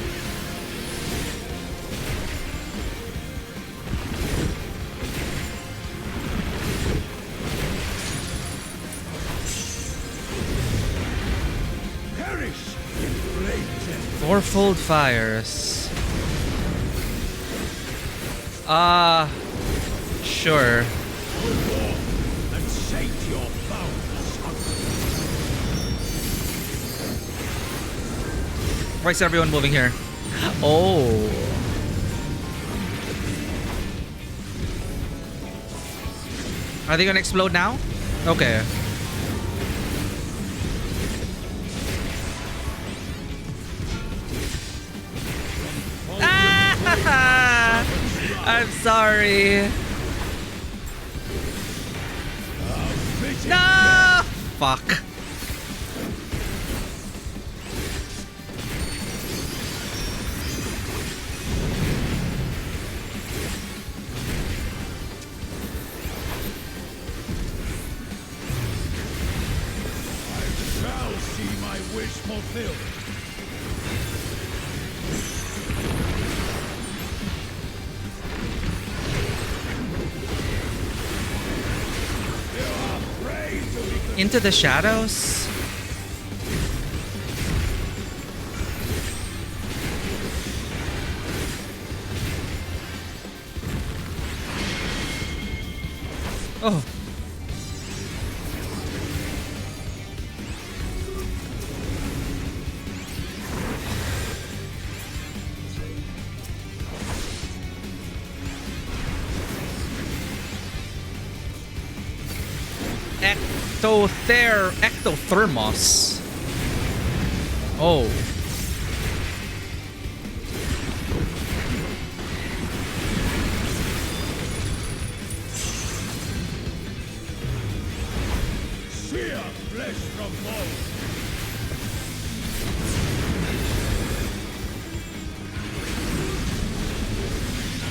Perish in flames and Fourfold Fires. Sure. war and sate your boundless hunger. Why is everyone moving here? Oh. Are they gonna explode now? Okay. Ah! I'm sorry. No! Fuck. Shall see my wish fulfilled. Into the shadows? Oh. Ectothermos. Oh. Sheer flesh from bone.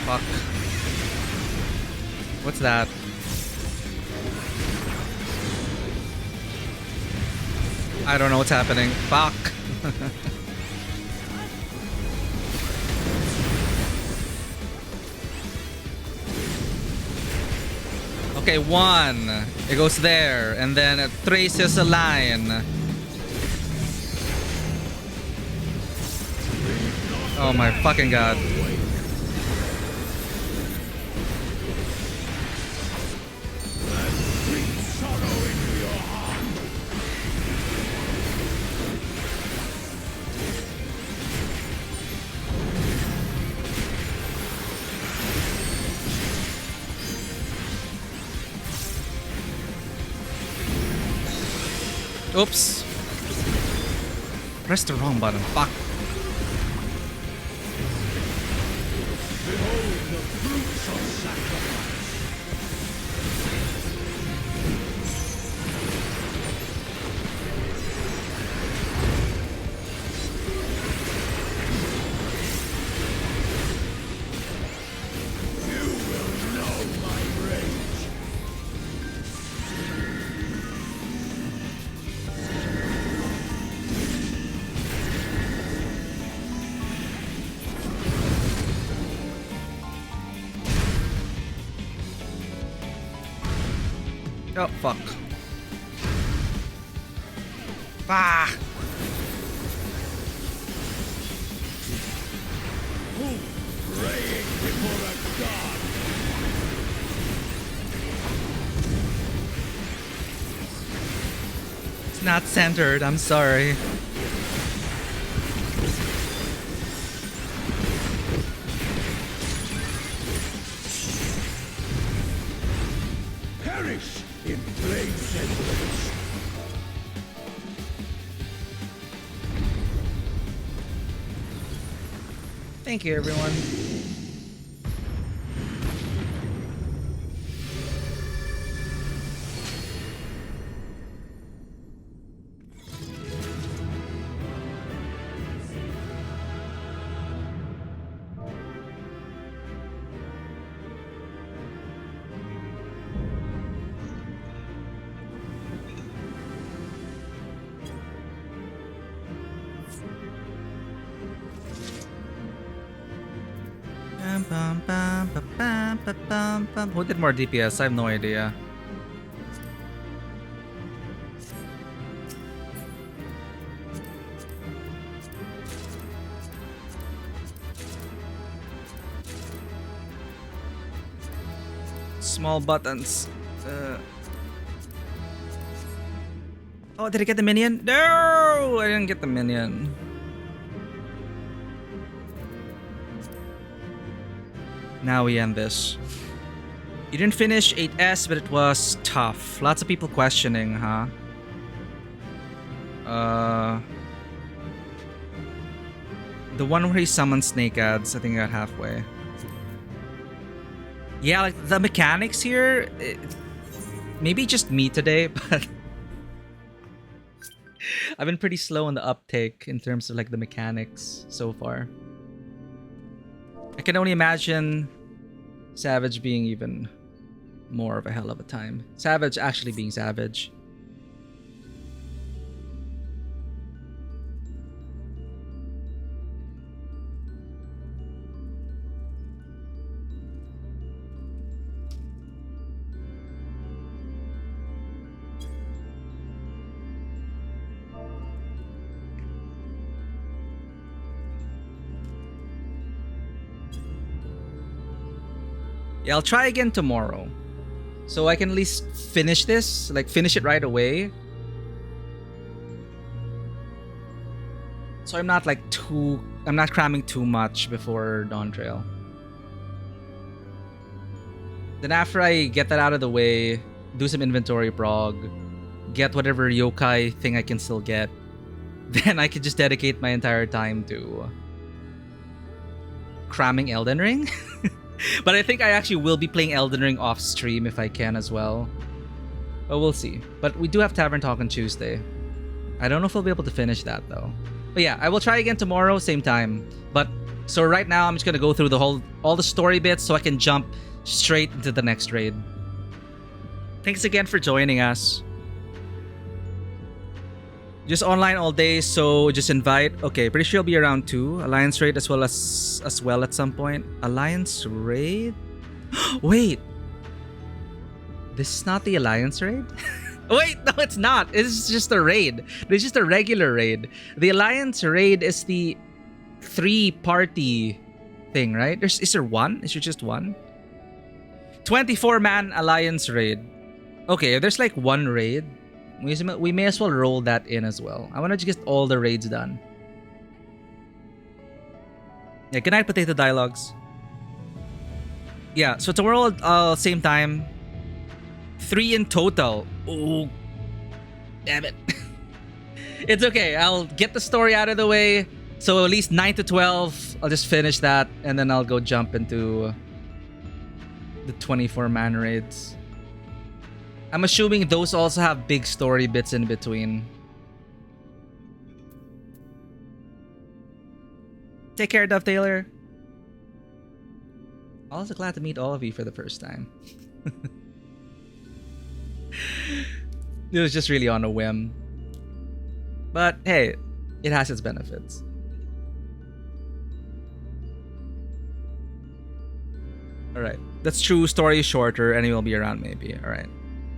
Fuck. What's that? I don't know what's happening. Fuck. Okay, one. It goes there, and then it traces a line. Oh my fucking god. Oops. Pressed the wrong button. Fuck. Behold the fruits of sacrifice. You will know my rage. Oh, fuck. Ah! Who praying before a god? It's not centered, I'm sorry. Perish in flame cinders. Thank you, everyone. Who did more DPS? I have no idea. Small buttons. Oh, did I get the minion? No! I didn't get the minion. Now we end this. You didn't finish 8S, but it was tough. Lots of people questioning, huh? The one where he summons snake ads, I think I got halfway. Yeah, like the mechanics here, maybe just me today, but I've been pretty slow on the uptake in terms of like the mechanics so far. I can only imagine Savage being even more of a hell of a time. Savage actually being Savage. Yeah, I'll try again tomorrow. So I can at least finish this, like finish it right away. So I'm not like I'm not cramming too much before Dawntrail. Then after I get that out of the way, do some inventory prog, get whatever yokai thing I can still get, then I can just dedicate my entire time to cramming Elden Ring. But I think I actually will be playing Elden Ring off stream if I can as well. But we'll see. But we do have Tavern Talk on Tuesday. I don't know if I'll be able to finish that though. But yeah, I will try again tomorrow, same time. But so right now I'm just gonna go through all the story bits so I can jump straight into the next raid. Thanks again for joining us. Just online all day, so just invite. Okay, pretty sure I'll be around 2. Alliance raid as well at some point. Alliance raid? Wait. This is not the Alliance raid? Wait, no, it's not. It's just a raid. It's just a regular raid. The Alliance raid is the 3-party thing, right? Is there one? Is there just one? 24-man Alliance raid. Okay, if there's like one raid, we may as well roll that in as well. I want to just get all the raids done. Yeah, good night, Potato Dialogues. Yeah, so tomorrow, same time. 3 in total. Oh, damn it. It's okay. I'll get the story out of the way. So at least 9 to 12, I'll just finish that. And then I'll go jump into the 24-man raids. I'm assuming those also have big story bits in between. Take care, Dove Taylor. Also glad to meet all of you for the first time. It was just really on a whim. But hey, it has its benefits. Alright. That's true. Story is shorter and it will be around maybe. Alright.